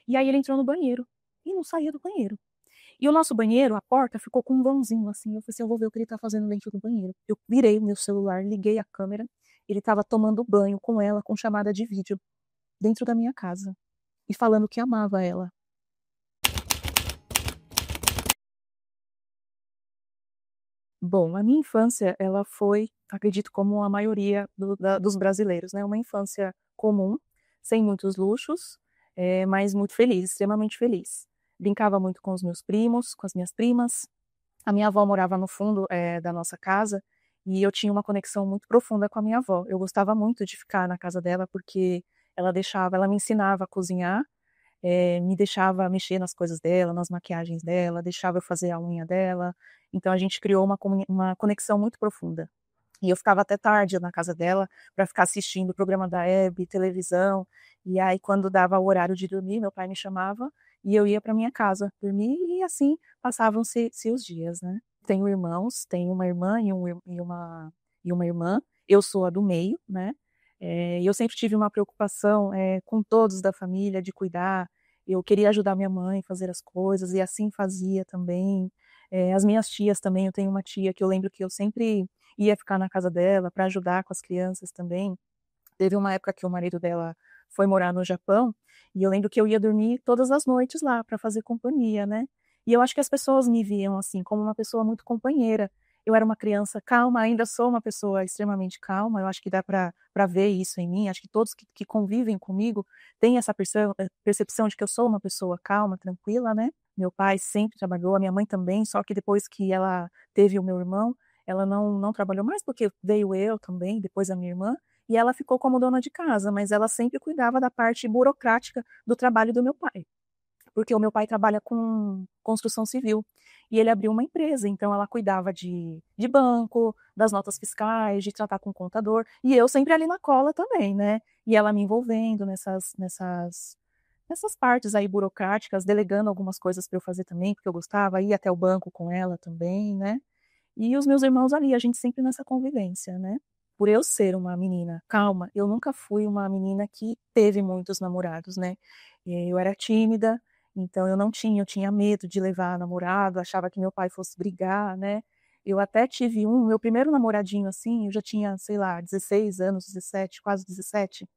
E aí ele entrou no banheiro e não saía do banheiro. E o nosso banheiro, a porta ficou com um vãozinho assim. Eu falei assim, eu vou ver o que ele tá fazendo dentro do banheiro. Eu virei o meu celular, liguei a câmera. Ele estava tomando banho com ela, com chamada de vídeo, dentro da minha casa. E falando que amava ela. Bom, a minha infância, ela foi, acredito, como a maioria dos brasileiros, né? Uma infância comum, sem muitos luxos, mas muito feliz, extremamente feliz. Brincava muito com os meus primos, com as minhas primas. A minha avó morava no fundo, da nossa casa e eu tinha uma conexão muito profunda com a minha avó. Eu gostava muito de ficar na casa dela porque ela me ensinava a cozinhar, me deixava mexer nas coisas dela, nas maquiagens dela, deixava eu fazer a unha dela. Então a gente criou uma conexão muito profunda. E eu ficava até tarde na casa dela para ficar assistindo o programa da Hebe, televisão. E aí, quando dava o horário de dormir, meu pai me chamava e eu ia para minha casa dormir e assim passavam-se os dias, né? Tenho irmãos, tenho uma irmã e uma irmã. Eu sou a do meio, né? E eu sempre tive uma preocupação com todos da família, de cuidar. Eu queria ajudar minha mãe a fazer as coisas e assim fazia também. As minhas tias também, eu tenho uma tia que eu lembro que eu sempre ia ficar na casa dela para ajudar com as crianças também. Teve uma época que o marido dela foi morar no Japão e eu lembro que eu ia dormir todas as noites lá para fazer companhia, né? E eu acho que as pessoas me viam assim como uma pessoa muito companheira. Eu era uma criança calma, ainda sou uma pessoa extremamente calma. Eu acho que dá para ver isso em mim. Acho que todos que convivem comigo têm essa percepção de que eu sou uma pessoa calma, tranquila, né? Meu pai sempre trabalhou, a minha mãe também, só que depois que ela teve o meu irmão, ela não trabalhou mais porque veio eu também, depois a minha irmã, e ela ficou como dona de casa, mas ela sempre cuidava da parte burocrática do trabalho do meu pai, porque o meu pai trabalha com construção civil e ele abriu uma empresa, então ela cuidava de banco, das notas fiscais, de tratar com o contador, e eu sempre ali na cola também, né? E ela me envolvendo nessas partes aí burocráticas, delegando algumas coisas para eu fazer também, porque eu gostava, ir até o banco com ela também, né? E os meus irmãos ali, a gente sempre nessa convivência, né? Por eu ser uma menina calma, eu nunca fui uma menina que teve muitos namorados, né? Eu era tímida, então eu tinha medo de levar namorado, achava que meu pai fosse brigar, né? Eu até tive meu primeiro namoradinho assim, eu já tinha, sei lá, 16 anos, 17, quase 17.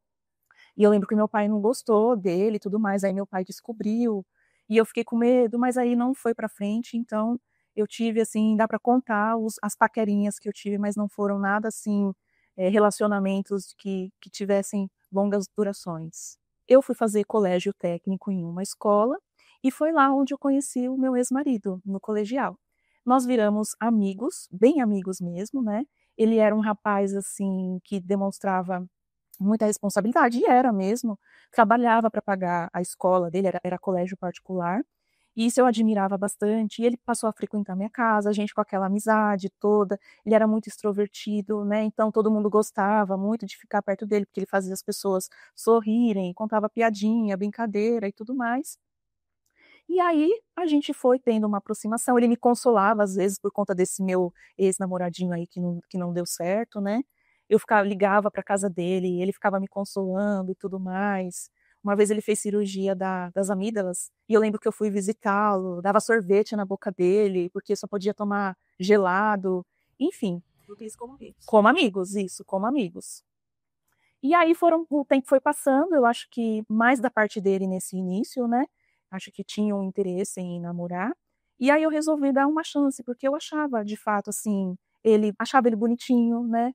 E eu lembro que meu pai não gostou dele e tudo mais, aí meu pai descobriu, e eu fiquei com medo, mas aí não foi pra frente, então eu tive, assim, dá pra contar as paquerinhas que eu tive, mas não foram nada, assim, relacionamentos que tivessem longas durações. Eu fui fazer colégio técnico em uma escola, e foi lá onde eu conheci o meu ex-marido, no colegial. Nós viramos amigos, bem amigos mesmo, né? Ele era um rapaz, assim, que demonstrava muita responsabilidade, e era mesmo. Trabalhava para pagar a escola dele, era colégio particular, e isso eu admirava bastante. E ele passou a frequentar minha casa, a gente com aquela amizade toda. Ele era muito extrovertido, né? Então todo mundo gostava muito de ficar perto dele, porque ele fazia as pessoas sorrirem, contava piadinha, brincadeira e tudo mais. E aí a gente foi tendo uma aproximação. Ele me consolava às vezes por conta desse meu ex-namoradinho aí que não deu certo, né? Eu ficava, ligava para casa dele, e ele ficava me consolando e tudo mais. Uma vez ele fez cirurgia das amígdalas e eu lembro que eu fui visitá-lo, dava sorvete na boca dele porque só podia tomar gelado, enfim. Vocês como amigos. Como amigos, isso, como amigos. E aí o tempo foi passando, eu acho que mais da parte dele nesse início, né? Acho que tinha um interesse em namorar. E aí eu resolvi dar uma chance, porque eu achava, de fato, assim, achava ele bonitinho, né?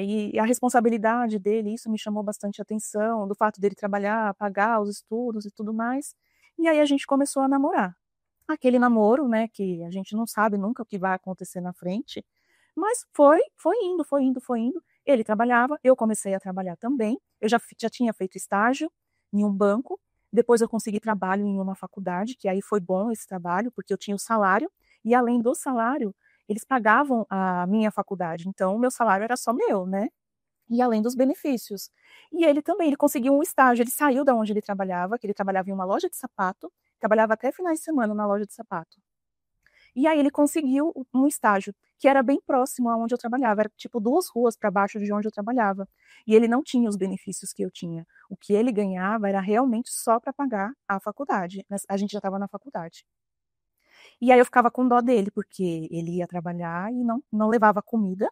E a responsabilidade dele, isso me chamou bastante atenção, do fato dele trabalhar, pagar os estudos e tudo mais. E aí a gente começou a namorar. Aquele namoro, né, que a gente não sabe nunca o que vai acontecer na frente, mas foi indo, foi indo, foi indo. Ele trabalhava, eu comecei a trabalhar também. Eu já tinha feito estágio em um banco, depois eu consegui trabalho em uma faculdade, que aí foi bom esse trabalho, porque eu tinha o salário, e além do salário, eles pagavam a minha faculdade, então o meu salário era só meu, né? E além dos benefícios. E ele também, ele conseguiu um estágio, ele saiu da onde ele trabalhava, que ele trabalhava em uma loja de sapato, trabalhava até finais de semana na loja de sapato. E aí ele conseguiu um estágio, que era bem próximo aonde eu trabalhava, era tipo 2 ruas para baixo de onde eu trabalhava. E ele não tinha os benefícios que eu tinha. O que ele ganhava era realmente só para pagar a faculdade, a gente já estava na faculdade. E aí eu ficava com dó dele, porque ele ia trabalhar e não levava comida,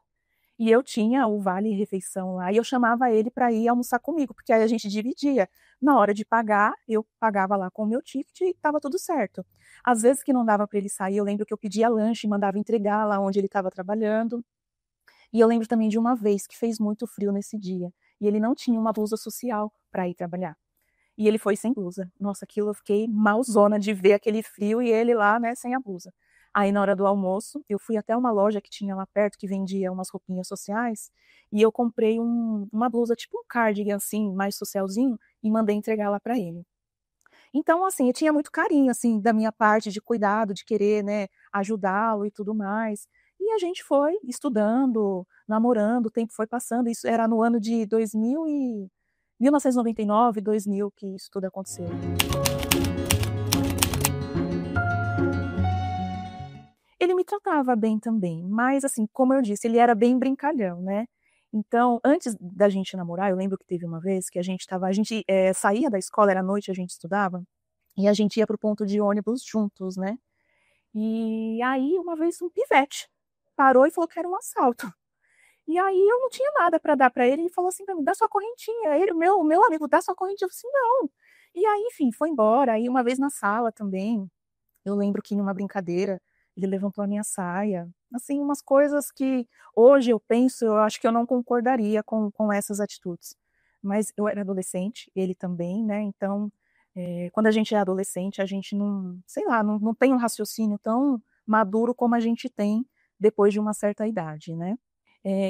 e eu tinha o vale-refeição lá, e eu chamava ele para ir almoçar comigo, porque aí a gente dividia. Na hora de pagar, eu pagava lá com o meu ticket e estava tudo certo. Às vezes que não dava para ele sair, eu lembro que eu pedia lanche e mandava entregar lá onde ele estava trabalhando. E eu lembro também de uma vez que fez muito frio nesse dia, e ele não tinha uma blusa social para ir trabalhar. E ele foi sem blusa. Nossa, aquilo eu fiquei malzona de ver aquele frio e ele lá, né, sem a blusa. Aí na hora do almoço, eu fui até uma loja que tinha lá perto que vendia umas roupinhas sociais e eu comprei uma blusa tipo um cardigan assim, mais socialzinho e mandei entregar lá para ele. Então, assim, eu tinha muito carinho assim da minha parte de cuidado, de querer, né, ajudá-lo e tudo mais. E a gente foi estudando, namorando, o tempo foi passando. Isso era no ano de 1999, 2000 que isso tudo aconteceu. Ele me tratava bem também, mas assim, como eu disse, ele era bem brincalhão, né. Então, antes da gente namorar, eu lembro que teve uma vez que a gente, saía da escola, era à noite, a gente estudava, e a gente ia para o ponto de ônibus juntos, né. E aí, uma vez, um pivete parou e falou que era um assalto. E aí eu não tinha nada para dar para ele, ele falou assim para mim: "Dá sua correntinha". Ele: "Meu amigo, dá sua correntinha". Eu falei assim: "Não". E aí, enfim, foi embora. Aí uma vez na sala também, eu lembro que em uma brincadeira, ele levantou a minha saia, assim, umas coisas que hoje eu penso, eu acho que eu não concordaria com essas atitudes. Mas eu era adolescente, ele também, né, então, quando a gente é adolescente, a gente não, sei lá, não tem um raciocínio tão maduro como a gente tem depois de uma certa idade, né.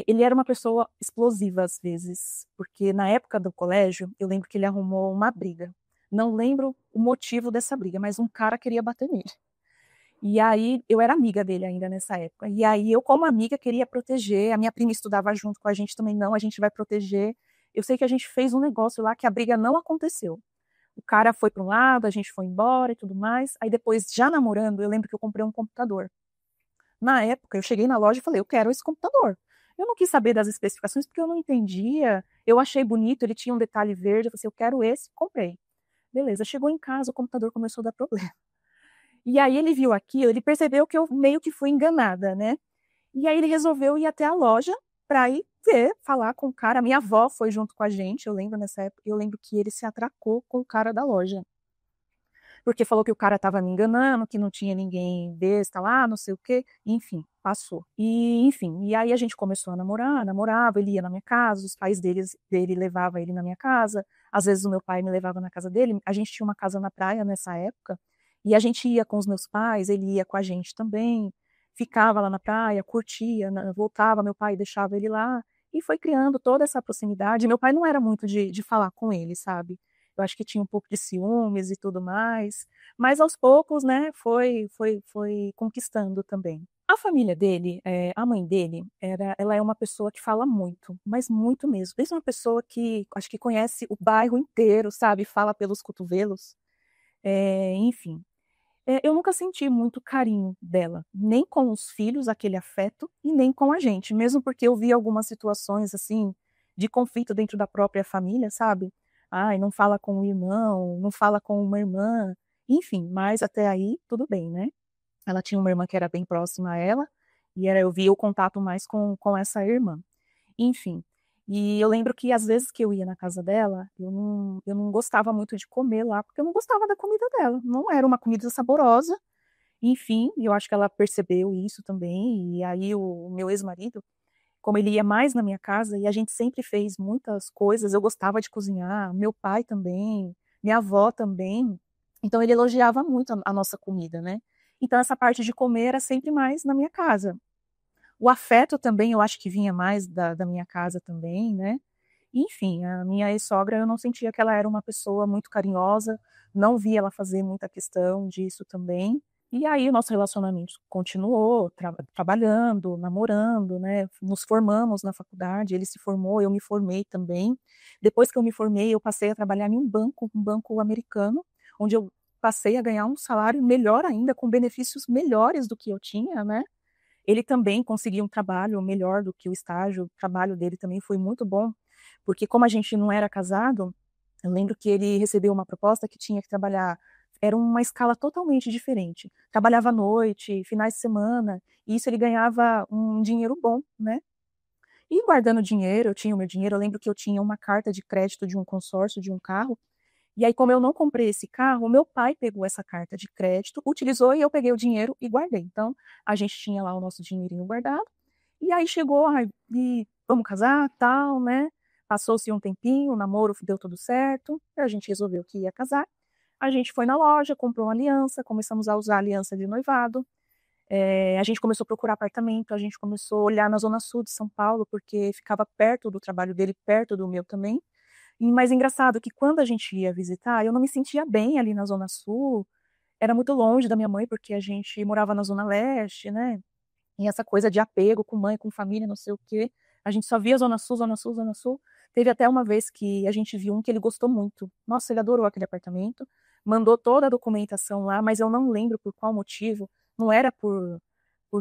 Ele era uma pessoa explosiva às vezes, porque na época do colégio, eu lembro que ele arrumou uma briga. Não lembro o motivo dessa briga, mas um cara queria bater nele. E aí eu era amiga dele ainda nessa época. E aí eu, como amiga, queria proteger, a minha prima estudava junto com a gente também: "Não, a gente vai proteger". Eu sei que a gente fez um negócio lá que a briga não aconteceu. O cara foi para um lado, a gente foi embora e tudo mais. Aí depois, já namorando, eu lembro que eu comprei um computador. Na época, eu cheguei na loja e falei: "Eu quero esse computador". Eu não quis saber das especificações, porque eu não entendia, eu achei bonito, ele tinha um detalhe verde, eu falei assim: "Eu quero esse", comprei. Beleza, chegou em casa, o computador começou a dar problema. E aí ele viu aquilo, ele percebeu que eu meio que fui enganada, né. E aí ele resolveu ir até a loja pra ir ver, falar com o cara. A minha avó foi junto com a gente, eu lembro nessa época, eu lembro que ele se atracou com o cara da loja. Porque falou que o cara estava me enganando, que não tinha ninguém besta lá, não sei o quê, enfim, passou. E, enfim, e aí a gente começou a namorar, namorava, ele ia na minha casa, os pais dele levava ele na minha casa, às vezes o meu pai me levava na casa dele, a gente tinha uma casa na praia nessa época, e a gente ia com os meus pais, ele ia com a gente também, ficava lá na praia, curtia, voltava, meu pai deixava ele lá, e foi criando toda essa proximidade. Meu pai não era muito de falar com ele, sabe? Eu acho que tinha um pouco de ciúmes e tudo mais, mas aos poucos, né, foi conquistando também. A família dele, a mãe dele, ela é uma pessoa que fala muito, mas muito mesmo. Pensa uma pessoa que acho que conhece o bairro inteiro, sabe, fala pelos cotovelos, enfim. Eu nunca senti muito carinho dela, nem com os filhos, aquele afeto, e nem com a gente, mesmo porque eu vi algumas situações, assim, de conflito dentro da própria família, sabe. Ai, não fala com o irmão, não fala com uma irmã, enfim, mas até aí tudo bem, né. Ela tinha uma irmã que era bem próxima a ela, e eu via o contato mais com essa irmã. Enfim, e eu lembro que às vezes que eu ia na casa dela, eu não gostava muito de comer lá, porque eu não gostava da comida dela, não era uma comida saborosa, enfim, e eu acho que ela percebeu isso também, e aí o meu ex-marido, como ele ia mais na minha casa e a gente sempre fez muitas coisas, eu gostava de cozinhar, meu pai também, minha avó também, então ele elogiava muito a nossa comida, né. Então essa parte de comer era sempre mais na minha casa. O afeto também eu acho que vinha mais da minha casa também, né. Enfim, a minha ex-sogra eu não sentia que ela era uma pessoa muito carinhosa, não via ela fazer muita questão disso também. E aí o nosso relacionamento continuou, trabalhando, namorando, né, nos formamos na faculdade, ele se formou, eu me formei também. Depois que eu me formei, eu passei a trabalhar em um banco americano, onde eu passei a ganhar um salário melhor ainda, com benefícios melhores do que eu tinha, né? Ele também conseguiu um trabalho melhor do que o estágio, o trabalho dele também foi muito bom, porque como a gente não era casado, eu lembro que ele recebeu uma proposta que tinha que trabalhar, era uma escala totalmente diferente. Trabalhava à noite, finais de semana, e isso ele ganhava um dinheiro bom, né? E guardando dinheiro, eu tinha o meu dinheiro, eu lembro que eu tinha uma carta de crédito de um consórcio de um carro, e aí como eu não comprei esse carro, meu pai pegou essa carta de crédito, utilizou e eu peguei o dinheiro e guardei. Então, a gente tinha lá o nosso dinheirinho guardado, e aí chegou, ai, e vamos casar, tal, né? Passou-se um tempinho, o namoro deu tudo certo, a gente resolveu que ia casar. A gente foi na loja, comprou uma aliança, começamos a usar a aliança de noivado. A gente começou a procurar apartamento, a gente começou a olhar na zona sul de São Paulo, porque ficava perto do trabalho dele, perto do meu também. E mais engraçado que quando a gente ia visitar, eu não me sentia bem ali na zona sul, era muito longe da minha mãe, porque a gente morava na zona leste, né? E essa coisa de apego com mãe, com família, não sei o quê. A gente só via Zona Sul, Zona Sul, Zona Sul. Teve até uma vez que a gente viu um que ele gostou muito. Nossa, ele adorou aquele apartamento. Mandou toda a documentação lá, mas eu não lembro por qual motivo. Não era por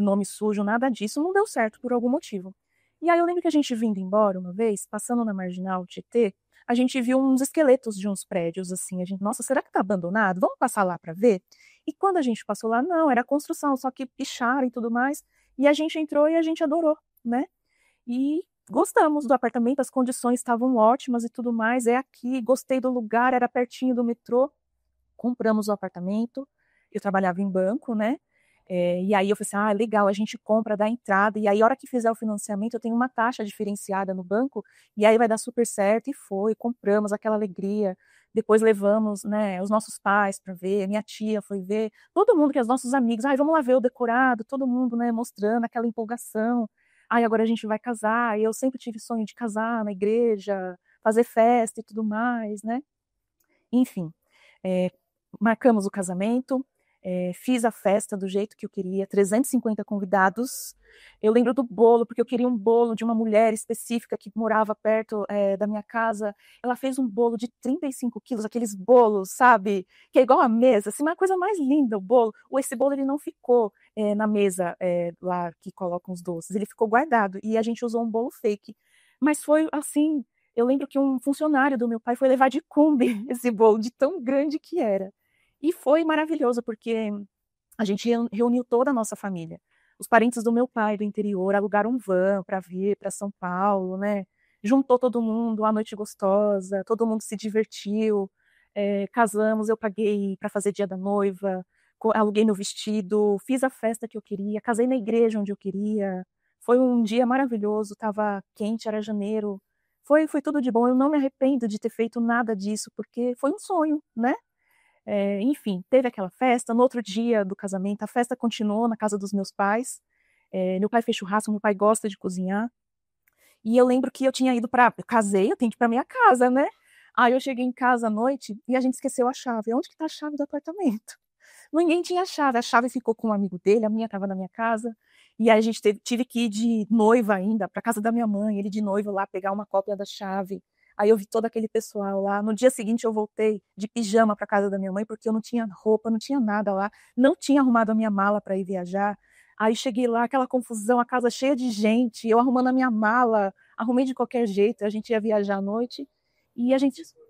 nome sujo, nada disso. Não deu certo por algum motivo. E aí eu lembro que a gente vindo embora uma vez, passando na Marginal Tietê, a gente viu uns esqueletos de uns prédios assim. A gente, nossa, será que tá abandonado? Vamos passar lá para ver? E quando a gente passou lá, não, era construção, só que picharam e tudo mais. E a gente entrou e a gente adorou, né? E gostamos do apartamento, as condições estavam ótimas e tudo mais. É aqui, gostei do lugar, era pertinho do metrô. Compramos o apartamento. Eu trabalhava em banco, né? E aí eu falei assim, ah, legal, a gente compra, dá entrada, e aí a hora que fizer o financiamento eu tenho uma taxa diferenciada no banco, e aí vai dar super certo, e foi, compramos, aquela alegria, depois levamos, né, os nossos pais para ver, minha tia foi ver, todo mundo que é os nossos amigos, ai, vamos lá ver o decorado, todo mundo, né, mostrando aquela empolgação, ai, agora a gente vai casar, e eu sempre tive sonho de casar na igreja, fazer festa e tudo mais, né, enfim, é, marcamos o casamento, fiz a festa do jeito que eu queria, 350 convidados. Eu lembro do bolo, porque eu queria um bolo de uma mulher específica que morava perto da minha casa. Ela fez um bolo de 35 quilos, aqueles bolos, sabe? Que é igual a mesa, assim, uma coisa mais linda o bolo. Esse bolo ele não ficou na mesa lá que colocam os doces, ele ficou guardado e a gente usou um bolo fake. Mas foi assim, eu lembro que um funcionário do meu pai foi levar de Kombi esse bolo, de tão grande que era. E foi maravilhoso, porque a gente reuniu toda a nossa família. Os parentes do meu pai do interior alugaram um van para vir para São Paulo, né? Juntou todo mundo, uma noite gostosa, todo mundo se divertiu. Casamos, eu paguei para fazer dia da noiva, aluguei meu vestido, fiz a festa que eu queria, casei na igreja onde eu queria. Foi um dia maravilhoso, estava quente, era janeiro. Foi tudo de bom. Eu não me arrependo de ter feito nada disso, porque foi um sonho, né? Enfim, teve aquela festa. No outro dia do casamento, a festa continuou na casa dos meus pais. Meu pai fez churrasco, meu pai gosta de cozinhar. E eu lembro que eu tinha ido para. Eu casei, eu tenho que ir para minha casa, né? Aí eu cheguei em casa à noite e a gente esqueceu a chave. Onde que tá a chave do apartamento? Ninguém tinha chave. A chave ficou com um amigo dele, a minha estava na minha casa. E aí a gente tive que ir de noiva ainda para casa da minha mãe, ele de noivo lá pegar uma cópia da chave. Aí eu vi todo aquele pessoal lá. No dia seguinte eu voltei de pijama para casa da minha mãe porque eu não tinha roupa, não tinha nada lá, não tinha arrumado a minha mala para ir viajar. Aí cheguei lá, aquela confusão, a casa cheia de gente, eu arrumando a minha mala, arrumei de qualquer jeito, a gente ia viajar à noite e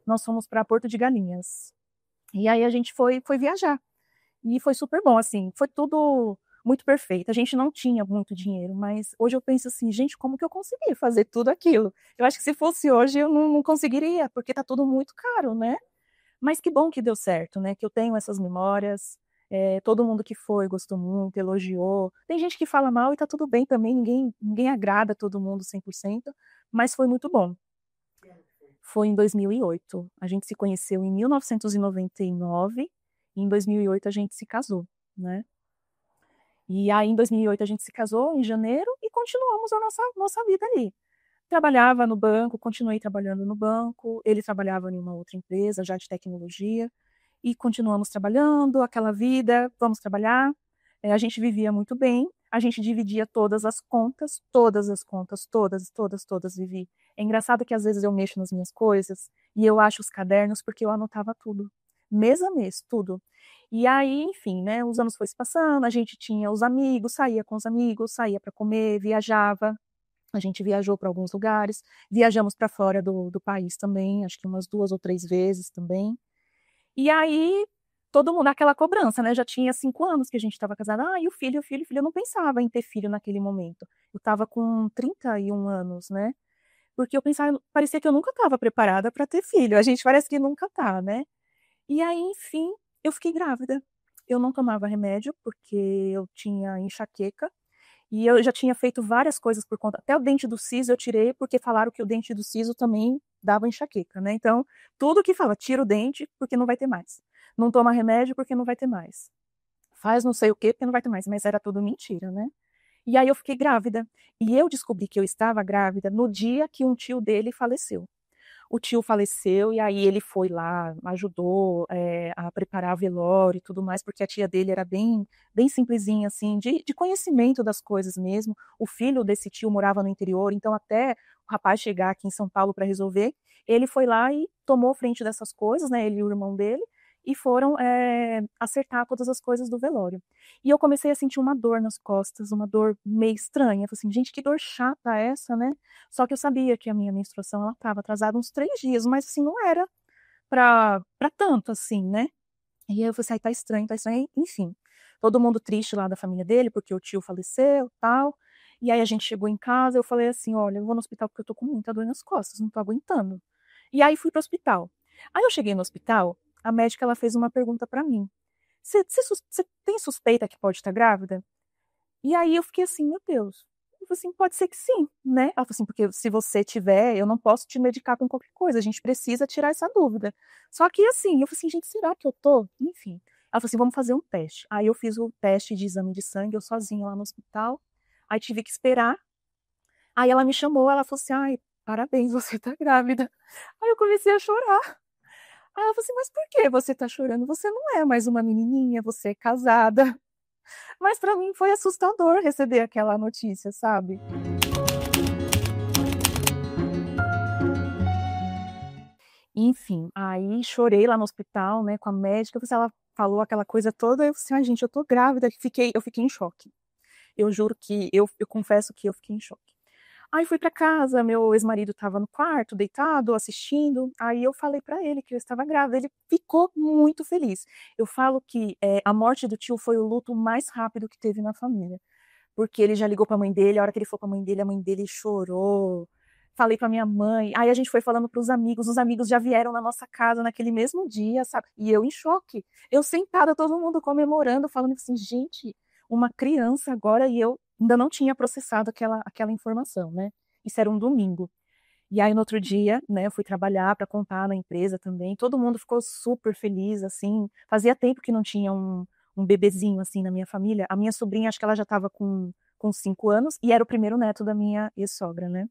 nós fomos para Porto de Galinhas. E aí a gente foi viajar. E foi super bom, assim, foi tudo muito perfeito. A gente não tinha muito dinheiro, mas hoje eu penso assim, gente, como que eu consegui fazer tudo aquilo? Eu acho que se fosse hoje eu não conseguiria, porque tá tudo muito caro, né? Mas que bom que deu certo, né? Que eu tenho essas memórias. Todo mundo que foi gostou muito, elogiou. Tem gente que fala mal e tá tudo bem também, ninguém agrada todo mundo 100%, mas foi muito bom. Foi em 2008. A gente se conheceu em 1999 e em 2008 a gente se casou, né? E aí em 2008 a gente se casou em janeiro e continuamos a nossa vida ali. Trabalhava no banco, continuei trabalhando no banco, ele trabalhava em uma outra empresa já de tecnologia e continuamos trabalhando, aquela vida, vamos trabalhar. A gente vivia muito bem, a gente dividia todas as contas, todas vivi. É engraçado que às vezes eu mexo nas minhas coisas e eu acho os cadernos porque eu anotava tudo, mês a mês, tudo. E aí, enfim, né, os anos foi se passando, a gente tinha os amigos, saía com os amigos, saía para comer, viajava. A gente viajou para alguns lugares, viajamos para fora do país também, acho que umas 2 ou 3 vezes também. E aí, todo mundo aquela cobrança, né, já tinha 5 anos que a gente estava casada. "Ah, e o filho, o filho, o filho", eu não pensava em ter filho naquele momento. Eu estava com 31 anos, né, porque eu pensava parecia que eu nunca estava preparada para ter filho, a gente parece que nunca tá, né. E aí, enfim, eu fiquei grávida. Eu não tomava remédio, porque eu tinha enxaqueca, e eu já tinha feito várias coisas por conta até o dente do siso eu tirei, porque falaram que o dente do siso também dava enxaqueca, né, então, tudo que fala: "Tira o dente, porque não vai ter mais. Não toma remédio, porque não vai ter mais. Faz não sei o quê, porque não vai ter mais", mas era tudo mentira, né. E aí eu fiquei grávida, e eu descobri que eu estava grávida no dia que um tio dele faleceu. O tio faleceu e aí ele foi lá, ajudou, a preparar velório e tudo mais, porque a tia dele era bem simplesinha, assim, de conhecimento das coisas mesmo. O filho desse tio morava no interior, então até o rapaz chegar aqui em São Paulo para resolver, ele foi lá e tomou frente dessas coisas, né, ele e o irmão dele, e foram, acertar todas as coisas do velório. E eu comecei a sentir uma dor nas costas, uma dor meio estranha, falei assim: "Gente, que dor chata essa, né?". Só que eu sabia que a minha menstruação ela estava atrasada uns 3 dias, mas assim, não era pra tanto assim, né. E aí eu falei assim: "Ai, tá estranho", enfim. Todo mundo triste lá da família dele, porque o tio faleceu, tal. E aí a gente chegou em casa, eu falei assim: "Olha, eu vou no hospital porque eu tô com muita dor nas costas, não tô aguentando". E aí fui para o hospital. Aí eu cheguei no hospital, a médica ela fez uma pergunta pra mim: "Você tem suspeita que pode estar grávida?". E aí eu fiquei assim: "Meu Deus", eu falei assim: "Pode ser que sim, né". Ela falou assim: "Porque se você tiver, eu não posso te medicar com qualquer coisa, a gente precisa tirar essa dúvida". Só que assim, eu falei assim: "Gente, será que eu tô?". Enfim, ela falou assim: "Vamos fazer um teste". Aí eu fiz o teste de exame de sangue, eu sozinha lá no hospital, aí tive que esperar, aí ela me chamou, ela falou assim: "Ai, parabéns, você tá grávida". Aí eu comecei a chorar. Aí ela falou assim: "Mas por que você tá chorando? Você não é mais uma menininha, você é casada". Mas pra mim foi assustador receber aquela notícia, sabe. Enfim, aí chorei lá no hospital, né, com a médica, ela falou aquela coisa toda, eu falei assim: "Ai gente, eu tô grávida", eu fiquei em choque. Eu juro que eu confesso que eu fiquei em choque. Aí fui pra casa, meu ex-marido estava no quarto, deitado, assistindo, aí eu falei pra ele que eu estava grávida, ele ficou muito feliz. Eu falo que, a morte do tio foi o luto mais rápido que teve na família. Porque ele já ligou pra mãe dele, a hora que ele falou com a mãe dele chorou. Falei pra minha mãe, aí a gente foi falando para os amigos já vieram na nossa casa naquele mesmo dia, sabe, e eu em choque. Eu sentada, todo mundo comemorando, falando assim: "Gente, uma criança agora", e eu ainda não tinha processado aquela informação, né. Isso era um domingo. E aí no outro dia, né, eu fui trabalhar pra contar na empresa também, todo mundo ficou super feliz, assim, fazia tempo que não tinha um bebezinho, assim, na minha família. A minha sobrinha, acho que ela já estava com 5 anos e era o primeiro neto da minha ex-sogra, né.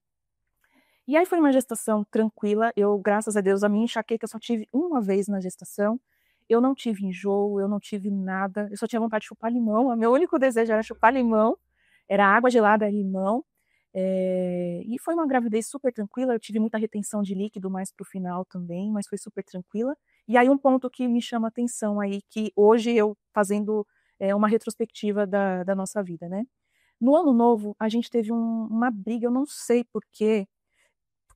E aí foi uma gestação tranquila, eu, graças a Deus, a minha enxaqueca eu só tive uma vez na gestação, eu não tive enjoo, eu não tive nada, eu só tinha vontade de chupar limão, o meu único desejo era chupar limão, era água gelada, limão, e foi uma gravidez super tranquila, eu tive muita retenção de líquido mais para o final também, mas foi super tranquila. E aí um ponto que me chama atenção aí, que hoje eu fazendo, uma retrospectiva da nossa vida, né. No ano novo, a gente teve uma briga, eu não sei porquê,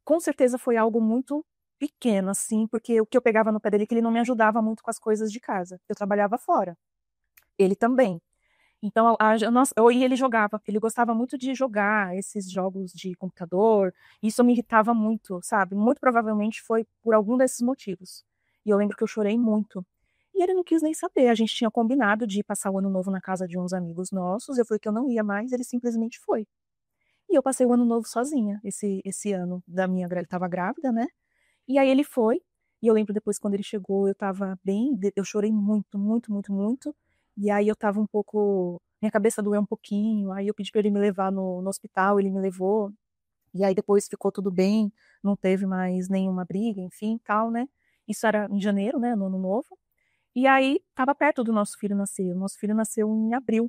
com certeza foi algo muito pequeno, assim, porque o que eu pegava no pé dele é que ele não me ajudava muito com as coisas de casa, eu trabalhava fora, ele também. Então nossa, e ele jogava, ele gostava muito de jogar esses jogos de computador, isso me irritava muito, sabe, muito provavelmente foi por algum desses motivos. E eu lembro que eu chorei muito. E ele não quis nem saber, a gente tinha combinado de passar o ano novo na casa de uns amigos nossos, eu falei que eu não ia mais, ele simplesmente foi. E eu passei o ano novo sozinha, esse ano da minha gra ele estava grávida, né, e aí ele foi, e eu lembro depois quando ele chegou eu estava eu chorei muito, muito, muito, muito, e aí eu estava um pouco minha cabeça doeu um pouquinho, aí eu pedi pra ele me levar no hospital, ele me levou, e aí depois ficou tudo bem, não teve mais nenhuma briga, enfim, tal, né. Isso era em janeiro, né, no ano novo, e aí estava perto do nosso filho nasceu em abril.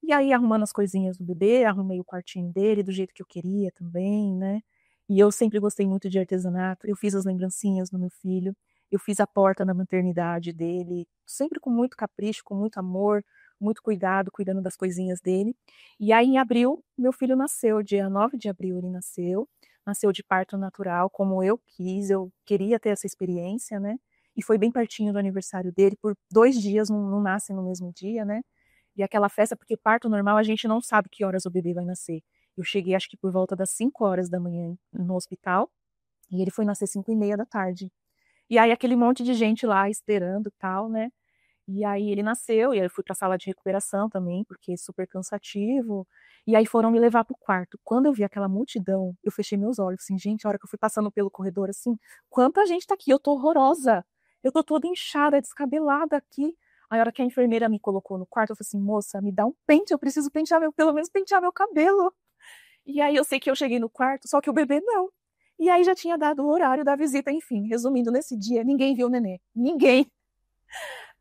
E aí arrumando as coisinhas do bebê, arrumei o quartinho dele do jeito que eu queria também, né. E eu sempre gostei muito de artesanato, eu fiz as lembrancinhas do meu filho, Eu fiz a porta na maternidade dele, sempre com muito capricho, com muito amor, muito cuidado, cuidando das coisinhas dele. E aí, em abril, meu filho nasceu, dia 9 de abril ele nasceu de parto natural, como eu quis, eu queria ter essa experiência, né? E foi bem pertinho do aniversário dele, por 2 dias, não nasce no mesmo dia, né? E aquela festa, porque parto normal a gente não sabe que horas o bebê vai nascer. Eu cheguei, acho que por volta das 5 horas da manhã no hospital, e ele foi nascer 5:30 da tarde. E aí aquele monte de gente lá esperando e tal, né? E aí ele nasceu, e aí eu fui pra sala de recuperação também, porque é super cansativo. E aí foram me levar pro quarto. Quando eu vi aquela multidão, eu fechei meus olhos, assim, gente, a hora que eu fui passando pelo corredor, assim, quanta gente tá aqui, eu tô horrorosa. Eu tô toda inchada, descabelada aqui. Aí a hora que a enfermeira me colocou no quarto, eu falei assim, moça, me dá um pente, eu preciso pentear pelo menos pentear meu cabelo. E aí eu sei que eu cheguei no quarto, só que o bebê não. E aí já tinha dado o horário da visita, enfim. Resumindo, nesse dia, ninguém viu o nenê. Ninguém.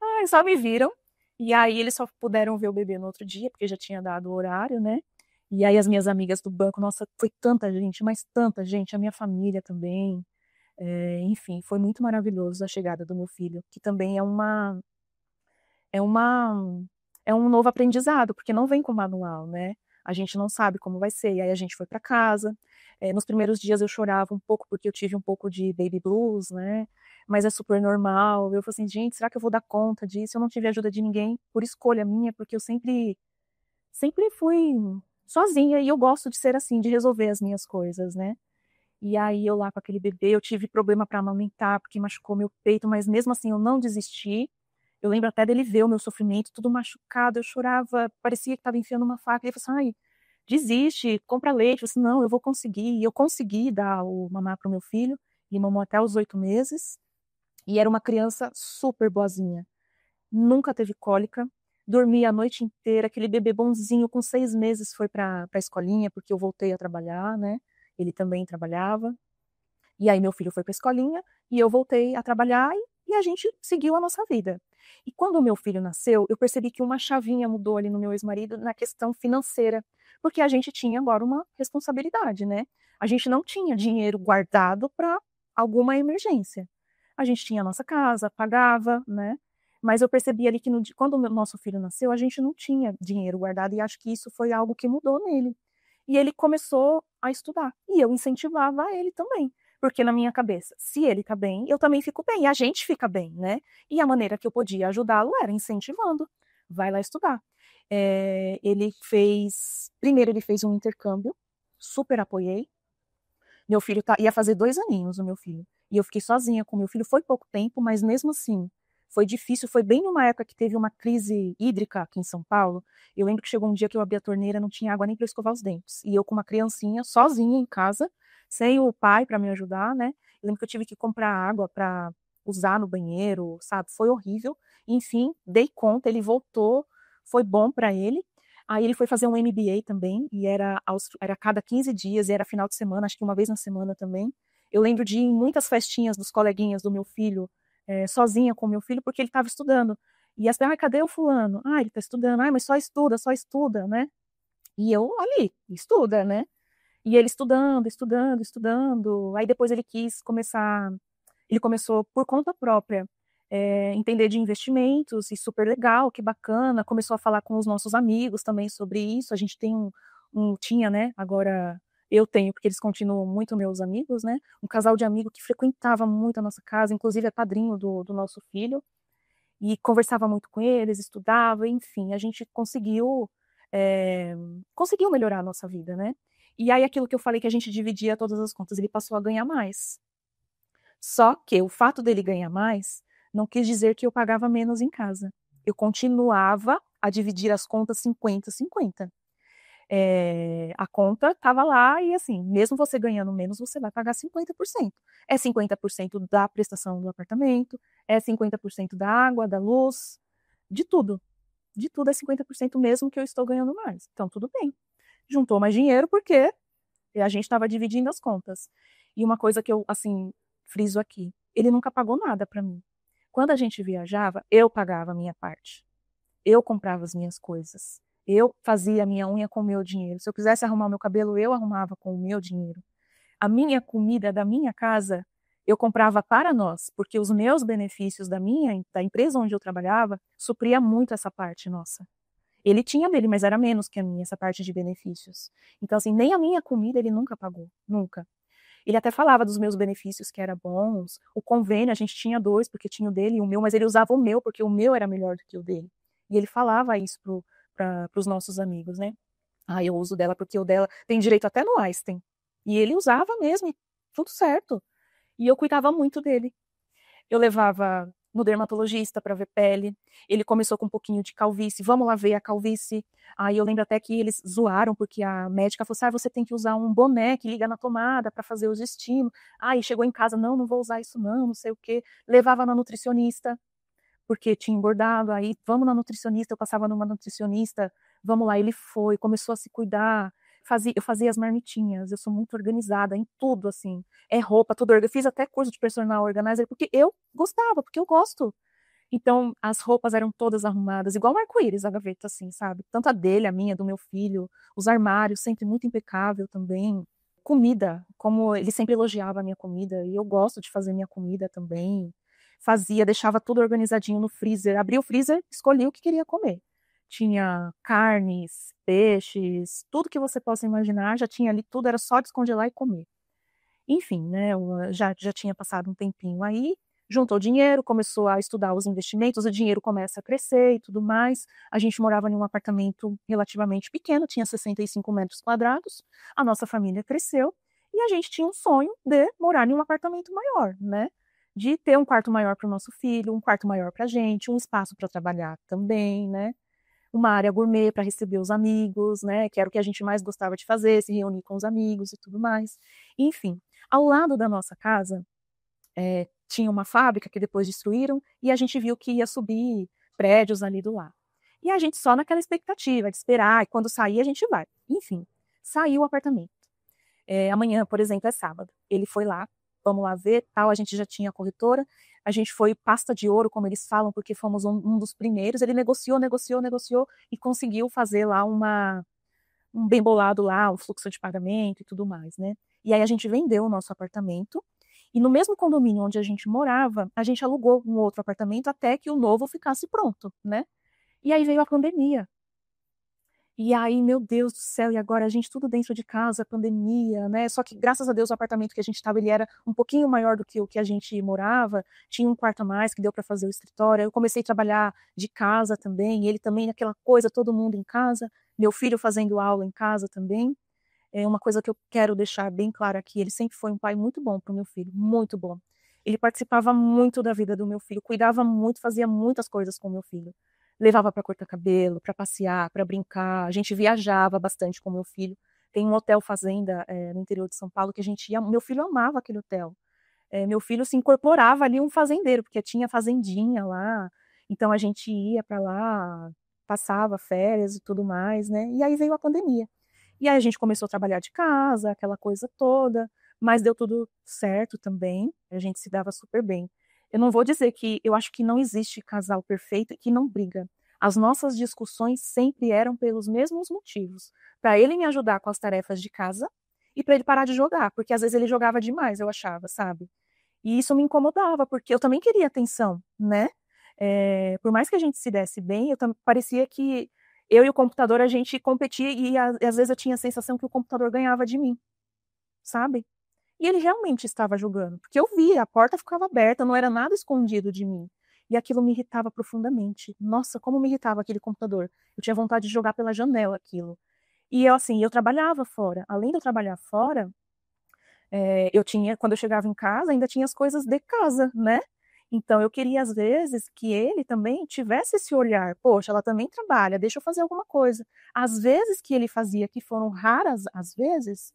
Ai, só me viram. E aí eles só puderam ver o bebê no outro dia, porque já tinha dado o horário, né? E aí as minhas amigas do banco, nossa, foi tanta gente, mas tanta gente, a minha família também. Enfim, foi muito maravilhoso a chegada do meu filho, que também é uma é um novo aprendizado, porque não vem com manual, né? A gente não sabe como vai ser. E aí a gente foi para casa. Nos primeiros dias eu chorava um pouco porque eu tive um pouco de baby blues, né? Mas é super normal. Eu falei assim, gente, será que eu vou dar conta disso? Eu não tive ajuda de ninguém por escolha minha, porque eu sempre fui sozinha e eu gosto de ser assim, de resolver as minhas coisas, né? E aí eu lá com aquele bebê, eu tive problema para amamentar, porque machucou meu peito, mas mesmo assim eu não desisti. Eu lembro até dele ver o meu sofrimento, tudo machucado, eu chorava, parecia que estava enfiando uma faca. Ele falou assim, ai, desiste, compra leite. Eu falei assim, não, eu vou conseguir. E eu consegui dar o mamar para o meu filho, ele mamou até os 8 meses, e era uma criança super boazinha. Nunca teve cólica, dormia a noite inteira, aquele bebê bonzinho, com 6 meses foi para a escolinha, porque eu voltei a trabalhar, né? Ele também trabalhava. E aí meu filho foi para a escolinha e eu voltei a trabalhar e a gente seguiu a nossa vida. E quando o meu filho nasceu, eu percebi que uma chavinha mudou ali no meu ex-marido na questão financeira, porque a gente tinha agora uma responsabilidade, né? A gente não tinha dinheiro guardado para alguma emergência. A gente tinha a nossa casa, pagava, né? Mas eu percebi ali que quando o nosso filho nasceu, a gente não tinha dinheiro guardado e acho que isso foi algo que mudou nele. E ele começou a estudar. E eu incentivava ele também. Porque na minha cabeça, se ele tá bem, eu também fico bem. E a gente fica bem, né? E a maneira que eu podia ajudá-lo era incentivando. Vai lá estudar. Ele fez. Primeiro, ele fez um intercâmbio. Super apoiei. Meu filho ia fazer 2 aninhos, o meu filho. E eu fiquei sozinha com meu filho. Foi pouco tempo, mas mesmo assim, foi difícil. Foi bem numa época que teve uma crise hídrica aqui em São Paulo. Eu lembro que chegou um dia que eu abri a torneira, não tinha água nem para escovar os dentes. E eu com uma criancinha, sozinha em casa, sem o pai para me ajudar, né? Eu lembro que eu tive que comprar água para usar no banheiro, sabe? Foi horrível. Enfim, dei conta, ele voltou, foi bom para ele. Aí ele foi fazer um MBA também, e era a cada 15 dias, e era final de semana, acho que uma vez na semana também. Eu lembro de ir em muitas festinhas dos coleguinhas do meu filho, sozinha com o meu filho, porque ele estava estudando. E as pessoas, cadê o fulano? Ah, ele está estudando. Ah, mas só estuda, né? E eu ali, estuda, né? E ele estudando, estudando, estudando. Aí depois ele começou por conta própria, entender de investimentos, e super legal, que bacana. Começou a falar com os nossos amigos também sobre isso. A gente tinha, né? Agora eu tenho, porque eles continuam muito meus amigos, né? Um casal de amigo que frequentava muito a nossa casa, inclusive é padrinho do nosso filho, e conversava muito com eles, estudava, enfim, a gente conseguiu melhorar a nossa vida, né? E aí aquilo que eu falei que a gente dividia todas as contas, ele passou a ganhar mais. Só que o fato dele ganhar mais não quis dizer que eu pagava menos em casa. Eu continuava a dividir as contas 50-50. A conta estava lá e assim, mesmo você ganhando menos, você vai pagar 50%. É 50% da prestação do apartamento, é 50% da água, da luz, de tudo. De tudo é 50% mesmo que eu estou ganhando mais. Então, tudo bem. Juntou mais dinheiro porque a gente estava dividindo as contas. E uma coisa que eu, assim, friso aqui, ele nunca pagou nada para mim. Quando a gente viajava, eu pagava a minha parte. Eu comprava as minhas coisas. Eu fazia a minha unha com o meu dinheiro. Se eu quisesse arrumar o meu cabelo, eu arrumava com o meu dinheiro. A minha comida da minha casa, eu comprava para nós, porque os meus benefícios da empresa onde eu trabalhava, supria muito essa parte nossa. Ele tinha dele, mas era menos que a minha, essa parte de benefícios. Então, assim, nem a minha comida ele nunca pagou, nunca. Ele até falava dos meus benefícios que eram bons, o convênio, a gente tinha dois, porque tinha o dele e o meu, mas ele usava o meu, porque o meu era melhor do que o dele. E ele falava isso para os nossos amigos, né? Ah, eu uso dela porque o dela tem direito até no Einstein. E ele usava mesmo, e tudo certo. E eu cuidava muito dele. Eu levava no dermatologista para ver pele. Ele começou com um pouquinho de calvície. Vamos lá ver a calvície. Aí eu lembro até que eles zoaram, porque a médica falou assim: ah, você tem que usar um boné que liga na tomada para fazer os estímulos. Aí chegou em casa: não vou usar isso não sei o quê. Levava na nutricionista, porque tinha engordado. Aí vamos na nutricionista. Eu passava numa nutricionista. Vamos lá, ele foi, começou a se cuidar. Eu fazia as marmitinhas, eu sou muito organizada em tudo, assim. É roupa, tudo. Eu fiz até curso de personal organizer, porque eu gostava, porque eu gosto. Então, as roupas eram todas arrumadas, igual um arco-íris, a gaveta, assim, sabe? Tanto a dele, a minha, do meu filho. Os armários, sempre muito impecável também. Comida, como ele sempre elogiava a minha comida, e eu gosto de fazer minha comida também. Fazia, deixava tudo organizadinho no freezer. Abria o freezer, escolhia o que queria comer. Tinha carnes, peixes, tudo que você possa imaginar, já tinha ali tudo, era só descongelar e comer. Enfim, né, eu já tinha passado um tempinho aí, juntou dinheiro, começou a estudar os investimentos, o dinheiro começa a crescer e tudo mais. A gente morava em um apartamento relativamente pequeno, tinha 65 metros quadrados, a nossa família cresceu e a gente tinha um sonho de morar em um apartamento maior, né? De ter um quarto maior para o nosso filho, um quarto maior para a gente, um espaço para trabalhar também, né? Uma área gourmet para receber os amigos, né? Que era o que a gente mais gostava de fazer, se reunir com os amigos e tudo mais. Enfim, ao lado da nossa casa tinha uma fábrica que depois destruíram e a gente viu que ia subir prédios ali do lado. E a gente só naquela expectativa de esperar, e quando sair a gente vai. Enfim, saiu o apartamento. Amanhã, por exemplo, é sábado. Ele foi lá, vamos lá ver, tal, a gente já tinha a corretora, a gente foi pasta de ouro, como eles falam, porque fomos um dos primeiros. Ele negociou e conseguiu fazer lá um bem bolado lá, o fluxo de pagamento e tudo mais, né? E aí a gente vendeu o nosso apartamento e no mesmo condomínio onde a gente morava, a gente alugou um outro apartamento até que o novo ficasse pronto, né? E aí veio a pandemia. E aí, meu Deus do céu, e agora a gente tudo dentro de casa, pandemia, né? Só que graças a Deus o apartamento que a gente estava, ele era um pouquinho maior do que o que a gente morava, tinha um quarto a mais que deu para fazer o escritório. Eu comecei a trabalhar de casa também, ele também aquela coisa, todo mundo em casa, meu filho fazendo aula em casa também. É uma coisa que eu quero deixar bem claro aqui, ele sempre foi um pai muito bom para o meu filho, muito bom. Ele participava muito da vida do meu filho, cuidava muito, fazia muitas coisas com o meu filho. Levava para cortar cabelo, para passear, para brincar. A gente viajava bastante com o meu filho. Tem um hotel fazenda no interior de São Paulo que a gente ia. Meu filho amava aquele hotel. Meu filho se incorporava ali um fazendeiro, porque tinha fazendinha lá. Então a gente ia para lá, passava férias e tudo mais, né? E aí veio a pandemia. E aí a gente começou a trabalhar de casa, aquela coisa toda, mas deu tudo certo também, a gente se dava super bem. Eu não vou dizer que eu acho que não existe casal perfeito que não briga. As nossas discussões sempre eram pelos mesmos motivos. Para ele me ajudar com as tarefas de casa e para ele parar de jogar, porque às vezes ele jogava demais, eu achava, sabe? E isso me incomodava, porque eu também queria atenção, né? Por mais que a gente se desse bem, parecia que eu e o computador a gente competia e às vezes eu tinha a sensação que o computador ganhava de mim, sabe? E ele realmente estava jogando, porque eu via, a porta ficava aberta, não era nada escondido de mim. E aquilo me irritava profundamente. Nossa, como me irritava aquele computador. Eu tinha vontade de jogar pela janela aquilo. E eu, assim, eu trabalhava fora. Além de eu trabalhar fora, eu tinha, quando eu chegava em casa, ainda tinha as coisas de casa, né? Então eu queria, às vezes, que ele também tivesse esse olhar. Poxa, ela também trabalha, deixa eu fazer alguma coisa. Às vezes que ele fazia, que foram raras às vezes,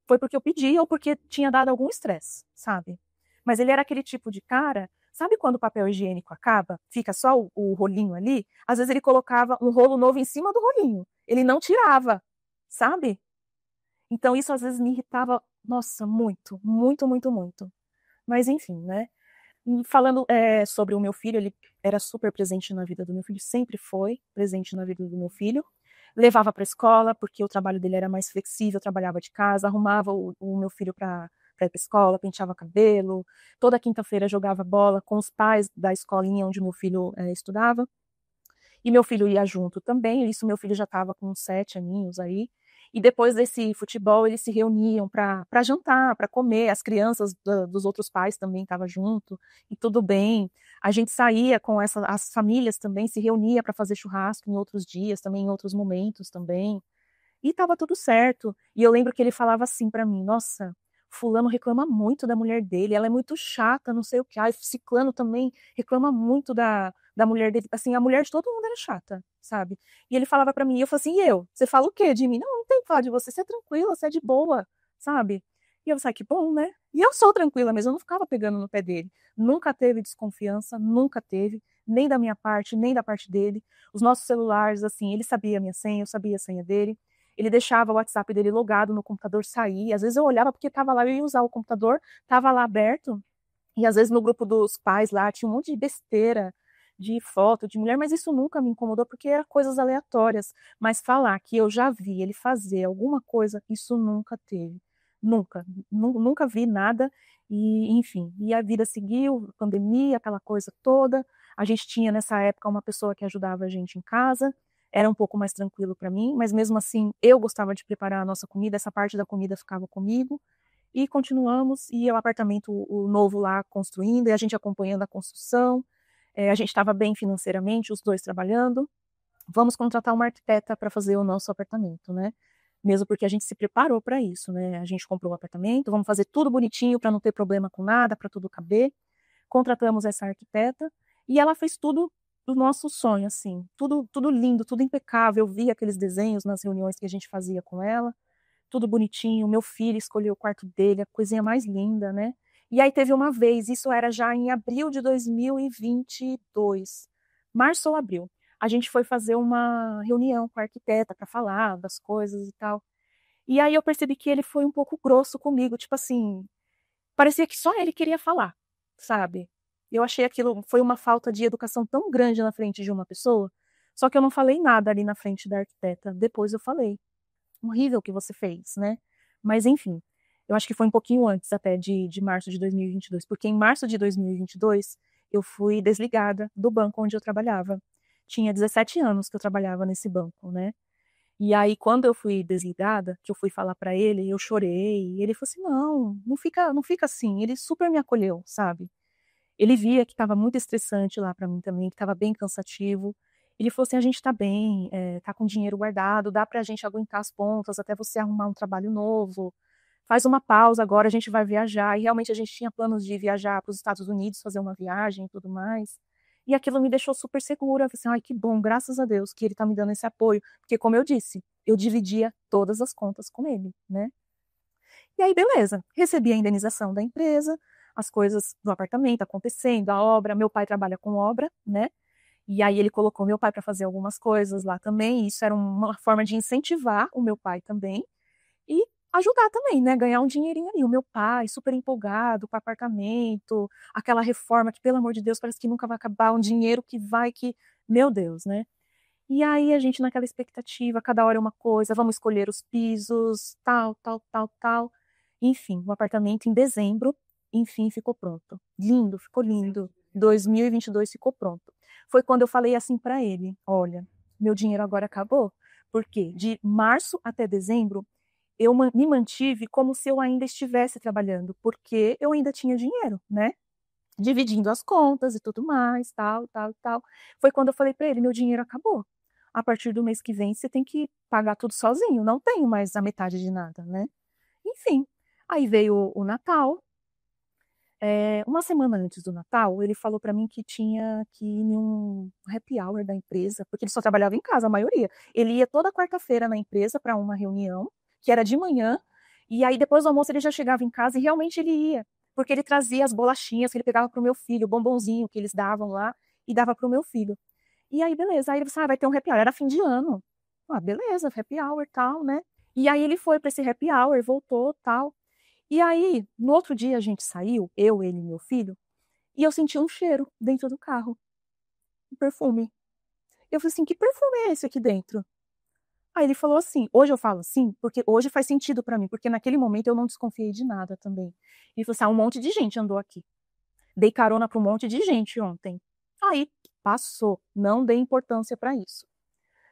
foi porque eu pedi ou porque tinha dado algum estresse, sabe? Mas ele era aquele tipo de cara, sabe quando o papel higiênico acaba, fica só o rolinho ali? Às vezes ele colocava um rolo novo em cima do rolinho. Ele não tirava, sabe? Então isso às vezes me irritava, nossa, muito, muito, muito, muito. Mas enfim, né? E falando sobre o meu filho, ele era super presente na vida do meu filho, sempre foi presente na vida do meu filho. Levava para a escola, porque o trabalho dele era mais flexível, trabalhava de casa, arrumava o meu filho para para ir para escola, penteava cabelo, toda quinta-feira jogava bola com os pais da escolinha onde meu filho estudava. E meu filho ia junto também, isso meu filho já estava com uns 7 aninhos aí. E depois desse futebol, eles se reuniam para jantar, para comer. As crianças dos outros pais também estavam junto, e tudo bem. A gente saía com as famílias também, se reunia para fazer churrasco em outros dias, também em outros momentos também. E estava tudo certo. E eu lembro que ele falava assim para mim: Nossa, Fulano reclama muito da mulher dele, ela é muito chata, não sei o que. Ai, Ciclano também reclama muito da mulher dele. Assim, a mulher de todo mundo era chata, sabe? E ele falava para mim, e eu falava assim: E eu? Você fala o quê de mim? Não, não tem que falar de você, você é tranquila, você é de boa, sabe? E eu falei: Que bom, né? E eu sou tranquila mesmo, eu não ficava pegando no pé dele. Nunca teve desconfiança, nunca teve, nem da minha parte, nem da parte dele. Os nossos celulares, assim, ele sabia a minha senha, eu sabia a senha dele. Ele deixava o WhatsApp dele logado no computador sair. Às vezes eu olhava porque estava lá, eu ia usar o computador, estava lá aberto. E às vezes no grupo dos pais lá tinha um monte de besteira, de foto, de mulher, mas isso nunca me incomodou porque eram coisas aleatórias. Mas falar que eu já vi ele fazer alguma coisa, isso nunca teve. Nunca. Nunca vi nada. E, enfim, e a vida seguiu, pandemia, aquela coisa toda. A gente tinha nessa época uma pessoa que ajudava a gente em casa, era um pouco mais tranquilo para mim, mas mesmo assim eu gostava de preparar a nossa comida, essa parte da comida ficava comigo. E continuamos, e o apartamento o novo lá construindo, e a gente acompanhando a construção. A gente estava bem financeiramente, os dois trabalhando. Vamos contratar uma arquiteta para fazer o nosso apartamento, né? Mesmo porque a gente se preparou para isso, né? A gente comprou o apartamento, vamos fazer tudo bonitinho para não ter problema com nada, para tudo caber. Contratamos essa arquiteta e ela fez tudo do nosso sonho, assim, tudo lindo, tudo impecável. Eu via aqueles desenhos nas reuniões que a gente fazia com ela, tudo bonitinho. Meu filho escolheu o quarto dele, a coisinha mais linda, né? E aí teve uma vez, isso era já em abril de 2022, março ou abril. A gente foi fazer uma reunião com a arquiteta para falar das coisas e tal. E aí eu percebi que ele foi um pouco grosso comigo, tipo assim, parecia que só ele queria falar, sabe? Eu achei aquilo foi uma falta de educação tão grande na frente de uma pessoa, só que eu não falei nada ali na frente da arquiteta. Depois eu falei: Horrível o que você fez, né? Mas enfim, eu acho que foi um pouquinho antes até de março de 2022, porque em março de 2022 eu fui desligada do banco onde eu trabalhava. Tinha 17 anos que eu trabalhava nesse banco, né? E aí, quando eu fui desligada, que eu fui falar para ele, eu chorei. E ele falou assim: Não, não fica assim. Ele super me acolheu, sabe? Ele via que estava muito estressante lá para mim também, que estava bem cansativo. Ele falou assim: A gente está bem, tá com dinheiro guardado, dá para a gente aguentar as pontas até você arrumar um trabalho novo. Faz uma pausa agora, a gente vai viajar. E realmente a gente tinha planos de viajar para os Estados Unidos, fazer uma viagem e tudo mais. E aquilo me deixou super segura. Eu falei assim: Ai, que bom, graças a Deus que ele está me dando esse apoio. Porque, como eu disse, eu dividia todas as contas com ele, né? E aí, beleza, recebi a indenização da empresa, as coisas do apartamento acontecendo, a obra. Meu pai trabalha com obra, né? E aí ele colocou meu pai para fazer algumas coisas lá também. E isso era uma forma de incentivar o meu pai também e ajudar também, né? Ganhar um dinheirinho ali. O meu pai, super empolgado com o apartamento, aquela reforma que, pelo amor de Deus, parece que nunca vai acabar, um dinheiro que vai que, meu Deus, né? E aí a gente naquela expectativa, cada hora é uma coisa, vamos escolher os pisos, tal, tal, tal, tal. Enfim, o apartamento em dezembro, enfim, ficou pronto. Lindo, ficou lindo. 2022 ficou pronto. Foi quando eu falei assim para ele: Olha, meu dinheiro agora acabou, porque de março até dezembro eu me mantive como se eu ainda estivesse trabalhando, porque eu ainda tinha dinheiro, né? Dividindo as contas e tudo mais, tal, tal, tal. Foi quando eu falei para ele: Meu dinheiro acabou. A partir do mês que vem você tem que pagar tudo sozinho, não tenho mais a metade de nada, né? Enfim, aí veio o Natal. Uma semana antes do Natal, ele falou para mim que tinha que ir em um happy hour da empresa, porque ele só trabalhava em casa, a maioria. Ele ia toda quarta-feira na empresa para uma reunião, que era de manhã, e aí depois do almoço ele já chegava em casa e realmente ele ia, porque ele trazia as bolachinhas que ele pegava para o meu filho, o bombonzinho que eles davam lá, e dava para o meu filho. E aí, beleza. Aí ele disse: Vai ter um happy hour. Era fim de ano. Ah, beleza, happy hour, tal, né? E aí ele foi para esse happy hour, voltou, tal. E aí, no outro dia a gente saiu, eu, ele e meu filho, e eu senti um cheiro dentro do carro, um perfume. Eu falei assim: Que perfume é esse aqui dentro? Aí ele falou assim, hoje eu falo assim, porque hoje faz sentido pra mim, porque naquele momento eu não desconfiei de nada também. Ele falou assim, um monte de gente andou aqui. Dei carona pra um monte de gente ontem. Aí, passou, não dei importância pra isso.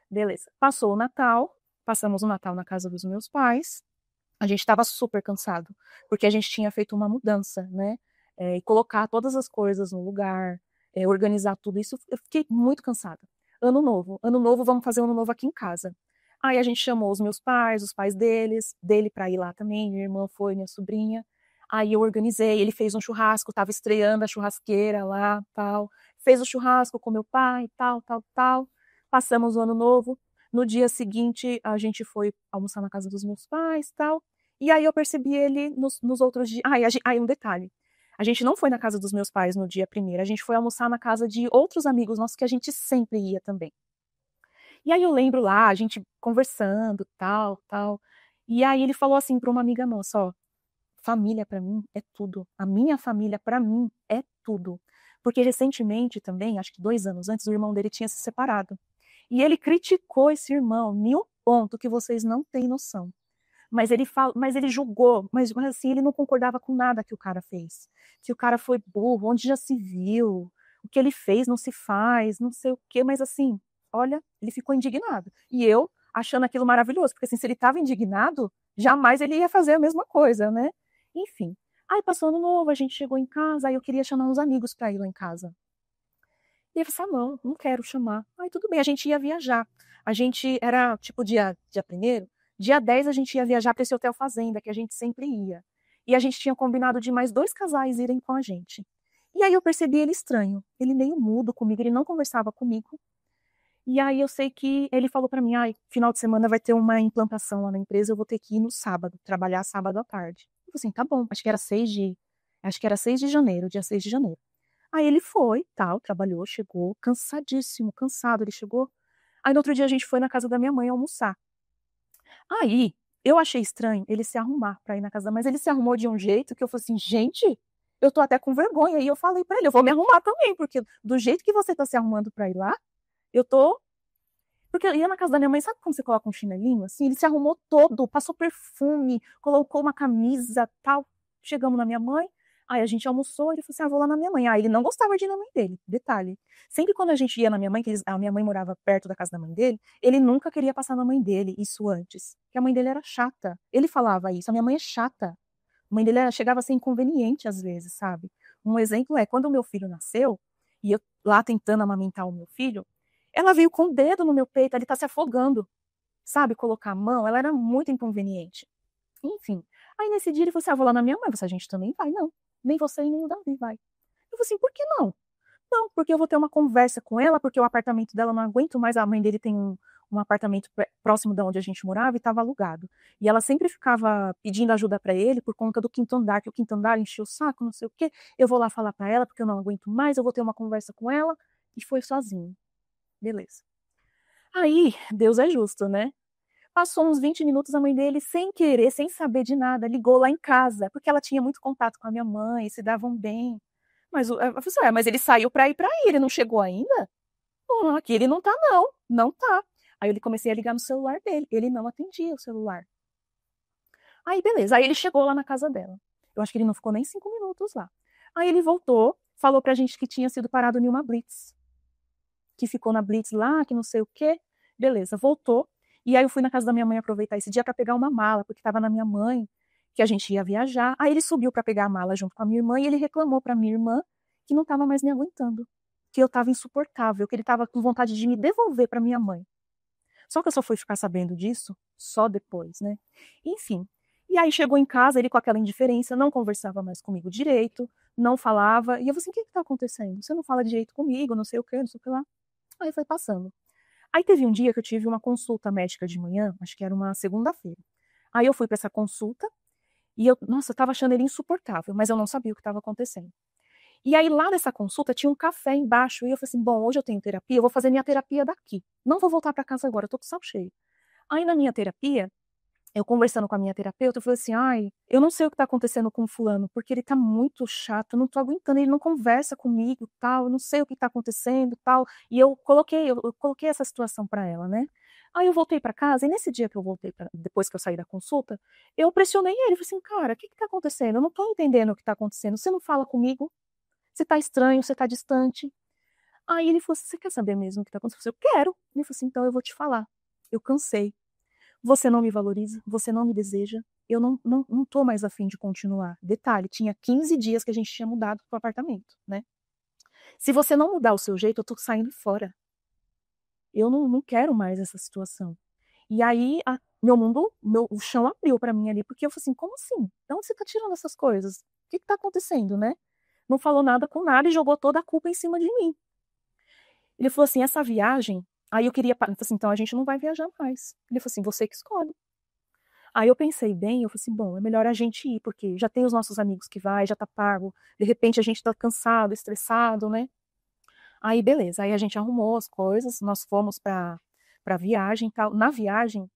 Beleza. Passou o Natal, passamos o Natal na casa dos meus pais. A gente estava super cansado, porque a gente tinha feito uma mudança, né? E colocar todas as coisas no lugar, organizar tudo isso, eu fiquei muito cansada. Ano novo, vamos fazer ano novo aqui em casa. Aí a gente chamou os meus pais, os pais dele para ir lá também, minha irmã foi, minha sobrinha. Aí eu organizei, ele fez um churrasco, estava estreando a churrasqueira lá, tal. Fez o churrasco com meu pai, tal, tal, tal. Passamos o ano novo. No dia seguinte, a gente foi almoçar na casa dos meus pais, tal. E aí eu percebi ele nos outros dias. Aí um detalhe. A gente não foi na casa dos meus pais no dia primeiro, a gente foi almoçar na casa de outros amigos nossos que a gente sempre ia também. E aí eu lembro lá, a gente conversando, tal, tal. E aí ele falou assim para uma amiga nossa, ó, família para mim é tudo. A minha família para mim é tudo. Porque recentemente também, acho que 2 anos antes, o irmão dele tinha se separado. E ele criticou esse irmão em um ponto que vocês não têm noção. Mas ele julgou, mas assim, ele não concordava com nada que o cara fez. Que o cara foi burro, onde já se viu, o que ele fez não se faz, não sei o quê, mas assim, olha, ele ficou indignado. E eu achando aquilo maravilhoso, porque assim, se ele estava indignado, jamais ele ia fazer a mesma coisa, né? Enfim. Aí passou ano novo, a gente chegou em casa, aí eu queria chamar uns amigos para ir lá em casa. E ele falou, não quero chamar. Aí tudo bem, a gente ia viajar. A gente era tipo dia 1º, dia 10 a gente ia viajar para esse hotel fazenda que a gente sempre ia. E a gente tinha combinado de mais 2 casais irem com a gente. E aí eu percebi ele estranho, ele meio mudo comigo, ele não conversava comigo. E aí eu sei que ele falou para mim, ai, final de semana vai ter uma implantação lá na empresa, eu vou ter que ir no sábado, trabalhar sábado à tarde. Eu falei assim, tá bom, acho que era 6 de janeiro, dia 6 de janeiro. Aí ele foi, tal, trabalhou, chegou, cansadíssimo, cansado, ele chegou. Aí no outro dia a gente foi na casa da minha mãe almoçar. Aí eu achei estranho ele se arrumar pra ir na casa da mãe, mas ele se arrumou de um jeito que eu falei assim, gente, eu tô até com vergonha. E eu falei pra ele, eu vou me arrumar também, porque do jeito que você tá se arrumando pra ir lá, eu tô. Porque eu ia na casa da minha mãe, sabe quando você coloca um chinelinho assim? Ele se arrumou todo, passou perfume, colocou uma camisa, tal. Chegamos na minha mãe, aí a gente almoçou, ele falou assim, vou lá na minha mãe. Aí ele não gostava de ir na mãe dele, detalhe. Sempre quando a gente ia na minha mãe, a minha mãe morava perto da casa da mãe dele, ele nunca queria passar na mãe dele, isso antes. Porque a mãe dele era chata. Ele falava isso, a minha mãe é chata. A mãe dele chegava a ser inconveniente às vezes, sabe? Um exemplo é, quando o meu filho nasceu, e eu lá tentando amamentar o meu filho, ela veio com o dedo no meu peito, ele tá se afogando, sabe? Colocar a mão, ela era muito inconveniente. Enfim. Aí nesse dia ele falou assim: vou lá na minha mãe. Você, a gente também vai? Não. Nem você e nem o Davi vai. Eu falei assim: por que não? Não, porque eu vou ter uma conversa com ela, porque o apartamento dela não aguento mais. A mãe dele tem um apartamento próximo de onde a gente morava e estava alugado. E ela sempre ficava pedindo ajuda para ele por conta do quinto andar, que o quinto andar enchia o saco, não sei o quê. Eu vou lá falar para ela porque eu não aguento mais, eu vou ter uma conversa com ela. E foi sozinho. Beleza. Aí, Deus é justo, né? Passou uns 20 minutos, a mãe dele, sem querer, sem saber de nada, ligou lá em casa, porque ela tinha muito contato com a minha mãe, se davam bem. Mas eu falei assim, mas ele saiu pra ir pra aí, ele não chegou ainda? Aqui ele não tá, não. Não tá. Aí eu comecei a ligar no celular dele. Ele não atendia o celular. Aí, beleza. Aí ele chegou lá na casa dela. Eu acho que ele não ficou nem 5 minutos lá. Aí ele voltou, falou pra gente que tinha sido parado em uma blitz. Que ficou na blitz lá, que não sei o quê. Beleza, voltou. E aí eu fui na casa da minha mãe aproveitar esse dia para pegar uma mala, porque estava na minha mãe, que a gente ia viajar. Aí ele subiu para pegar a mala junto com a minha irmã e ele reclamou para minha irmã que não estava mais me aguentando, que eu estava insuportável, que ele estava com vontade de me devolver para minha mãe. Só que eu só fui ficar sabendo disso só depois, né? Enfim. E aí chegou em casa, ele com aquela indiferença, não conversava mais comigo direito, não falava. E eu falei assim: o que está acontecendo? Você não fala direito comigo, não sei o que, não sei o que lá. Aí foi passando. Aí teve um dia que eu tive uma consulta médica de manhã, acho que era uma segunda-feira. Aí eu fui para essa consulta e nossa, eu tava achando ele insuportável, mas eu não sabia o que estava acontecendo. E aí lá nessa consulta tinha um café embaixo e eu falei assim: bom, hoje eu tenho terapia, eu vou fazer minha terapia daqui. Não vou voltar para casa agora, eu tô com o saco cheio. Aí na minha terapia, eu conversando com a minha terapeuta, eu falei assim: ai, eu não sei o que tá acontecendo com o fulano, porque ele tá muito chato, eu não tô aguentando, ele não conversa comigo, tal, eu não sei o que tá acontecendo, tal. E eu coloquei essa situação para ela, né? Aí eu voltei para casa, e nesse dia que eu voltei, depois que eu saí da consulta, eu pressionei ele, falei assim, cara, o que está acontecendo? Eu não estou entendendo o que está acontecendo, você não fala comigo, você está estranho, você está distante. Aí ele falou assim, você quer saber mesmo o que está acontecendo? Eu falei, eu quero. Ele falou assim, então eu vou te falar, eu cansei, você não me valoriza, você não me deseja, eu não tô mais afim de continuar. Detalhe, tinha 15 dias que a gente tinha mudado pro apartamento, né? Se você não mudar o seu jeito, eu tô saindo fora. Eu não quero mais essa situação. E aí, meu mundo, o chão abriu para mim ali, porque eu falei assim, como assim? De onde você tá tirando essas coisas? O que tá acontecendo, né? Não falou nada com nada e jogou toda a culpa em cima de mim. Ele falou assim, essa viagem, aí eu queria, eu falei assim, então a gente não vai viajar mais. Ele falou assim, você que escolhe. Aí eu pensei bem, eu falei assim, bom, é melhor a gente ir, porque já tem os nossos amigos que vai, já tá pago, de repente a gente tá cansado, estressado, né? Aí beleza, aí a gente arrumou as coisas, nós fomos pra viagem e tal. Na viagem,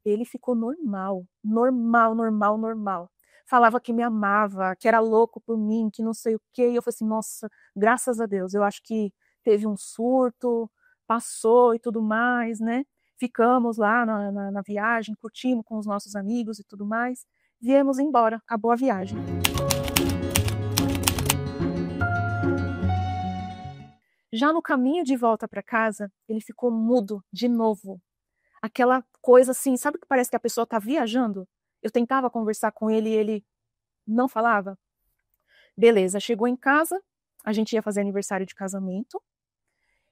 ele ficou normal, normal, normal, normal. Falava que me amava, que era louco por mim, que não sei o quê. E eu falei assim, nossa, graças a Deus, eu acho que teve um surto, passou e tudo mais, né? Ficamos lá na viagem, curtimos com os nossos amigos e tudo mais. Viemos embora, acabou a viagem. Já no caminho de volta para casa, ele ficou mudo de novo. Aquela coisa assim, sabe que parece que a pessoa tá viajando? Eu tentava conversar com ele e ele não falava. Beleza, chegou em casa, a gente ia fazer aniversário de casamento,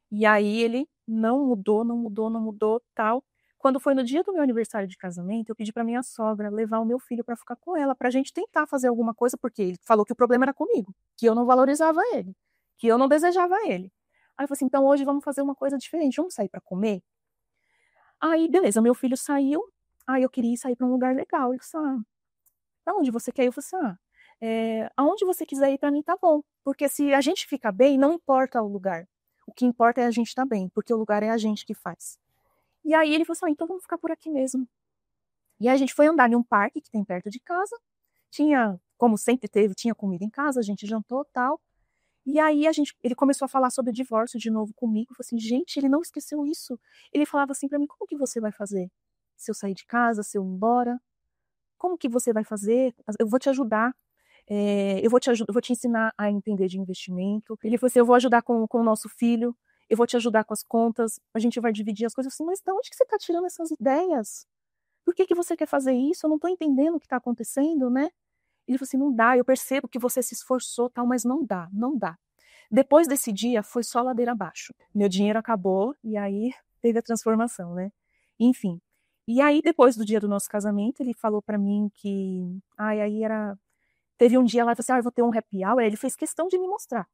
e aí ele não mudou, não mudou, não mudou, tal. Quando foi no dia do meu aniversário de casamento, eu pedi para minha sogra levar o meu filho para ficar com ela, pra gente tentar fazer alguma coisa, porque ele falou que o problema era comigo, que eu não valorizava ele, que eu não desejava ele. Aí eu falei assim, então hoje vamos fazer uma coisa diferente, vamos sair para comer? Aí, beleza, meu filho saiu, aí eu queria sair para um lugar legal. Ele falou assim, pra onde você quer ir? Eu falei assim, aonde você quiser ir para mim tá bom. Porque se a gente fica bem, não importa o lugar. O que importa é a gente estar bem, porque o lugar é a gente que faz. E aí ele falou assim, então vamos ficar por aqui mesmo. E aí a gente foi andar em um parque que tem perto de casa. Tinha, como sempre teve, tinha comida em casa, a gente jantou tal. E aí ele começou a falar sobre o divórcio de novo comigo. Eu falei assim, gente, ele não esqueceu isso. Ele falava assim para mim, como que você vai fazer? Se eu sair de casa, se eu ir embora? Como que você vai fazer? Eu vou te ajudar. Eu vou te ensinar a entender de investimento. Ele falou assim, eu vou ajudar com o nosso filho, eu vou te ajudar com as contas, a gente vai dividir as coisas. Eu falei assim, mas de onde que você está tirando essas ideias? Por que você quer fazer isso? Eu não estou entendendo o que está acontecendo, né? Ele falou assim, não dá, eu percebo que você se esforçou, tal, mas não dá, não dá. Depois desse dia, foi só ladeira abaixo. Meu dinheiro acabou e aí teve a transformação, né? Enfim. E aí, depois do dia do nosso casamento, ele falou para mim que. Ai, aí era. Teve um dia lá, ele falou assim: eu vou ter um happy hour. Aí ele fez questão de me mostrar.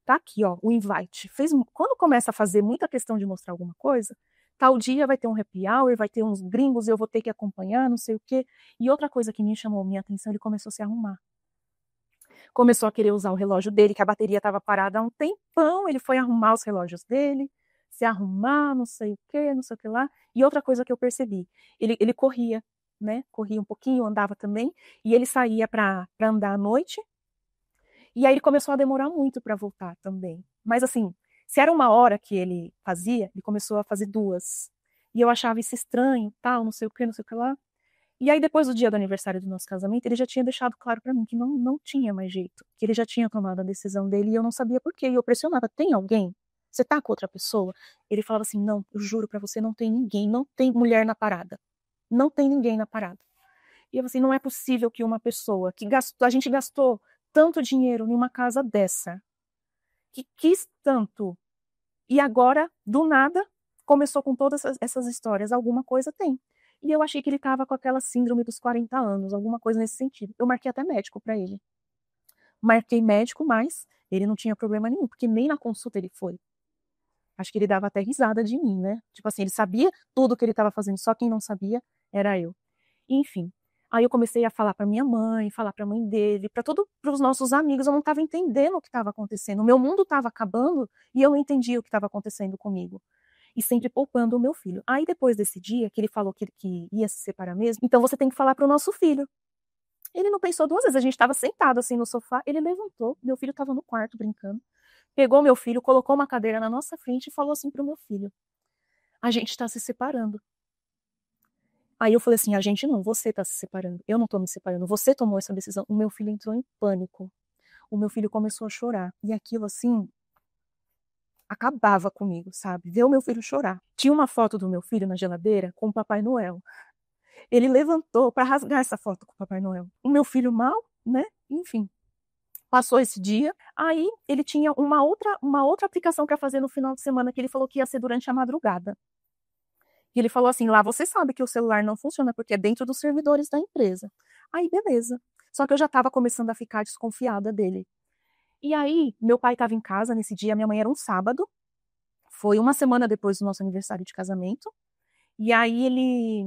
Tá aqui, ó, o invite. Quando começa a fazer muita questão de mostrar alguma coisa, tal dia vai ter um happy hour, vai ter uns gringos, eu vou ter que acompanhar, não sei o quê. E outra coisa que me chamou minha atenção, ele começou a se arrumar. Começou a querer usar o relógio dele, que a bateria estava parada há um tempão. Ele foi arrumar os relógios dele, se arrumar, não sei o que, não sei o que lá. E outra coisa que eu percebi, ele corria, né? Corria um pouquinho, andava também, e ele saía para andar à noite. E aí ele começou a demorar muito para voltar também. Mas assim, se era uma hora que ele fazia, ele começou a fazer duas. E eu achava isso estranho, tal, não sei o que, não sei o que lá. E aí, depois do dia do aniversário do nosso casamento, ele já tinha deixado claro para mim que não tinha mais jeito, que ele já tinha tomado a decisão dele e eu não sabia por quê. E eu pressionava: tem alguém? Você tá com outra pessoa? Ele falava assim: não, eu juro para você, não tem ninguém, não tem mulher na parada. Não tem ninguém na parada. E eu assim: não é possível que uma pessoa que gastou, a gente gastou tanto dinheiro em uma casa dessa, que quis tanto, e agora, do nada, começou com todas essas histórias. Alguma coisa tem. E eu achei que ele estava com aquela síndrome dos 40 anos, alguma coisa nesse sentido. Eu marquei até médico para ele. Marquei médico, mas ele não tinha problema nenhum, porque nem na consulta ele foi. Acho que ele dava até risada de mim, né? Tipo assim, ele sabia tudo o que ele estava fazendo, só quem não sabia era eu. Enfim. Aí eu comecei a falar para minha mãe, falar para a mãe dele, para os nossos amigos. Eu não estava entendendo o que estava acontecendo. O meu mundo estava acabando e eu não entendia o que estava acontecendo comigo. E sempre poupando o meu filho. Aí depois desse dia, que ele falou que ia se separar mesmo, então você tem que falar para o nosso filho. Ele não pensou duas vezes, a gente estava sentado assim no sofá, ele levantou, meu filho estava no quarto brincando, pegou meu filho, colocou uma cadeira na nossa frente e falou assim para o meu filho: a gente está se separando. Aí eu falei assim, a gente não, você tá se separando, eu não tô me separando, você tomou essa decisão. O meu filho entrou em pânico, o meu filho começou a chorar, e aquilo assim, acabava comigo, sabe? Ver o meu filho chorar. Tinha uma foto do meu filho na geladeira com o Papai Noel. Ele levantou para rasgar essa foto com o Papai Noel. O meu filho mal, né? Enfim, passou esse dia. Aí ele tinha uma outra aplicação para fazer no final de semana que ele falou que ia ser durante a madrugada. E ele falou assim: lá você sabe que o celular não funciona porque é dentro dos servidores da empresa. Aí beleza. Só que eu já estava começando a ficar desconfiada dele. E aí, meu pai estava em casa nesse dia, minha mãe era um sábado. Foi uma semana depois do nosso aniversário de casamento. E aí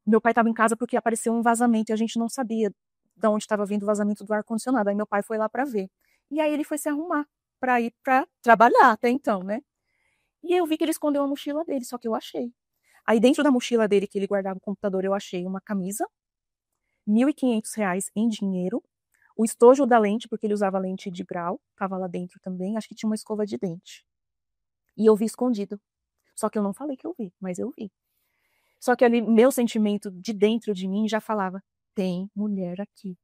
meu pai estava em casa porque apareceu um vazamento e a gente não sabia de onde estava vindo o vazamento do ar-condicionado. Aí meu pai foi lá para ver. E aí ele foi se arrumar para ir para trabalhar até então, né? E eu vi que ele escondeu a mochila dele, só que eu achei. Aí dentro da mochila dele que ele guardava o computador, eu achei uma camisa, R$ 1.500 em dinheiro, o estojo da lente, porque ele usava lente de grau, estava lá dentro também, acho que tinha uma escova de dente. E eu vi escondido. Só que eu não falei que eu vi, mas eu vi. Só que ali, meu sentimento de dentro de mim já falava: tem mulher aqui.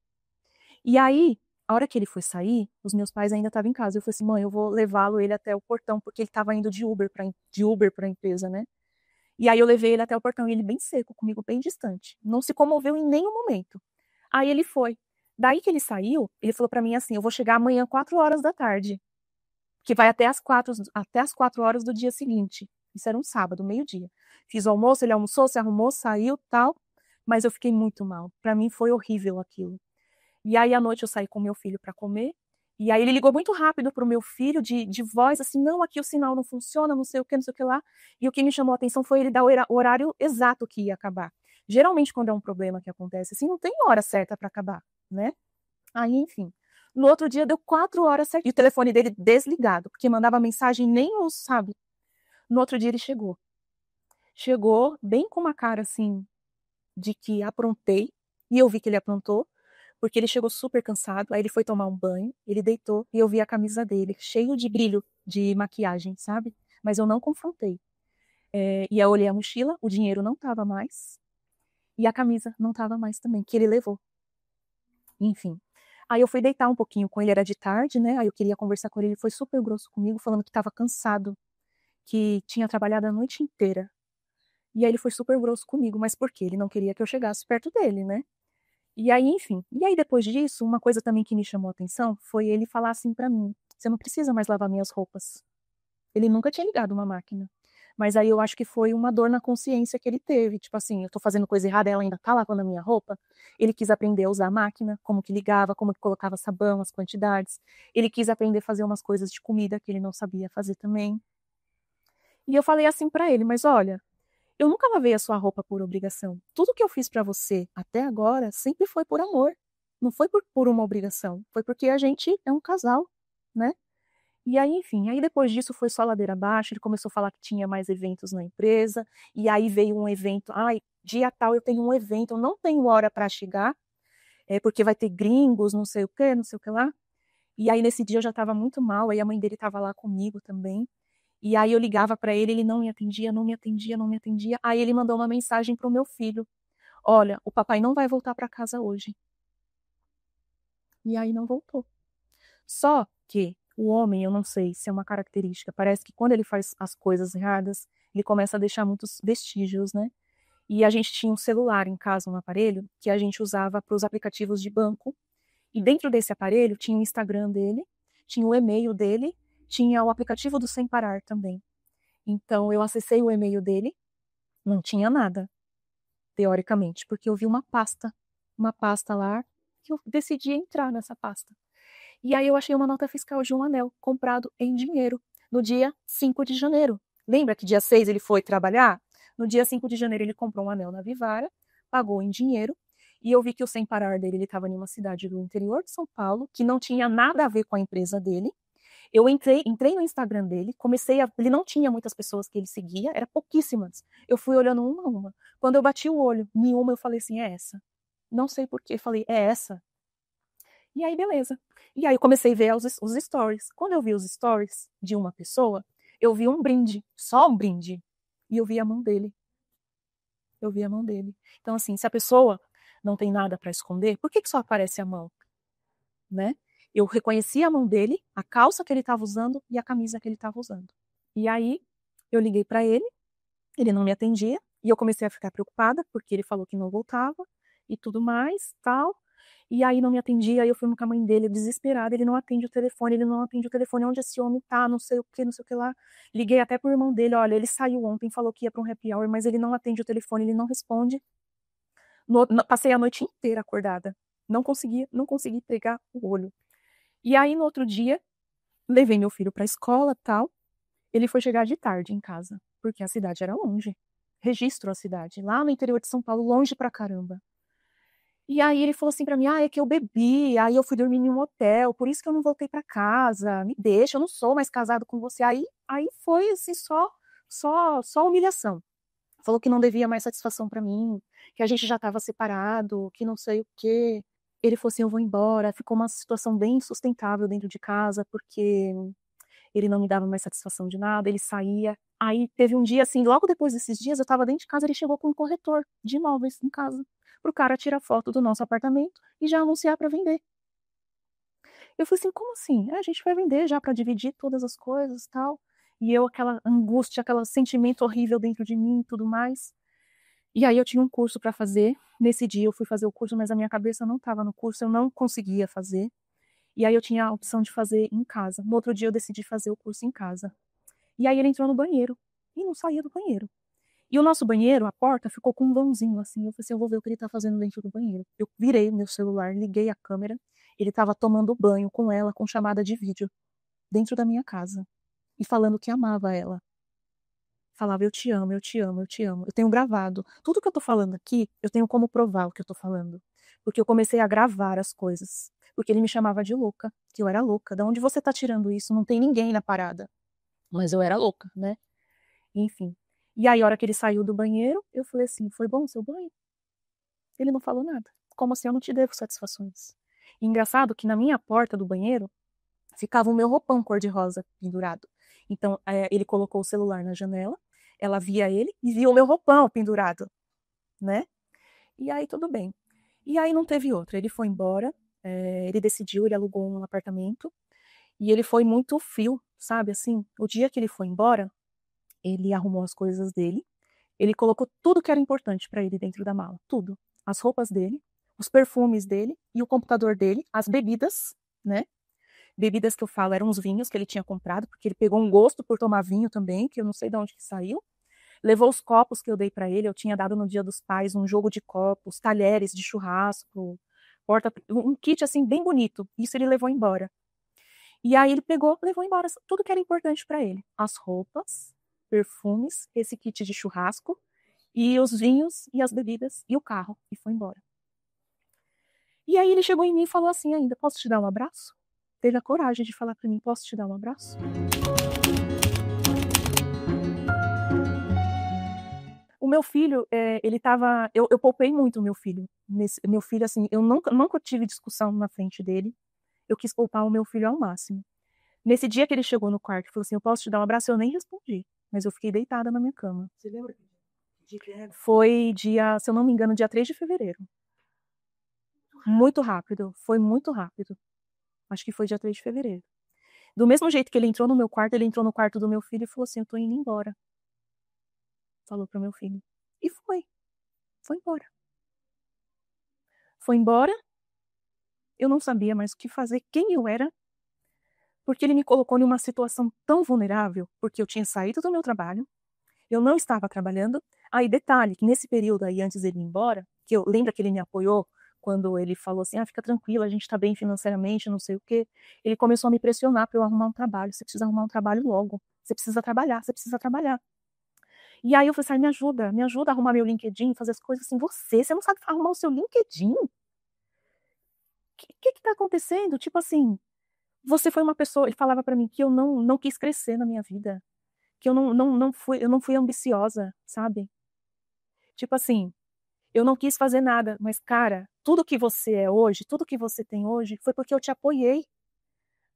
E aí, a hora que ele foi sair, os meus pais ainda estavam em casa. Eu falei assim: mãe, eu vou levá-lo ele até o portão, porque ele estava indo de Uber para a empresa, né? E aí eu levei ele até o portão, e ele bem seco, comigo bem distante. Não se comoveu em nenhum momento. Aí ele foi. Daí que ele saiu, ele falou para mim assim: eu vou chegar amanhã 4 horas da tarde, que vai até as 4 horas do dia seguinte. Isso era um sábado, meio-dia. Fiz o almoço, ele almoçou, se arrumou, saiu, tal, mas eu fiquei muito mal. Para mim foi horrível aquilo. E aí à noite eu saí com meu filho para comer, e aí ele ligou muito rápido pro meu filho de voz assim: "Não, aqui o sinal não funciona, não sei o que, não sei o que lá". E o que me chamou a atenção foi ele dar o horário exato que ia acabar. Geralmente quando é um problema que acontece assim, não tem hora certa para acabar, né? Aí, enfim. No outro dia deu 4 horas certo. E o telefone dele desligado, porque mandava mensagem nem os, sabe? No outro dia ele chegou. Chegou bem com uma cara assim de que aprontei, e eu vi que ele aprontou, porque ele chegou super cansado, aí ele foi tomar um banho, ele deitou e eu vi a camisa dele, cheio de brilho de maquiagem, sabe? Mas eu não confrontei. E eu olhei a mochila, o dinheiro não tava mais, e a camisa não tava mais também, que ele levou. Enfim. Aí eu fui deitar um pouquinho com ele, era de tarde, né? Aí eu queria conversar com ele, ele foi super grosso comigo, falando que estava cansado, que tinha trabalhado a noite inteira. E aí ele foi super grosso comigo, mas por quê? Ele não queria que eu chegasse perto dele, né? E aí, enfim. E aí depois disso, uma coisa também que me chamou a atenção foi ele falar assim pra mim: "Você não precisa mais lavar minhas roupas". Ele nunca tinha ligado uma máquina. Mas aí eu acho que foi uma dor na consciência que ele teve, tipo assim, eu tô fazendo coisa errada, ela ainda tá lavando a minha roupa. Ele quis aprender a usar a máquina, como que ligava, como que colocava sabão, as quantidades. Ele quis aprender a fazer umas coisas de comida que ele não sabia fazer também. E eu falei assim pra ele: "Mas olha, eu nunca lavei a sua roupa por obrigação. Tudo que eu fiz pra você até agora sempre foi por amor. Não foi por uma obrigação. Foi porque a gente é um casal, né?" E aí, enfim, aí depois disso foi só ladeira abaixo, ele começou a falar que tinha mais eventos na empresa, e aí veio um evento: "Ai, dia tal eu tenho um evento, eu não tenho hora para chegar, porque vai ter gringos, não sei o quê, não sei o que lá". E aí nesse dia eu já estava muito mal, aí a mãe dele estava lá comigo também. E aí eu ligava para ele, ele não me atendia, não me atendia, não me atendia. Aí ele mandou uma mensagem pro meu filho: "Olha, o papai não vai voltar para casa hoje". E aí não voltou. Só que o homem, eu não sei se é uma característica, parece que quando ele faz as coisas erradas, ele começa a deixar muitos vestígios, né? E a gente tinha um celular em casa, um aparelho, que a gente usava para os aplicativos de banco. E dentro desse aparelho tinha o Instagram dele, tinha o e-mail dele, tinha o aplicativo do Sem Parar também. Então eu acessei o e-mail dele, não tinha nada, teoricamente, porque eu vi uma pasta lá, que eu decidi entrar nessa pasta. E aí eu achei uma nota fiscal de um anel comprado em dinheiro no dia 5 de janeiro. Lembra que dia 6 ele foi trabalhar? No dia 5 de janeiro ele comprou um anel na Vivara, pagou em dinheiro, e eu vi que o Sem Parar dele, ele estava em uma cidade do interior de São Paulo, que não tinha nada a ver com a empresa dele. Eu entrei no Instagram dele, ele não tinha muitas pessoas que ele seguia, era pouquíssimas. Eu fui olhando uma a uma. Quando eu bati o olho em uma, eu falei assim: é essa. Não sei por quê, falei: é essa. E aí, beleza. E aí eu comecei a ver os stories. Quando eu vi os stories de uma pessoa, eu vi um brinde, só um brinde. E eu vi a mão dele. eu vi a mão dele. Então, assim, se a pessoa não tem nada para esconder, por que só aparece a mão? Né? Eu reconheci a mão dele, a calça que ele estava usando e a camisa que ele estava usando. E aí, eu liguei para ele não me atendia, e eu comecei a ficar preocupada, porque ele falou que não voltava, e tudo mais, tal. E aí não me atendia, aí eu fui com a mãe dele, desesperada, ele não atende o telefone, onde esse homem tá, não sei o que, não sei o que lá. Liguei até pro irmão dele, olha, ele saiu ontem, falou que ia para um happy hour, mas ele não atende o telefone, ele não responde. Passei a noite inteira acordada, não consegui pegar o olho. E aí no outro dia, levei meu filho pra escola, tal, ele foi chegar de tarde em casa, porque a cidade era longe. Registro a cidade, lá no interior de São Paulo, longe pra caramba. E aí ele falou assim pra mim, é que eu bebi, aí eu fui dormir em um hotel, por isso que eu não voltei pra casa, me deixa, eu não sou mais casado com você. Aí foi assim, só humilhação. Falou que não devia mais satisfação pra mim, que a gente já tava separado, que não sei o quê. Ele falou assim, eu vou embora. Ficou uma situação bem insustentável dentro de casa, porque ele não me dava mais satisfação de nada, ele saía. Aí teve um dia, assim, logo depois desses dias, eu tava dentro de casa, ele chegou com um corretor de imóveis em casa, pro cara tirar foto do nosso apartamento e já anunciar para vender. Eu falei assim, como assim? A gente vai vender já para dividir todas as coisas, tal. E eu, aquela angústia, aquele sentimento horrível dentro de mim e tudo mais. E aí eu tinha um curso para fazer. Nesse dia eu fui fazer o curso, mas a minha cabeça não estava no curso, eu não conseguia fazer. E aí eu tinha a opção de fazer em casa. No outro dia eu decidi fazer o curso em casa. E aí ele entrou no banheiro e não saía do banheiro. E o nosso banheiro, a porta, ficou com um vãozinho assim. Eu falei assim, eu vou ver o que ele tá fazendo dentro do banheiro. Eu virei meu celular, liguei a câmera. Ele estava tomando banho com ela, com chamada de vídeo, dentro da minha casa. E falando que amava ela. Falava, eu te amo, eu te amo, eu te amo. Eu tenho gravado. Tudo que eu tô falando aqui, eu tenho como provar o que eu tô falando. Porque eu comecei a gravar as coisas. Porque ele me chamava de louca, que eu era louca. Da onde você tá tirando isso? Não tem ninguém na parada. Mas eu era louca, né? Enfim. E aí, a hora que ele saiu do banheiro, eu falei assim: foi bom o seu banho? Ele não falou nada. Como assim eu não te devo satisfações? E engraçado que na minha porta do banheiro ficava o meu roupão cor-de-rosa pendurado. Então, ele colocou o celular na janela, ela via ele e via o meu roupão pendurado, né? E aí, tudo bem. E aí, não teve outra. Ele foi embora, ele decidiu, ele alugou um apartamento e ele foi muito frio, sabe? Assim, o dia que ele foi embora, ele arrumou as coisas dele, ele colocou tudo que era importante para ele dentro da mala, tudo. As roupas dele, os perfumes dele e o computador dele, as bebidas, né? Bebidas que eu falo eram os vinhos que ele tinha comprado, porque ele pegou um gosto por tomar vinho também, que eu não sei de onde que saiu. Levou os copos que eu dei para ele, eu tinha dado no Dia dos Pais um jogo de copos, talheres de churrasco, um kit assim bem bonito. Isso ele levou embora. E aí ele pegou, levou embora tudo que era importante para ele. As roupas, perfumes, esse kit de churrasco, e os vinhos e as bebidas e o carro, e foi embora. E aí ele chegou em mim e falou assim ainda, posso te dar um abraço? Teve a coragem de falar para mim, posso te dar um abraço? O meu filho, ele tava, eu poupei muito o meu filho. Meu filho, assim, eu nunca tive discussão na frente dele. Eu quis poupar o meu filho ao máximo. Nesse dia que ele chegou no quarto e falou assim, eu posso te dar um abraço? Eu nem respondi, mas eu fiquei deitada na minha cama. Você lembra que dia que era? Foi dia, se eu não me engano, dia 3 de fevereiro. Muito rápido, foi muito rápido. Acho que foi dia 3 de fevereiro. Do mesmo jeito que ele entrou no meu quarto, ele entrou no quarto do meu filho e falou assim, eu tô indo embora. Falou pro meu filho. E foi embora. Foi embora, eu não sabia mais o que fazer, quem eu era, porque ele me colocou em uma situação tão vulnerável, porque eu tinha saído do meu trabalho, eu não estava trabalhando. Aí, detalhe, que nesse período aí, antes dele ir embora, que eu lembro que ele me apoiou quando ele falou assim, fica tranquila, a gente tá bem financeiramente, não sei o quê. Ele começou a me pressionar para eu arrumar um trabalho. Você precisa arrumar um trabalho logo. Você precisa trabalhar, você precisa trabalhar. E aí eu falei assim, me ajuda a arrumar meu LinkedIn, fazer as coisas assim. Você não sabe arrumar o seu LinkedIn? O que tá acontecendo? Tipo assim, você foi uma pessoa, ele falava para mim que eu não quis crescer na minha vida, que eu não fui ambiciosa, sabe? Tipo assim, eu não quis fazer nada, mas cara, tudo que você é hoje, tudo que você tem hoje, foi porque eu te apoiei.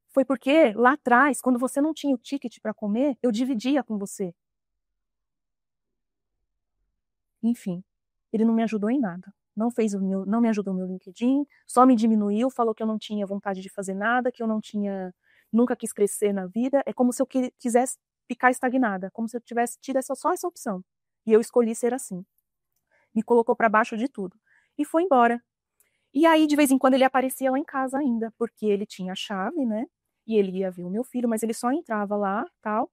Foi porque lá atrás, quando você não tinha o ticket para comer, eu dividia com você. Enfim. ele não me ajudou em nada. Não me ajudou no meu LinkedIn, só me diminuiu, falou que eu não tinha vontade de fazer nada, que eu nunca quis crescer na vida. É como se eu quisesse ficar estagnada, como se eu tivesse tido só essa opção. E eu escolhi ser assim. Me colocou para baixo de tudo. E foi embora. E aí, de vez em quando, ele aparecia lá em casa ainda, porque ele tinha a chave, né? E ele ia ver o meu filho, mas ele só entrava lá, tal.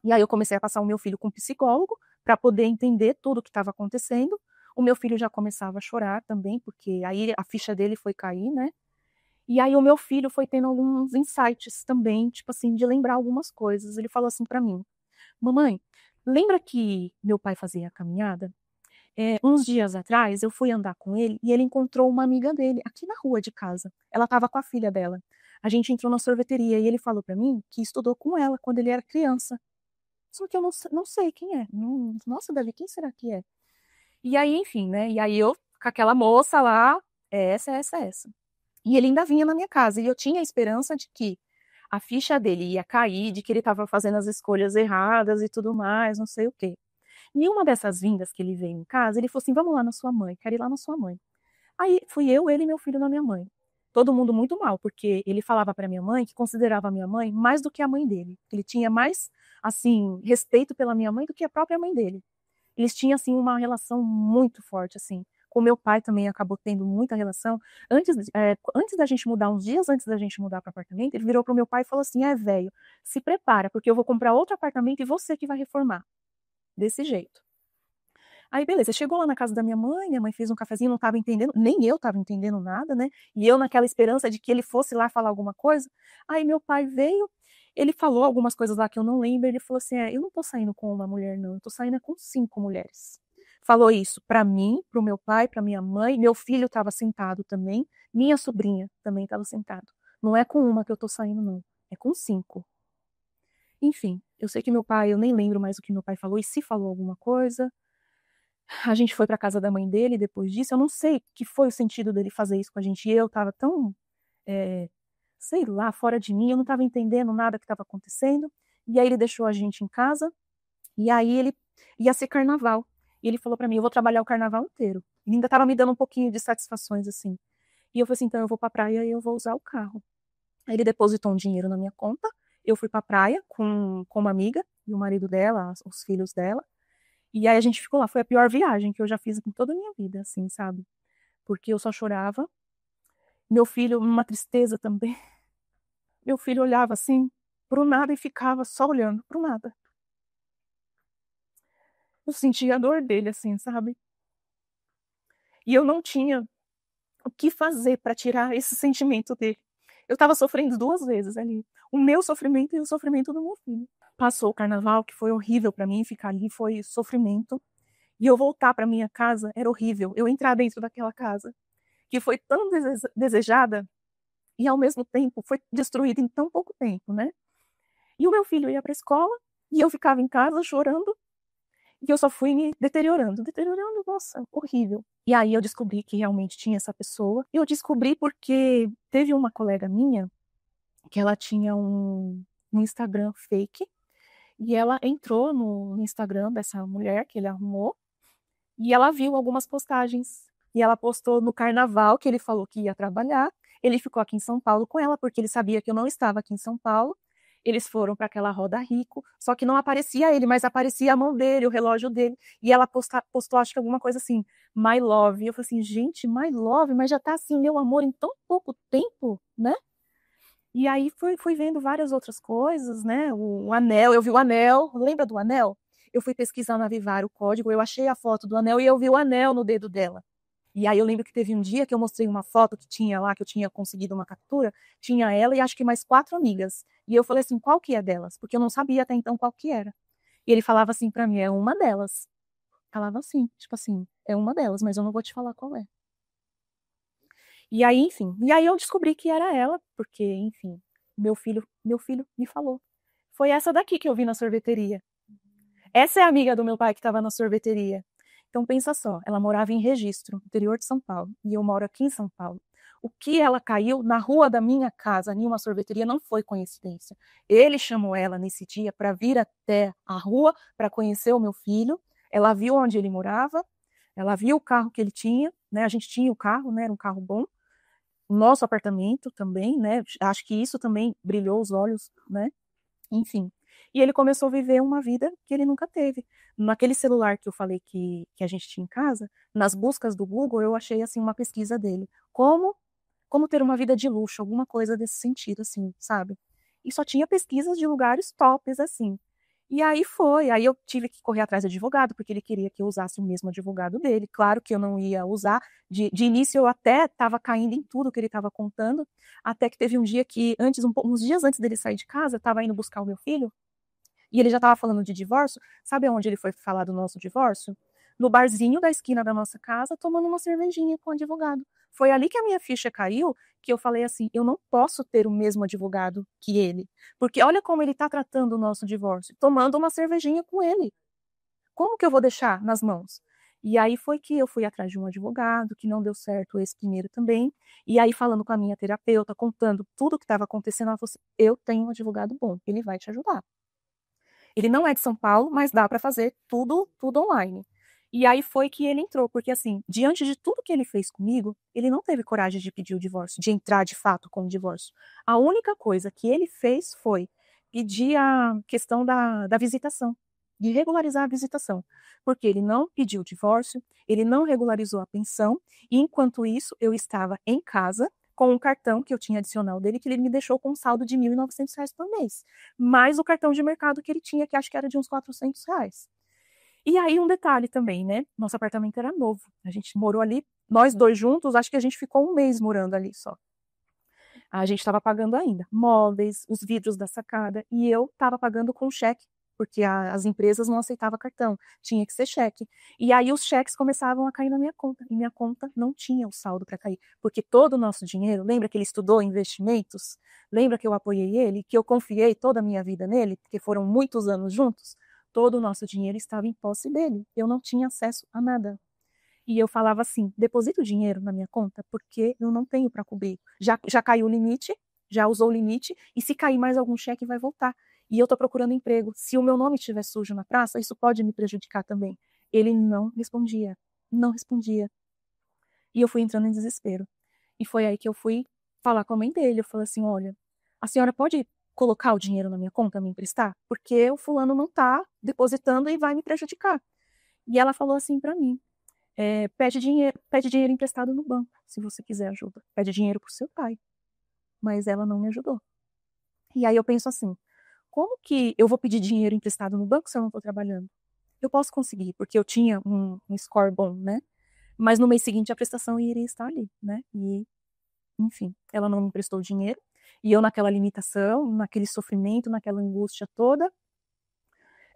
E aí eu comecei a passar o meu filho com um psicólogo para poder entender tudo o que estava acontecendo. O meu filho já começava a chorar também, porque aí a ficha dele foi cair, né? E aí o meu filho foi tendo alguns insights também, tipo assim, de lembrar algumas coisas. Ele falou assim para mim: "Mamãe, lembra que meu pai fazia a caminhada? Uns dias atrás eu fui andar com ele e ele encontrou uma amiga dele aqui na rua de casa. Ela estava com a filha dela. A gente entrou na sorveteria e ele falou para mim que estudou com ela quando ele era criança. Só que eu não sei quem é. Nossa, Davi, quem será que é?" E aí, enfim, né? E aí eu, com aquela moça lá, é essa, é essa, é essa. E ele ainda vinha na minha casa. E eu tinha a esperança de que a ficha dele ia cair, de que ele estava fazendo as escolhas erradas e tudo mais, não sei o quê. E uma dessas vindas que ele veio em casa, ele falou assim: "Vamos lá na sua mãe, quero ir lá na sua mãe." Aí fui eu, ele e meu filho na minha mãe. Todo mundo muito mal, porque ele falava para minha mãe que considerava a minha mãe mais do que a mãe dele. Ele tinha mais, assim, respeito pela minha mãe do que a própria mãe dele. Eles tinham, assim, uma relação muito forte, assim. Com meu pai também acabou tendo muita relação. Antes da gente mudar, uns dias antes da gente mudar para apartamento, ele virou pro meu pai e falou assim: velho, se prepara, porque eu vou comprar outro apartamento e você que vai reformar. Desse jeito. Aí beleza, chegou lá na casa da minha mãe fez um cafezinho, não estava entendendo, nem eu estava entendendo nada, né? E eu naquela esperança de que ele fosse lá falar alguma coisa. Aí meu pai veio, ele falou algumas coisas lá que eu não lembro, ele falou assim: eu não tô saindo com uma mulher não, eu tô saindo com 5 mulheres. Falou isso para mim, pro meu pai, para minha mãe, meu filho estava sentado também, minha sobrinha também estava sentado. Não é com uma que eu tô saindo não, é com 5. Enfim, eu sei que meu pai, eu nem lembro mais o que meu pai falou e se falou alguma coisa. A gente foi para casa da mãe dele depois disso. Eu não sei o que foi o sentido dele fazer isso com a gente. E eu estava tão, é, sei lá, fora de mim. Eu não estava entendendo nada que estava acontecendo. E aí ele deixou a gente em casa. E aí ele ia ser carnaval. E ele falou para mim: "Eu vou trabalhar o carnaval inteiro." E ainda estava me dando um pouquinho de satisfações assim. E eu falei assim: "Então eu vou para a praia e eu vou usar o carro." Aí ele depositou um dinheiro na minha conta. Eu fui para a praia com uma amiga e o marido dela, os filhos dela. E aí a gente ficou lá, foi a pior viagem que eu já fiz em toda a minha vida, assim, sabe? Porque eu só chorava. Meu filho, uma tristeza também. Meu filho olhava assim, pro nada e ficava só olhando, pro nada. Eu sentia a dor dele, assim, sabe? E eu não tinha o que fazer para tirar esse sentimento dele. Eu estava sofrendo 2 vezes ali. O meu sofrimento e o sofrimento do meu filho. Passou o carnaval, que foi horrível para mim, ficar ali foi sofrimento. E eu voltar para minha casa era horrível. Eu entrar dentro daquela casa, que foi tão desejada e ao mesmo tempo foi destruída em tão pouco tempo, né? E o meu filho ia para a escola e eu ficava em casa chorando e eu só fui me deteriorando, deteriorando, nossa, horrível. E aí eu descobri que realmente tinha essa pessoa. E eu descobri porque teve uma colega minha que ela tinha um Instagram fake e ela entrou no Instagram dessa mulher que ele arrumou e ela viu algumas postagens. E ela postou no carnaval que ele falou que ia trabalhar. Ele ficou aqui em São Paulo com ela, porque ele sabia que eu não estava aqui em São Paulo. Eles foram para aquela roda rico, só que não aparecia ele, mas aparecia a mão dele, o relógio dele. E ela postou, acho que alguma coisa assim, My Love. E eu falei assim, gente, My Love, mas já tá assim, meu amor, em tão pouco tempo, né? E aí fui vendo várias outras coisas, né? O anel, eu vi o anel, lembra do anel? Eu fui pesquisar na Vivara o código, eu achei a foto do anel e eu vi o anel no dedo dela. E aí eu lembro que teve um dia que eu mostrei uma foto que tinha lá, que eu tinha conseguido uma captura, tinha ela e acho que mais 4 amigas. E eu falei assim, qual que é delas? Porque eu não sabia até então qual que era. E ele falava assim pra mim, é uma delas. Falava assim, tipo assim, é uma delas, mas eu não vou te falar qual é. E aí, enfim, e aí eu descobri que era ela, porque, enfim, meu filho me falou. Foi essa daqui que eu vi na sorveteria. Essa é a amiga do meu pai que estava na sorveteria. Então pensa só, ela morava em Registro, interior de São Paulo, e eu moro aqui em São Paulo. O que ela caiu na rua da minha casa, em uma sorveteria, não foi coincidência. Ele chamou ela nesse dia para vir até a rua para conhecer o meu filho. Ela viu onde ele morava, Ela viu o carro que ele tinha, né? A gente tinha o carro, né? Era um carro bom. O nosso apartamento também, né? Acho que isso também brilhou os olhos, né? Enfim. E ele começou a viver uma vida que ele nunca teve. Naquele celular que eu falei que a gente tinha em casa, nas buscas do Google, eu achei assim uma pesquisa dele. Como ter uma vida de luxo, alguma coisa desse sentido, assim, sabe? E só tinha pesquisas de lugares tops, assim. E aí eu tive que correr atrás de advogado, porque ele queria que eu usasse o mesmo advogado dele. Claro que eu não ia usar. De início eu até estava caindo em tudo que ele estava contando, até que teve um dia que, uns dias antes dele sair de casa, estava indo buscar o meu filho, e ele já estava falando de divórcio. Sabe onde ele foi falar do nosso divórcio? No barzinho da esquina da nossa casa, tomando uma cervejinha com o advogado. Foi ali que a minha ficha caiu, que eu falei assim, eu não posso ter o mesmo advogado que ele, porque olha como ele está tratando o nosso divórcio, tomando uma cervejinha com ele. Como que eu vou deixar nas mãos? E aí foi que eu fui atrás de um advogado, que não deu certo esse primeiro também. E aí, falando com a minha terapeuta, contando tudo o que estava acontecendo, ela falou assim: eu tenho um advogado bom, ele vai te ajudar. Ele não é de São Paulo, mas dá para fazer tudo online. E aí foi que ele entrou, porque assim, diante de tudo que ele fez comigo, ele não teve coragem de pedir o divórcio, de entrar de fato com o divórcio. A única coisa que ele fez foi pedir a questão da visitação, de regularizar a visitação, porque ele não pediu o divórcio, ele não regularizou a pensão, e enquanto isso eu estava em casa com um cartão que eu tinha adicional dele, que ele me deixou com um saldo de R$ 1.900 por mês, mais o cartão de mercado que ele tinha, que acho que era de uns R$ 400. E aí um detalhe também, né? Nosso apartamento era novo. A gente morou ali, nós dois juntos, acho que a gente ficou um mês morando ali só. A gente estava pagando ainda móveis, os vidros da sacada, e eu estava pagando com cheque, porque as empresas não aceitavam cartão, tinha que ser cheque. E aí os cheques começavam a cair na minha conta, e minha conta não tinha o saldo para cair, porque todo o nosso dinheiro, lembra que ele estudou investimentos? Lembra que eu apoiei ele, que eu confiei toda a minha vida nele, porque foram muitos anos juntos? Todo o nosso dinheiro estava em posse dele, eu não tinha acesso a nada. E eu falava assim: deposita o dinheiro na minha conta, porque eu não tenho para cobrir. Já caiu o limite, já usou o limite, e se cair mais algum cheque, vai voltar. E eu estou procurando emprego. Se o meu nome estiver sujo na praça, isso pode me prejudicar também. Ele não respondia, não respondia. E eu fui entrando em desespero. E foi aí que eu fui falar com a mãe dele. Eu falei assim: olha, a senhora pode colocar o dinheiro na minha conta, me emprestar? Porque o fulano não está depositando e vai me prejudicar. E ela falou assim para mim: pede dinheiro emprestado no banco, se você quiser ajuda. Pede dinheiro pro seu pai. Mas ela não me ajudou. E aí eu penso assim: como que eu vou pedir dinheiro emprestado no banco se eu não estou trabalhando? Eu posso conseguir, porque eu tinha um score bom, né? Mas no mês seguinte a prestação iria estar ali, né? E, enfim, ela não me emprestou dinheiro. E eu naquela limitação, naquele sofrimento, naquela angústia toda.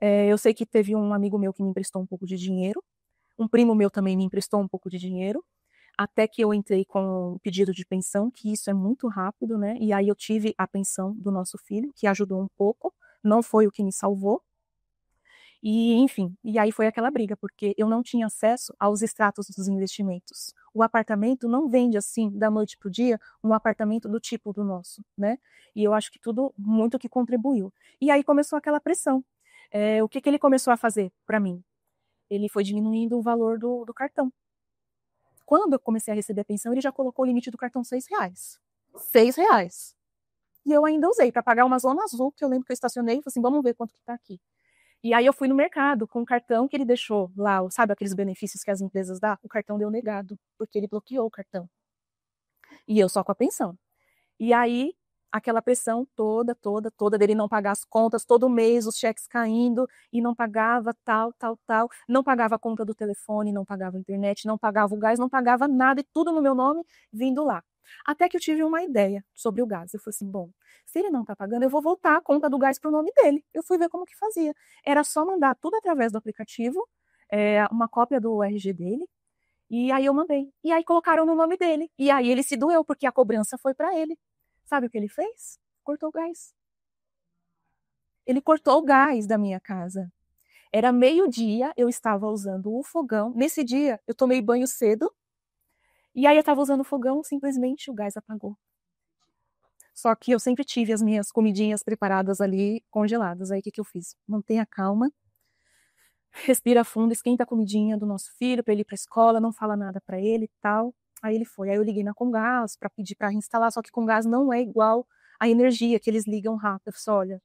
Eu sei que teve um amigo meu que me emprestou um pouco de dinheiro. Um primo meu também me emprestou um pouco de dinheiro. Até que eu entrei com o pedido de pensão, que isso é muito rápido, né? E aí eu tive a pensão do nosso filho, que ajudou um pouco, não foi o que me salvou. E, enfim, e aí foi aquela briga, porque eu não tinha acesso aos extratos dos investimentos. O apartamento não vende assim, da noite para o dia, um apartamento do tipo do nosso, né? E eu acho que tudo muito que contribuiu. E aí começou aquela pressão. O que ele começou a fazer para mim? Ele foi diminuindo o valor do cartão. Quando eu comecei a receber a pensão, ele já colocou o limite do cartão R$ 6. R$ 6. E eu ainda usei para pagar uma zona azul, que eu lembro que eu estacionei e falei assim, vamos ver quanto que tá aqui. E aí eu fui no mercado com o cartão que ele deixou lá, sabe aqueles benefícios que as empresas dão? O cartão deu negado, porque ele bloqueou o cartão. E eu só com a pensão. E aí, aquela pressão toda dele não pagar as contas, todo mês os cheques caindo, e não pagava tal. Não pagava a conta do telefone, não pagava a internet, não pagava o gás, não pagava nada, e tudo no meu nome vindo lá. Até que eu tive uma ideia sobre o gás. Eu falei assim, bom, se ele não está pagando, eu vou voltar a conta do gás para o nome dele. Eu fui ver como que fazia. Era só mandar tudo através do aplicativo, uma cópia do RG dele, e aí eu mandei. E aí colocaram no nome dele. E aí ele se doeu, porque a cobrança foi para ele. Sabe o que ele fez? Cortou o gás. Ele cortou o gás da minha casa. Era meio-dia, eu estava usando o fogão. Nesse dia, eu tomei banho cedo. E aí eu estava usando o fogão, simplesmente o gás apagou. Só que eu sempre tive as minhas comidinhas preparadas ali, congeladas. Aí o que eu fiz? Mantenha calma. respira fundo, esquenta a comidinha do nosso filho para ele ir para a escola, não fala nada para ele e tal. Aí ele foi. Aí eu liguei na Comgás para pedir para reinstalar, só que Comgás não é igual a energia que eles ligam rápido. Eu falei, olha,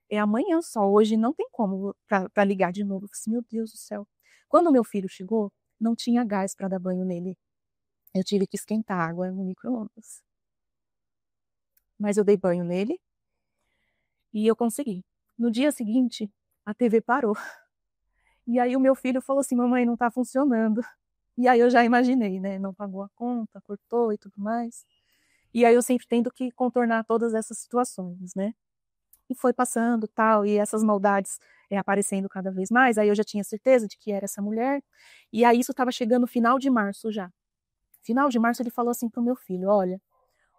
é amanhã só, hoje não tem como para ligar de novo. Eu falei, meu Deus do céu. Quando o meu filho chegou, não tinha gás para dar banho nele. Eu tive que esquentar água no micro-ondas. Mas eu dei banho nele e eu consegui. No dia seguinte, a TV parou. E aí o meu filho falou assim, mamãe, não tá funcionando. E aí eu já imaginei, né? Não pagou a conta, cortou e tudo mais. E aí eu sempre tendo que contornar todas essas situações, né? E foi passando tal, e essas maldades aparecendo cada vez mais. Aí eu já tinha certeza de que era essa mulher. E aí isso estava chegando no final de março já. Final de março ele falou assim pro meu filho, olha,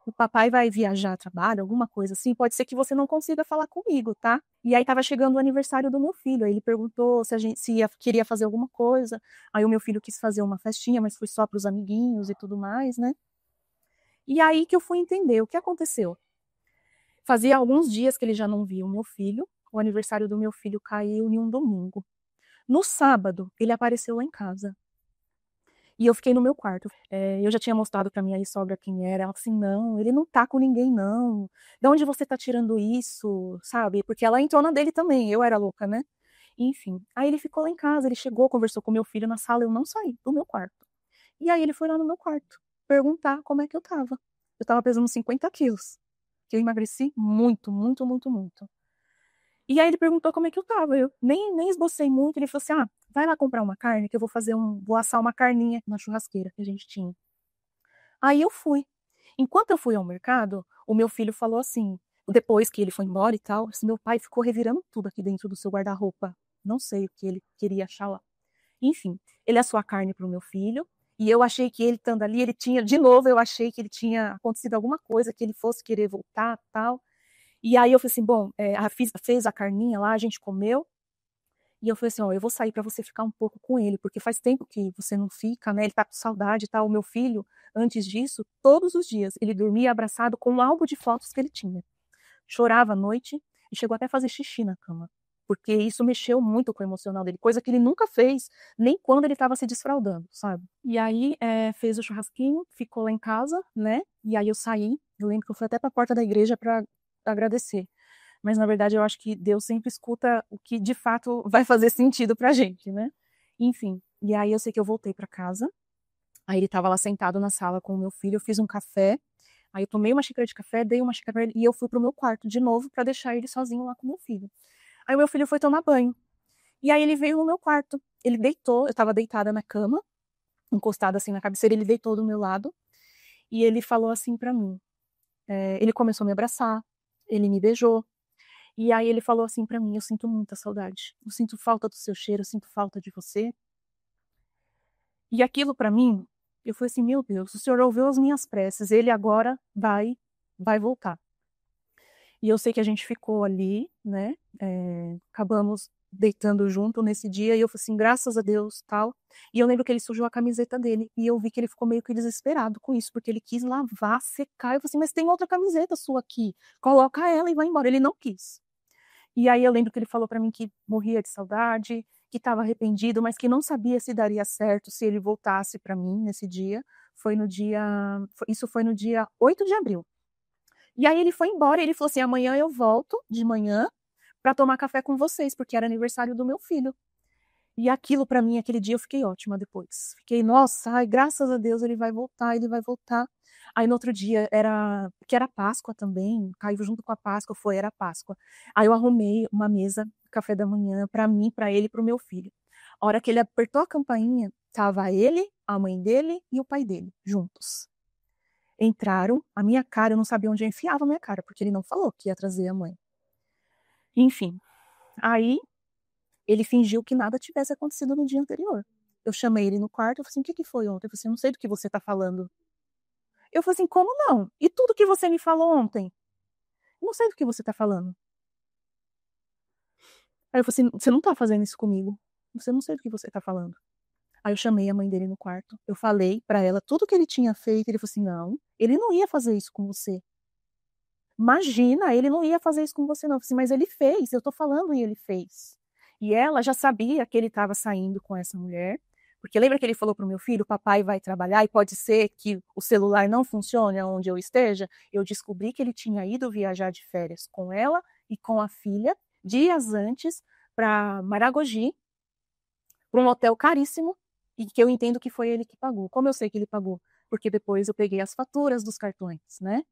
o papai vai viajar a trabalho, alguma coisa assim, pode ser que você não consiga falar comigo, tá? E aí estava chegando o aniversário do meu filho, aí ele perguntou se a gente queria fazer alguma coisa, aí o meu filho quis fazer uma festinha, mas foi só para os amiguinhos e tudo mais, né? E aí que eu fui entender o que aconteceu. Fazia alguns dias que ele já não via o meu filho, o aniversário do meu filho caiu em um domingo. No sábado, ele apareceu lá em casa. E eu fiquei no meu quarto. Eu já tinha mostrado pra minha sogra quem era. Ela falou assim: não, ele não tá com ninguém, não. De onde você tá tirando isso? Sabe? Porque ela entrou na dele também. Eu era louca, né? Enfim. Aí ele ficou lá em casa, ele chegou, conversou com meu filho na sala. Eu não saí do meu quarto. E aí ele foi lá no meu quarto perguntar como é que eu tava. Eu tava pesando 50 quilos. Que eu emagreci muito, muito, muito, muito. E aí ele perguntou como é que eu tava. Eu nem esbocei muito. Ele falou assim: ah, vai lá comprar uma carne que eu vou assar uma carninha na churrasqueira que a gente tinha. Aí eu fui. Enquanto eu fui ao mercado, o meu filho falou assim, depois que ele foi embora e tal, assim, meu pai ficou revirando tudo aqui dentro do seu guarda-roupa. Não sei o que ele queria achar lá. Enfim, ele assou a carne pro meu filho. E eu achei que ele estando ali, ele tinha, de novo, eu achei que ele tinha acontecido alguma coisa, que ele fosse querer voltar tal. E aí eu falei assim, bom, fez a carninha lá, a gente comeu, e eu falei assim, ó, eu vou sair para você ficar um pouco com ele, porque faz tempo que você não fica, né? Ele tá com saudade e tal. O meu filho, antes disso, todos os dias, ele dormia abraçado com um álbum de fotos que ele tinha. Chorava à noite e chegou até a fazer xixi na cama, porque isso mexeu muito com o emocional dele, coisa que ele nunca fez, nem quando ele estava se desfraldando, sabe? E aí fez o churrasquinho, ficou lá em casa, né? E aí eu saí, eu lembro que eu fui até para a porta da igreja para agradecer. Mas na verdade eu acho que Deus sempre escuta o que de fato vai fazer sentido pra gente, né? Enfim, e aí eu sei que eu voltei para casa. Aí ele estava lá sentado na sala com o meu filho, eu fiz um café. Aí eu tomei uma xícara de café, dei uma xícara pra ele e eu fui pro meu quarto de novo para deixar ele sozinho lá com o meu filho. Aí o meu filho foi tomar banho. E aí ele veio no meu quarto. Ele deitou, eu estava deitada na cama, encostada assim na cabeceira, ele deitou do meu lado e ele falou assim para mim. Ele começou a me abraçar, ele me beijou. E aí ele falou assim pra mim, eu sinto muita saudade. Eu sinto falta do seu cheiro, eu sinto falta de você. E aquilo pra mim, eu falei assim, meu Deus, o Senhor ouviu as minhas preces, ele agora vai voltar. E eu sei que a gente ficou ali, né? Acabamos deitando junto nesse dia e eu falei assim, graças a Deus, tal. E eu lembro que ele sujou a camiseta dele e eu vi que ele ficou meio que desesperado com isso, porque ele quis lavar, secar. Eu falei assim, mas tem outra camiseta sua aqui, coloca ela e vai embora. Ele não quis. E aí eu lembro que ele falou para mim que morria de saudade, que estava arrependido, mas que não sabia se daria certo se ele voltasse para mim nesse dia. Isso foi no dia 8 de abril. E aí ele foi embora e ele falou assim: amanhã eu volto de manhã para tomar café com vocês, porque era aniversário do meu filho. E aquilo para mim, aquele dia eu fiquei ótima depois. Fiquei, nossa, ai, graças a Deus ele vai voltar, ele vai voltar. Aí no outro dia que era Páscoa também, caiu junto com a Páscoa, era Páscoa. Aí eu arrumei uma mesa, café da manhã, para mim, para ele e para o meu filho. A hora que ele apertou a campainha, tava ele, a mãe dele e o pai dele, juntos. Entraram, a minha cara, eu não sabia onde eu enfiava a minha cara, porque ele não falou que ia trazer a mãe. Enfim, aí ele fingiu que nada tivesse acontecido no dia anterior. Eu chamei ele no quarto, eu falei assim, o que foi ontem? Eu falei assim, eu não sei do que você tá falando. Eu falei assim, como não? E tudo que você me falou ontem? Eu não sei do que você tá falando. Aí eu falei assim, você não tá fazendo isso comigo. Você não sei do que você tá falando. Aí eu chamei a mãe dele no quarto, eu falei pra ela tudo que ele tinha feito, ele falou assim, não, ele não ia fazer isso com você. Imagina, ele não ia fazer isso com você não. Eu falei assim, mas ele fez, eu tô falando e ele fez. E ela já sabia que ele estava saindo com essa mulher, porque lembra que ele falou para o meu filho, papai vai trabalhar e pode ser que o celular não funcione onde eu esteja? Eu descobri que ele tinha ido viajar de férias com ela e com a filha, dias antes, para Maragogi, para um hotel caríssimo, e que eu entendo que foi ele que pagou. Como eu sei que ele pagou? Porque depois eu peguei as faturas dos cartões, né?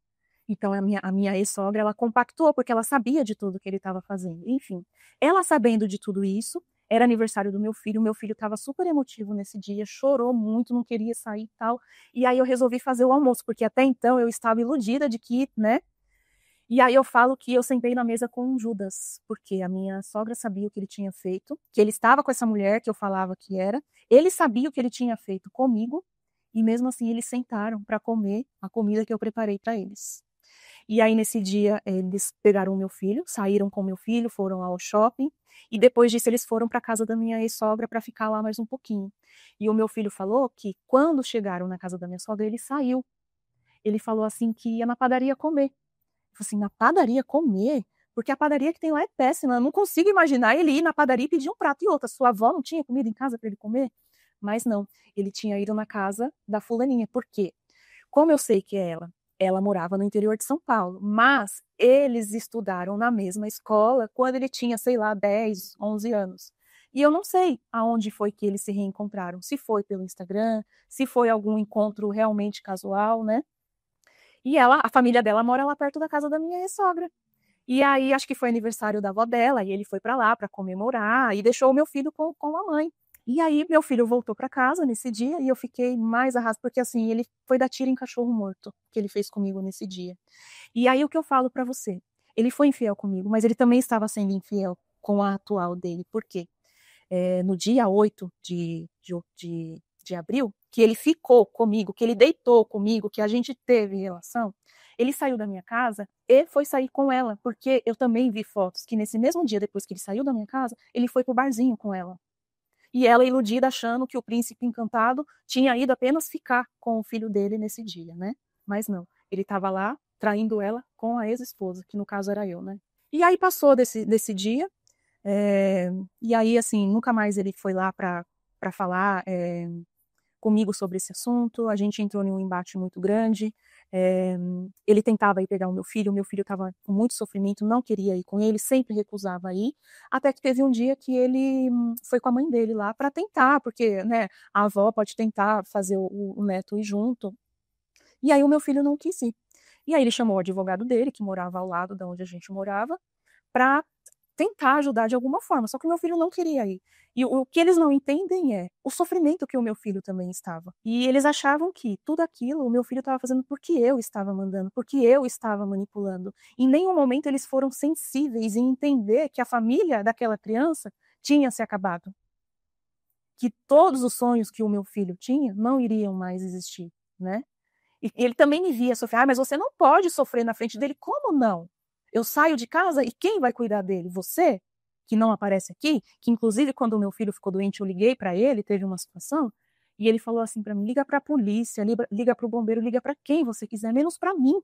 Então a minha ex-sogra, ela compactou, porque ela sabia de tudo que ele estava fazendo. Enfim, ela sabendo de tudo isso, era aniversário do meu filho estava super emotivo nesse dia, chorou muito, não queria sair e tal. E aí eu resolvi fazer o almoço, porque até então eu estava iludida de que, né? E aí eu falo que eu sentei na mesa com Judas, porque a minha sogra sabia o que ele tinha feito, que ele estava com essa mulher que eu falava que era, ele sabia o que ele tinha feito comigo, e mesmo assim eles sentaram para comer a comida que eu preparei para eles. E aí, nesse dia, eles pegaram o meu filho, saíram com o meu filho, foram ao shopping, e depois disso eles foram para a casa da minha ex-sogra para ficar lá mais um pouquinho. E o meu filho falou que quando chegaram na casa da minha sogra, ele saiu. Ele falou assim que ia na padaria comer. Eu falei assim, na padaria comer? Porque a padaria que tem lá é péssima. Eu não consigo imaginar ele ir na padaria e pedir um prato e outra. Sua avó não tinha comida em casa para ele comer? Mas não, ele tinha ido na casa da fulaninha. Por quê? Como eu sei que ela morava no interior de São Paulo, mas eles estudaram na mesma escola quando ele tinha, sei lá, 10, 11 anos. E eu não sei aonde foi que eles se reencontraram, se foi pelo Instagram, se foi algum encontro realmente casual, né? E ela, a família dela mora lá perto da casa da minha ex-sogra. E aí, acho que foi aniversário da avó dela, e ele foi para lá para comemorar, e deixou o meu filho com a mãe. E aí, meu filho voltou para casa nesse dia, e eu fiquei mais arrasada, porque assim, ele foi dar tiro em cachorro morto, que ele fez comigo nesse dia. E aí, o que eu falo para você? Ele foi infiel comigo, mas ele também estava sendo infiel com a atual dele. Por quê? No dia 8 de abril, que ele ficou comigo, que ele deitou comigo, que a gente teve relação, ele saiu da minha casa e foi sair com ela, porque eu também vi fotos que nesse mesmo dia, depois que ele saiu da minha casa, ele foi pro barzinho com ela. E ela iludida, achando que o príncipe encantado tinha ido apenas ficar com o filho dele nesse dia, né? Mas não, ele estava lá traindo ela com a ex-esposa, que no caso era eu, né? E aí passou desse dia, é, e aí, assim, nunca mais ele foi lá para falar comigo sobre esse assunto. A gente entrou em um embate muito grande. É, ele tentava ir pegar o meu filho estava com muito sofrimento, não queria ir com ele, sempre recusava ir. Até que teve um dia que ele foi com a mãe dele lá para tentar, porque né, a avó pode tentar fazer o neto ir junto. E aí o meu filho não quis ir. E aí ele chamou o advogado dele, que morava ao lado da onde a gente morava, para tentar ajudar de alguma forma. Só que o meu filho não queria ir. E o que eles não entendem é o sofrimento que o meu filho também estava. E eles achavam que tudo aquilo o meu filho estava fazendo porque eu estava mandando, porque eu estava manipulando. Em nenhum momento eles foram sensíveis em entender que a família daquela criança tinha se acabado. Que todos os sonhos que o meu filho tinha não iriam mais existir, né? E ele também me via sofrer. Ah, mas você não pode sofrer na frente dele. Como não? Eu saio de casa e quem vai cuidar dele? Você? Que não aparece aqui? Que inclusive quando o meu filho ficou doente, eu liguei para ele, teve uma situação, e ele falou assim para mim: liga para a polícia, liga para o bombeiro, liga para quem você quiser, menos para mim.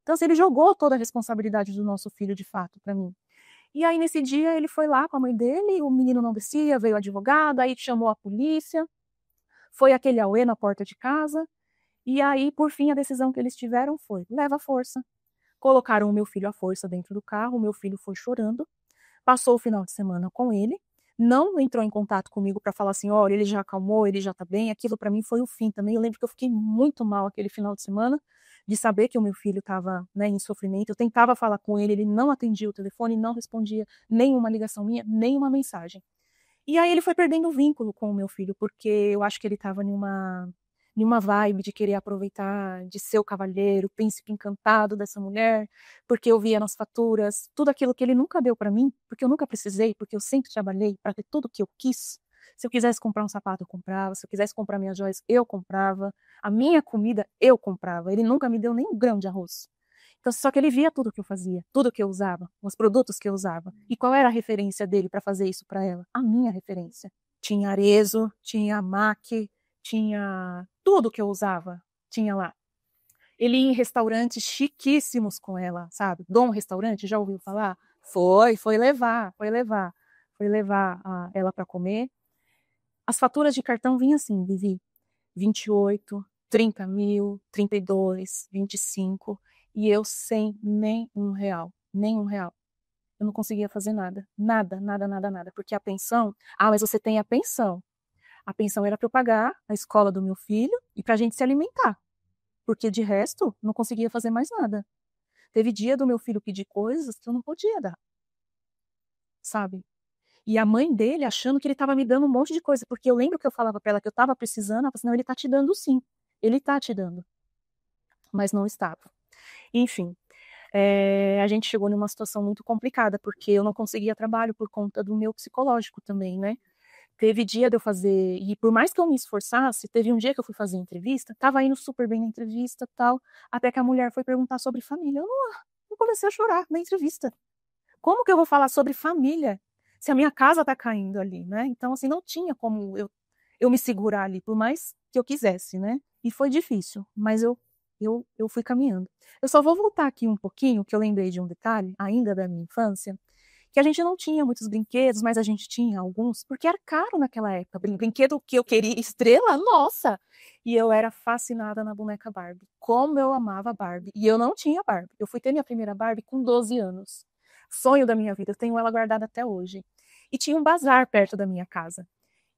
Então, assim, ele jogou toda a responsabilidade do nosso filho de fato para mim. E aí, nesse dia, ele foi lá com a mãe dele, o menino não descia, veio o advogado, aí chamou a polícia, foi aquele auê na porta de casa. E aí, por fim, a decisão que eles tiveram foi: leva a força. Colocaram o meu filho à força dentro do carro, o meu filho foi chorando, passou o final de semana com ele, não entrou em contato comigo para falar assim, olha, ele já acalmou, ele já tá bem. Aquilo para mim foi o fim também. Eu lembro que eu fiquei muito mal aquele final de semana, de saber que o meu filho estava, né, em sofrimento. Eu tentava falar com ele, ele não atendia o telefone, não respondia nenhuma ligação minha, nenhuma mensagem. E aí ele foi perdendo o vínculo com o meu filho, porque eu acho que ele estava numa vibe de querer aproveitar, de ser o cavalheiro, o príncipe encantado dessa mulher, porque eu via nas faturas tudo aquilo que ele nunca deu para mim, porque eu nunca precisei, porque eu sempre trabalhei para ter tudo o que eu quis. Se eu quisesse comprar um sapato, eu comprava. Se eu quisesse comprar minhas joias, eu comprava. A minha comida, eu comprava. Ele nunca me deu nem um grão de arroz. Então, só que ele via tudo que eu fazia, tudo que eu usava, os produtos que eu usava. E qual era a referência dele para fazer isso para ela? A minha referência. Tinha Arezzo, tinha MAC, tinha tudo que eu usava, tinha lá. Ele ia em restaurantes chiquíssimos com ela, sabe? Dom Restaurante, já ouviu falar? Foi levar, foi levar. foi levar ela para comer. As faturas de cartão vinham assim, Vivi, 28, 30 mil, 32, 25, e eu sem nem um real, nem um real. Eu não conseguia fazer nada, nada, nada, nada, nada, porque a pensão, mas você tem a pensão. A pensão era para eu pagar a escola do meu filho e para a gente se alimentar, porque de resto não conseguia fazer mais nada. Teve dia do meu filho pedir coisas que eu não podia dar, sabe? E a mãe dele achando que ele estava me dando um monte de coisa, porque eu lembro que eu falava para ela que eu estava precisando, ela falou assim, não, ele está te dando sim, ele está te dando, mas não estava. Enfim, a gente chegou numa situação muito complicada, porque eu não conseguia trabalho por conta do meu psicológico também, né? Teve dia de eu fazer, e por mais que eu me esforçasse, teve um dia que eu fui fazer entrevista, tava indo super bem na entrevista tal, até que a mulher foi perguntar sobre família. Eu comecei a chorar na entrevista. Como que eu vou falar sobre família se a minha casa tá caindo ali, né? Então, assim, não tinha como eu me segurar ali, por mais que eu quisesse, né? E foi difícil, mas eu fui caminhando. Eu só vou voltar aqui um pouquinho, que eu lembrei de um detalhe, ainda da minha infância, que a gente não tinha muitos brinquedos, mas a gente tinha alguns, porque era caro naquela época. Brinquedo que eu queria, estrela, nossa! E eu era fascinada na boneca Barbie. Como eu amava Barbie. E eu não tinha Barbie. Eu fui ter minha primeira Barbie com 12 anos. Sonho da minha vida, eu tenho ela guardada até hoje. E tinha um bazar perto da minha casa.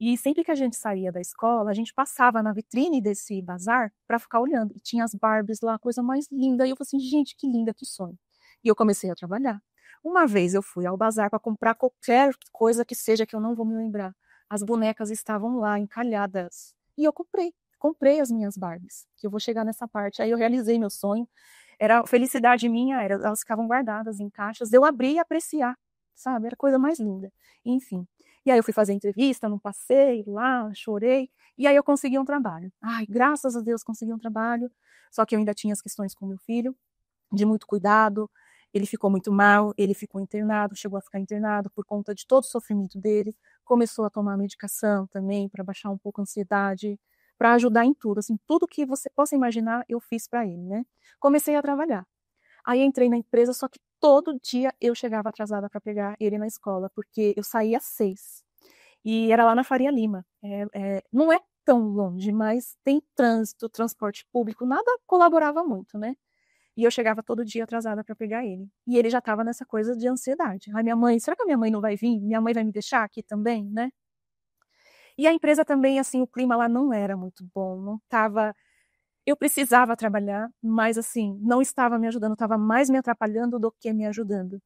E sempre que a gente saía da escola, a gente passava na vitrine desse bazar para ficar olhando. E tinha as Barbies lá, coisa mais linda. E eu falei assim, gente, que linda, que sonho. E eu comecei a trabalhar. Uma vez eu fui ao bazar para comprar qualquer coisa que seja que eu não vou me lembrar. As bonecas estavam lá, encalhadas. E eu comprei as minhas Barbies, que eu vou chegar nessa parte. Aí eu realizei meu sonho. Era felicidade minha, elas ficavam guardadas em caixas. Eu abri e apreciar, sabe? Era a coisa mais linda. Enfim. E aí eu fui fazer entrevista num passeio lá, chorei. E aí eu consegui um trabalho. Ai, graças a Deus consegui um trabalho. Só que eu ainda tinha as questões com meu filho, de muito cuidado. Ele ficou muito mal, ele ficou internado, chegou a ficar internado por conta de todo o sofrimento dele. Começou a tomar medicação também para baixar um pouco a ansiedade, para ajudar em tudo, assim, tudo que você possa imaginar, eu fiz para ele, né? Comecei a trabalhar. Aí entrei na empresa, só que todo dia eu chegava atrasada para pegar ele na escola, porque eu saía às 6. E era lá na Faria Lima. Não é tão longe, mas tem trânsito, transporte público, nada colaborava muito, né? E eu chegava todo dia atrasada para pegar ele. E ele já estava nessa coisa de ansiedade. Ai, minha mãe, será que a minha mãe não vai vir? Minha mãe vai me deixar aqui também, né? E a empresa também, assim, o clima lá não era muito bom, não estava. Eu precisava trabalhar, mas assim, não estava me ajudando, estava mais me atrapalhando do que me ajudando.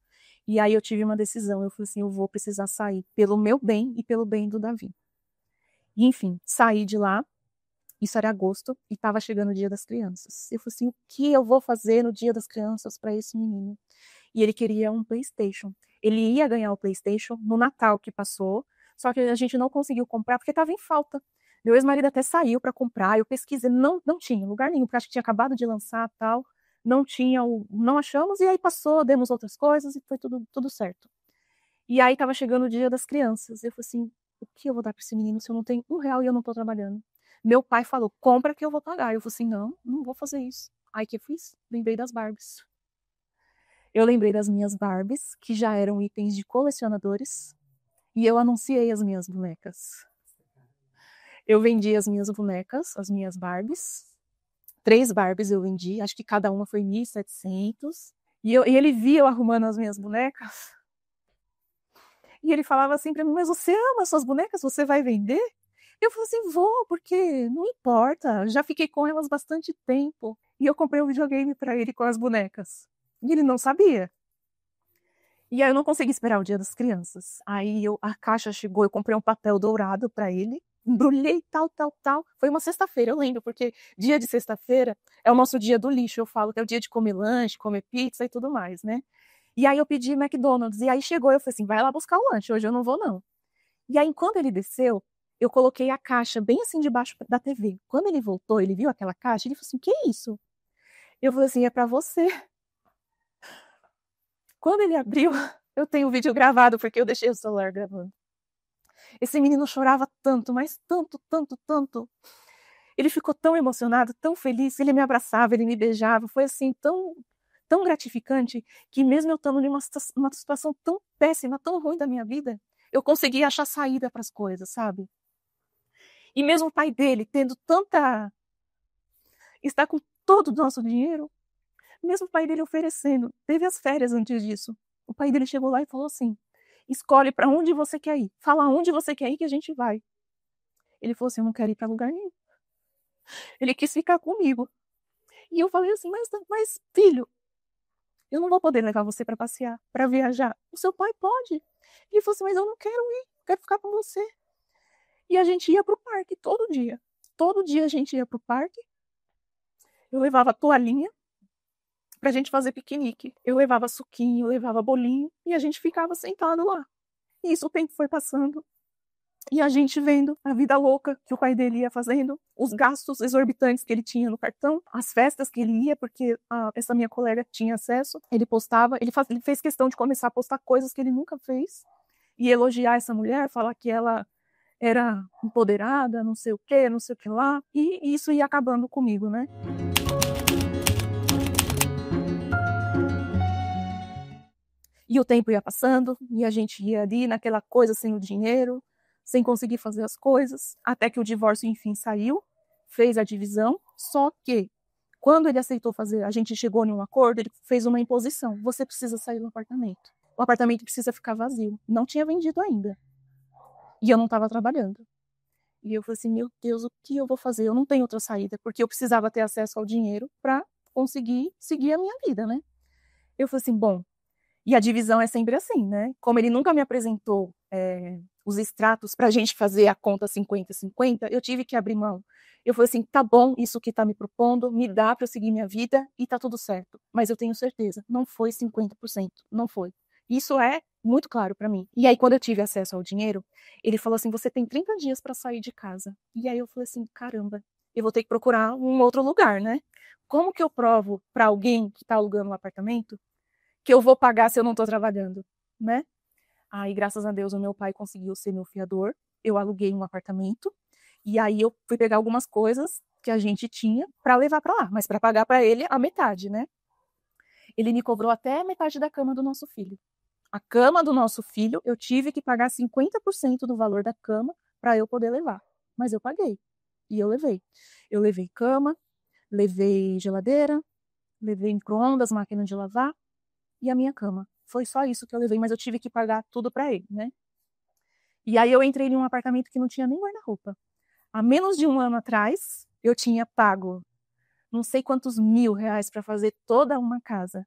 E aí eu tive uma decisão, eu falei assim, eu vou precisar sair pelo meu bem e pelo bem do Davi. E, enfim, saí de lá, isso era agosto, e estava chegando o Dia das Crianças. Eu falei assim, o que eu vou fazer no Dia das Crianças para esse menino? E ele queria um PlayStation. Ele ia ganhar o PlayStation no Natal que passou, só que a gente não conseguiu comprar porque estava em falta. Meu ex-marido até saiu para comprar, eu pesquisei, não tinha lugar nenhum, porque acho que tinha acabado de lançar tal, não tinha, não achamos, e aí passou, demos outras coisas e foi tudo certo. E aí estava chegando o Dia das Crianças, eu falei assim, o que eu vou dar para esse menino se eu não tenho um real e eu não estou trabalhando? Meu pai falou, compra que eu vou pagar. Eu falei assim, não vou fazer isso. Aí que eu fiz? Lembrei das Barbies. Eu lembrei das minhas Barbies, que já eram itens de colecionadores, e eu anunciei as minhas bonecas. Eu vendi as minhas bonecas, as minhas Barbies. 3 Barbies eu vendi, acho que cada uma foi 1.700. E ele via eu arrumando as minhas bonecas. E ele falava assim para mim, mas você ama as suas bonecas? Você vai vender? Eu falei assim, vou, porque não importa. Já fiquei com elas bastante tempo. E eu comprei um videogame para ele com as bonecas. E ele não sabia. E aí eu não consegui esperar o Dia das Crianças. Aí a caixa chegou, eu comprei um papel dourado para ele, embrulhei tal. Foi uma sexta-feira, eu lembro, porque dia de sexta-feira é o nosso dia do lixo. Eu falo que é o dia de comer lanche, comer pizza e tudo mais, né? E aí eu pedi McDonald's, e aí chegou, eu falei assim, vai lá buscar o lanche, hoje eu não vou não. E aí quando ele desceu, eu coloquei a caixa bem assim debaixo da TV. Quando ele voltou, ele viu aquela caixa, ele falou assim, que é isso? Eu falei assim, é para você. Quando ele abriu, eu tenho o vídeo gravado, porque eu deixei o celular gravando. Esse menino chorava tanto, mas tanto. Ele ficou tão emocionado, tão feliz, ele me abraçava, ele me beijava, foi assim, tão gratificante, que mesmo eu estando numa situação tão péssima, tão ruim da minha vida, Eu consegui achar saída para as coisas, sabe? E mesmo o pai dele tendo tanta... Está com todo o nosso dinheiro, mesmo o pai dele oferecendo, teve as férias antes disso. O pai dele chegou lá e falou assim, escolhe para onde você quer ir, fala onde você quer ir que a gente vai. Ele falou assim, eu não quero ir para lugar nenhum. Ele quis ficar comigo. E eu falei assim, mas filho, eu não vou poder levar você para passear, para viajar. O seu pai pode. Ele falou assim, mas eu não quero ir, quero ficar com você. E a gente ia pro parque todo dia. Todo dia a gente ia pro parque. Eu levava toalhinha pra gente fazer piquenique. Eu levava suquinho, eu levava bolinho e a gente ficava sentado lá. E isso o tempo foi passando. E a gente vendo a vida louca que o pai dele ia fazendo, os gastos exorbitantes que ele tinha no cartão, as festas que ele ia, porque essa minha colega tinha acesso. Ele postava, ele fez questão de começar a postar coisas que ele nunca fez e elogiar essa mulher, falar que ela era empoderada, não sei o que lá. E isso ia acabando comigo, né? E o tempo ia passando, e a gente ia ali naquela coisa sem o dinheiro, sem conseguir fazer as coisas, até que o divórcio, enfim, saiu, fez a divisão, só que quando ele aceitou fazer, a gente chegou em um acordo, ele fez uma imposição, você precisa sair do apartamento. O apartamento precisa ficar vazio. Não tinha vendido ainda. E eu não estava trabalhando. E eu falei assim, meu Deus, o que eu vou fazer? Eu não tenho outra saída, porque eu precisava ter acesso ao dinheiro para conseguir seguir a minha vida, né? Eu falei assim, bom, e a divisão é sempre assim, né? Como ele nunca me apresentou os extratos para a gente fazer a conta 50-50, eu tive que abrir mão. Eu falei assim, tá bom, isso que tá me propondo, me dá para eu seguir minha vida e tá tudo certo. Mas eu tenho certeza, não foi 50%, não foi. Isso é muito claro para mim. E aí, quando eu tive acesso ao dinheiro, ele falou assim, você tem 30 dias para sair de casa. E aí eu falei assim, caramba, eu vou ter que procurar um outro lugar, né? Como que eu provo para alguém que está alugando um apartamento que eu vou pagar se eu não estou trabalhando, né? Aí, graças a Deus, o meu pai conseguiu ser meu fiador. Eu aluguei um apartamento e aí eu fui pegar algumas coisas que a gente tinha para levar para lá, mas para pagar para ele a metade, né? Ele me cobrou até a metade da cama do nosso filho. A cama do nosso filho, eu tive que pagar 50% do valor da cama para eu poder levar. Mas eu paguei. E eu levei. Eu levei cama, levei geladeira, levei micro-ondas, máquina de lavar, e a minha cama. Foi só isso que eu levei, mas eu tive que pagar tudo para ele, né? E aí eu entrei em um apartamento que não tinha nem guarda-roupa. Há menos de um ano atrás, eu tinha pago não sei quantos R$ 1.000 para fazer toda uma casa.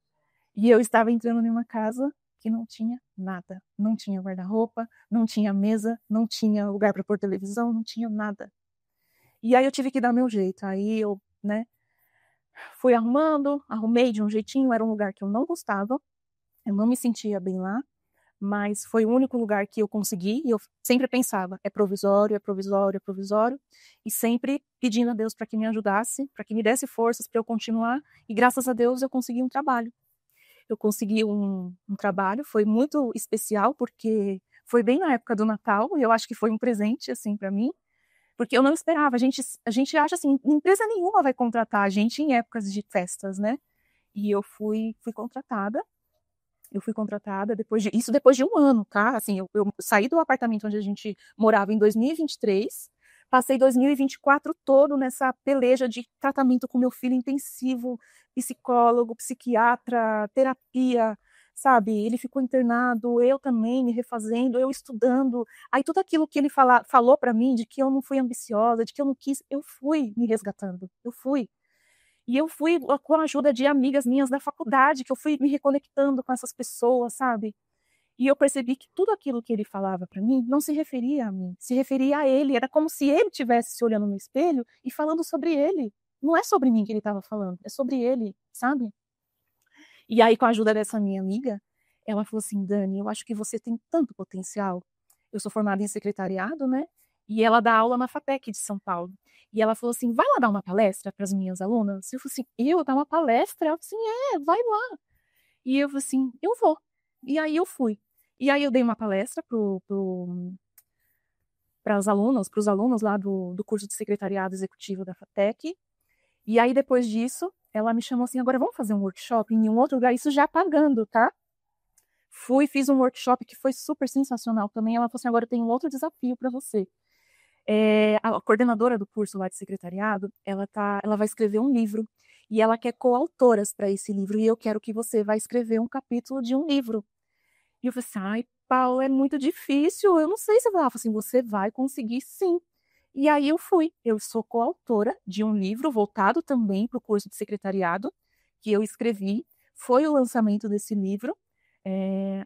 E eu estava entrando em uma casa que não tinha nada. Não tinha guarda-roupa, não tinha mesa, não tinha lugar para pôr televisão, não tinha nada. E aí eu tive que dar meu jeito. Aí eu, né, fui arrumando, arrumei de um jeitinho, era um lugar que eu não gostava, eu não me sentia bem lá, mas foi o único lugar que eu consegui, e eu sempre pensava, é provisório, é provisório, é provisório, e sempre pedindo a Deus para que me ajudasse, para que me desse forças para eu continuar, e graças a Deus eu consegui um trabalho. Eu consegui um trabalho, foi muito especial, porque foi bem na época do Natal, e eu acho que foi um presente, assim, para mim, porque eu não esperava, a gente acha assim, empresa nenhuma vai contratar a gente em épocas de festas, né? E eu fui contratada. Eu fui contratada depois de um ano, tá? Assim, eu saí do apartamento onde a gente morava em 2023, passei 2024 todo nessa peleja de tratamento com meu filho intensivo, psicólogo, psiquiatra, terapia, sabe? Ele ficou internado, eu também me refazendo, eu estudando. Aí tudo aquilo que ele falou para mim, de que eu não fui ambiciosa, de que eu não quis, eu fui me resgatando, eu fui. E eu fui com a ajuda de amigas minhas da faculdade, que eu fui me reconectando com essas pessoas, sabe? E eu percebi que tudo aquilo que ele falava para mim não se referia a mim, se referia a ele. Era como se ele estivesse se olhando no espelho e falando sobre ele. Não é sobre mim que ele estava falando, é sobre ele, sabe? E aí, com a ajuda dessa minha amiga, ela falou assim: Dani, eu acho que você tem tanto potencial. Eu sou formada em secretariado, né? E ela dá aula na FATEC de São Paulo. E ela falou assim: vai lá dar uma palestra para as minhas alunas? Eu falei assim: eu dar uma palestra? Ela falou assim: vai lá. E eu falei assim: eu vou. E aí eu fui. E aí eu dei uma palestra para os alunos lá do curso de secretariado executivo da FATEC. E aí depois disso, ela me chamou assim: agora vamos fazer um workshop em um outro lugar, isso já pagando, tá? Fui, fiz um workshop que foi super sensacional também. Ela falou assim: agora eu tenho um outro desafio para você. A coordenadora do curso lá de secretariado, ela vai escrever um livro e ela quer coautoras para esse livro e eu quero que você vá escrever um capítulo de um livro. E eu falei assim: ai, Paulo, é muito difícil, eu não sei se eu vou. Ela falou assim: você vai conseguir sim. E aí eu fui. Eu sou coautora de um livro voltado também para o curso de secretariado, que eu escrevi. Foi o lançamento desse livro.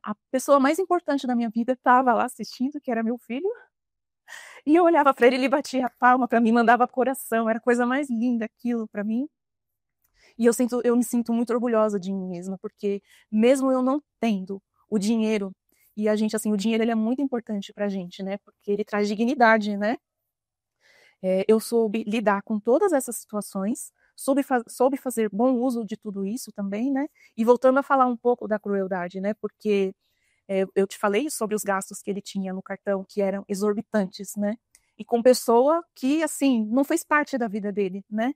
A pessoa mais importante da minha vida estava lá assistindo, que era meu filho. E eu olhava para ele, ele batia a palma para mim, mandava coração, era a coisa mais linda aquilo para mim. E eu me sinto muito orgulhosa de mim mesma, porque mesmo eu não tendo o dinheiro, e a gente, assim, o dinheiro ele é muito importante pra gente, né? Porque ele traz dignidade, né? Eu soube lidar com todas essas situações, soube fazer bom uso de tudo isso também, né? E voltando a falar um pouco da crueldade, né? Porque eu te falei sobre os gastos que ele tinha no cartão, que eram exorbitantes, né? E com pessoa que, assim, não fez parte da vida dele, né?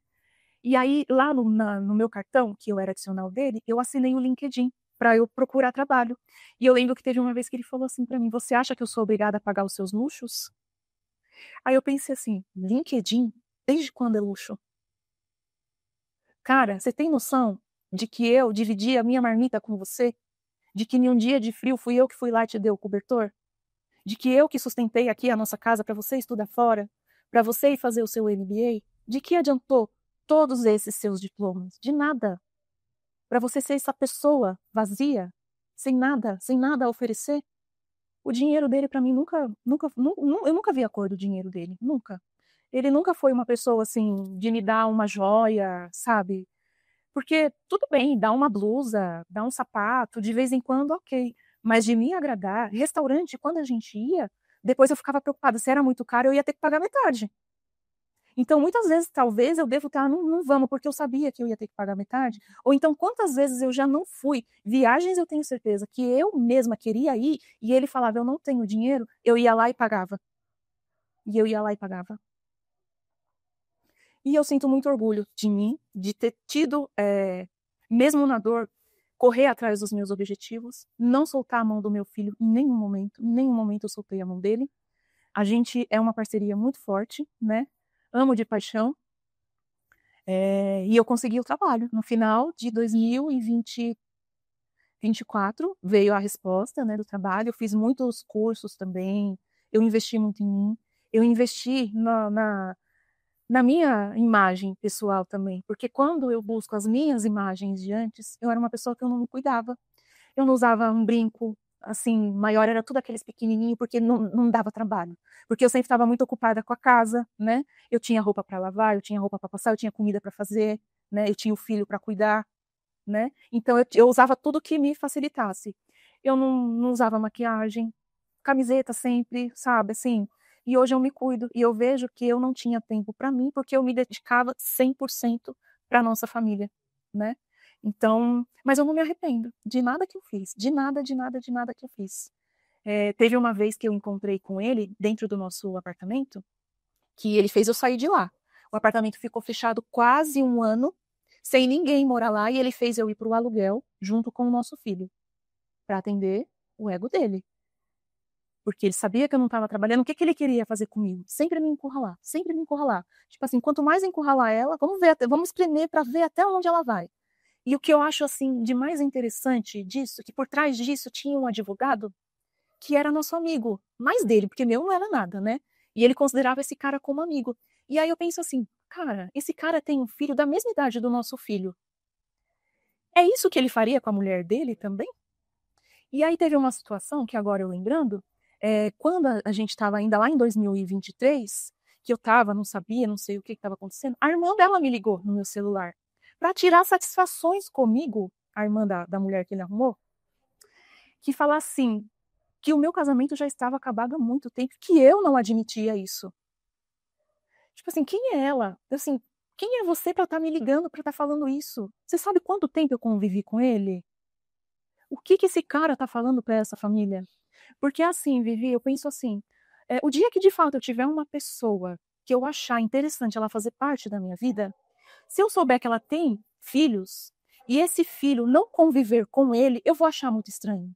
E aí, lá no meu cartão, que eu era adicional dele, eu assinei o LinkedIn para eu procurar trabalho. E eu lembro que teve uma vez que ele falou assim para mim: você acha que eu sou obrigada a pagar os seus luxos? Aí eu pensei assim: LinkedIn? Desde quando é luxo? Cara, você tem noção de que eu dividi a minha marmita com você? De que em um dia de frio fui eu que fui lá e te dei o cobertor? De que eu que sustentei aqui a nossa casa para você estudar fora? Para você ir fazer o seu MBA? De que adiantou todos esses seus diplomas? De nada. Para você ser essa pessoa vazia, sem nada a oferecer? O dinheiro dele para mim eu nunca vi a cor do dinheiro dele, nunca. Ele nunca foi uma pessoa assim de me dar uma joia, sabe? Porque tudo bem, dá uma blusa, dá um sapato, de vez em quando, ok. Mas de me agradar, restaurante, quando a gente ia, depois eu ficava preocupada, se era muito caro, eu ia ter que pagar metade. Então, muitas vezes, talvez eu devo estar, não vamos, porque eu sabia que eu ia ter que pagar metade. Ou então, quantas vezes eu já não fui? Viagens eu tenho certeza que eu mesma queria ir e ele falava, eu não tenho dinheiro, eu ia lá e pagava. E eu ia lá e pagava. E eu sinto muito orgulho de mim, de ter tido, mesmo na dor, correr atrás dos meus objetivos, não soltar a mão do meu filho em nenhum momento eu soltei a mão dele. A gente é uma parceria muito forte, né? Amo de paixão. E eu consegui o trabalho. No final de 2024 veio a resposta, né, do trabalho. Eu fiz muitos cursos também. Eu investi muito em mim. Eu investi na minha imagem pessoal também. Porque quando eu busco as minhas imagens de antes, eu era uma pessoa que eu não me cuidava. Eu não usava um brinco assim maior, era tudo aqueles pequenininhos porque não dava trabalho. Porque eu sempre estava muito ocupada com a casa, né? Eu tinha roupa para lavar, eu tinha roupa para passar, eu tinha comida para fazer, né? Eu tinha o filho para cuidar, né? Então eu usava tudo que me facilitasse. Eu não usava maquiagem, camiseta sempre, sabe, assim. E hoje eu me cuido e eu vejo que eu não tinha tempo para mim porque eu me dedicava 100% para nossa família, né? Então, mas eu não me arrependo de nada que eu fiz, de nada, de nada, de nada que eu fiz. Teve uma vez que eu encontrei com ele dentro do nosso apartamento, que ele fez eu sair de lá. O apartamento ficou fechado quase um ano, sem ninguém morar lá, e ele fez eu ir para o aluguel junto com o nosso filho, para atender o ego dele. Porque ele sabia que eu não estava trabalhando, o que, que ele queria fazer comigo? Sempre me encurralar, sempre me encurralar. Tipo assim, quanto mais encurralar ela, vamos espremer para ver até onde ela vai. E o que eu acho assim de mais interessante disso, que por trás disso tinha um advogado que era nosso amigo, mais dele, porque meu não era nada, né? E ele considerava esse cara como amigo. E aí eu penso assim, cara, esse cara tem um filho da mesma idade do nosso filho. É isso que ele faria com a mulher dele também? E aí teve uma situação que agora eu lembrando, quando a gente estava ainda lá em 2023, que eu estava, não sabia, não sei o que estava acontecendo, a irmã dela me ligou no meu celular para tirar satisfações comigo, a irmã da mulher que ele arrumou, que fala assim, que o meu casamento já estava acabado há muito tempo, que eu não admitia isso. Tipo assim, quem é ela? Assim, quem é você para estar me ligando, para estar falando isso? Você sabe quanto tempo eu convivi com ele? O que esse cara tá falando para essa família? Porque assim, Vivi, eu penso assim, o dia que de fato eu tiver uma pessoa que eu achar interessante ela fazer parte da minha vida, se eu souber que ela tem filhos, e esse filho não conviver com ele, eu vou achar muito estranho.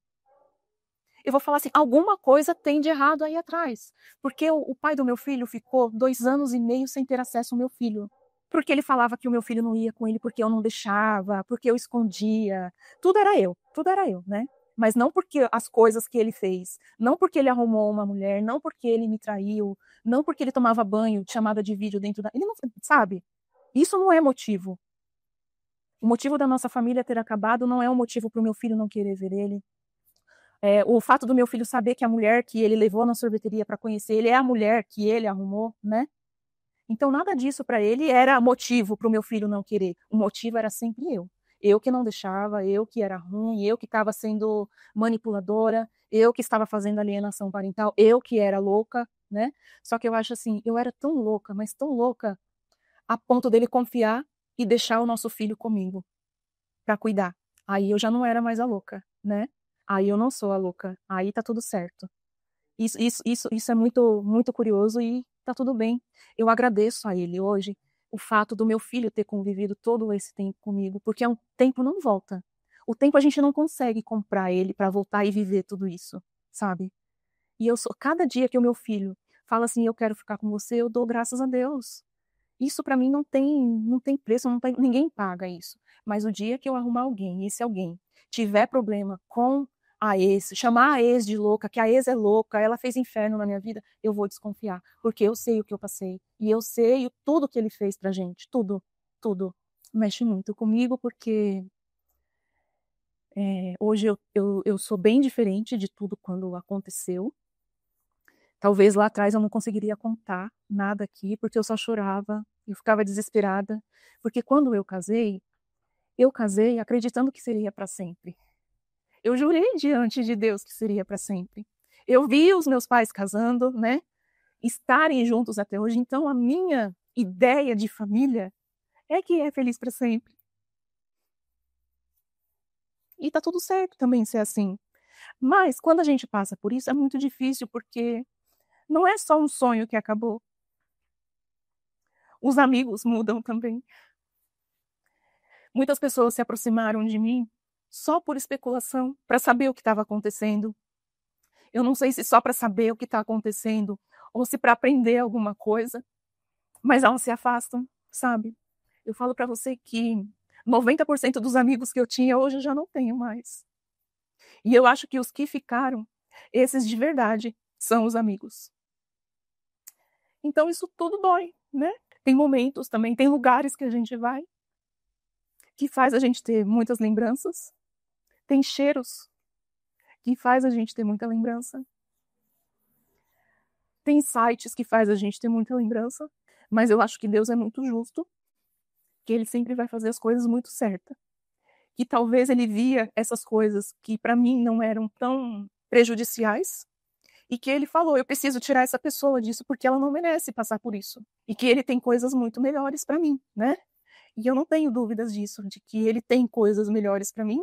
eu vou falar assim, alguma coisa tem de errado aí atrás. Porque o pai do meu filho ficou 2 anos e meio sem ter acesso ao meu filho. Porque ele falava que o meu filho não ia com ele porque eu não deixava, porque eu escondia. Tudo era eu, né? Mas não porque as coisas que ele fez, não porque ele arrumou uma mulher, não porque ele me traiu, não porque ele tomava banho, chamada de vídeo dentro da. Ele não, sabe? Isso não é motivo. O motivo da nossa família ter acabado não é um motivo para o meu filho não querer ver ele. O fato do meu filho saber que a mulher que ele levou na sorveteria para conhecer ele é a mulher que ele arrumou, né? Então, nada disso para ele era motivo para o meu filho não querer. O motivo era sempre eu. Eu que não deixava, eu que era ruim, eu que estava sendo manipuladora, eu que estava fazendo alienação parental, eu que era louca, né? Só que eu acho assim, eu era tão louca, mas tão louca, a ponto dele confiar e deixar o nosso filho comigo para cuidar. Aí eu já não era mais a louca, né? Aí eu não sou a louca. Aí tá tudo certo. Isso é muito, muito curioso e tá tudo bem. Eu agradeço a ele hoje o fato do meu filho ter convivido todo esse tempo comigo, porque o tempo não volta. O tempo a gente não consegue comprar ele para voltar e viver tudo isso, sabe? E eu sou, cada dia que o meu filho fala assim, eu quero ficar com você, eu dou graças a Deus. Isso para mim não tem preço, ninguém paga isso. Mas o dia que eu arrumar alguém, e esse alguém tiver problema com a ex, chamar a ex de louca, que a ex é louca, ela fez inferno na minha vida, eu vou desconfiar, porque eu sei o que eu passei e eu sei tudo que ele fez pra gente, tudo, tudo. Mexe muito comigo porque hoje eu sou bem diferente de tudo quando aconteceu. Talvez lá atrás eu não conseguiria contar nada aqui, porque eu só chorava, eu ficava desesperada, porque quando eu casei acreditando que seria para sempre. Eu jurei diante de Deus que seria para sempre. Eu vi os meus pais casando, né? Estarem juntos até hoje, então a minha ideia de família é que é feliz para sempre. E tá tudo certo também ser assim. Mas quando a gente passa por isso é muito difícil, porque não é só um sonho que acabou. Os amigos mudam também. Muitas pessoas se aproximaram de mim só por especulação, para saber o que estava acontecendo. Eu não sei se só para saber o que está acontecendo ou se para aprender alguma coisa, mas elas se afastam, sabe? Eu falo para você que 90% dos amigos que eu tinha hoje eu já não tenho mais. E eu acho que os que ficaram, esses de verdade, são os amigos. Então isso tudo dói, né? Tem momentos também, tem lugares que a gente vai que faz a gente ter muitas lembranças. Tem cheiros que faz a gente ter muita lembrança. Tem sites que faz a gente ter muita lembrança. Mas eu acho que Deus é muito justo, que ele sempre vai fazer as coisas muito certas. Que talvez ele via essas coisas que para mim não eram tão prejudiciais e que ele falou, eu preciso tirar essa pessoa disso porque ela não merece passar por isso. E que ele tem coisas muito melhores para mim, né? E eu não tenho dúvidas disso, de que ele tem coisas melhores para mim.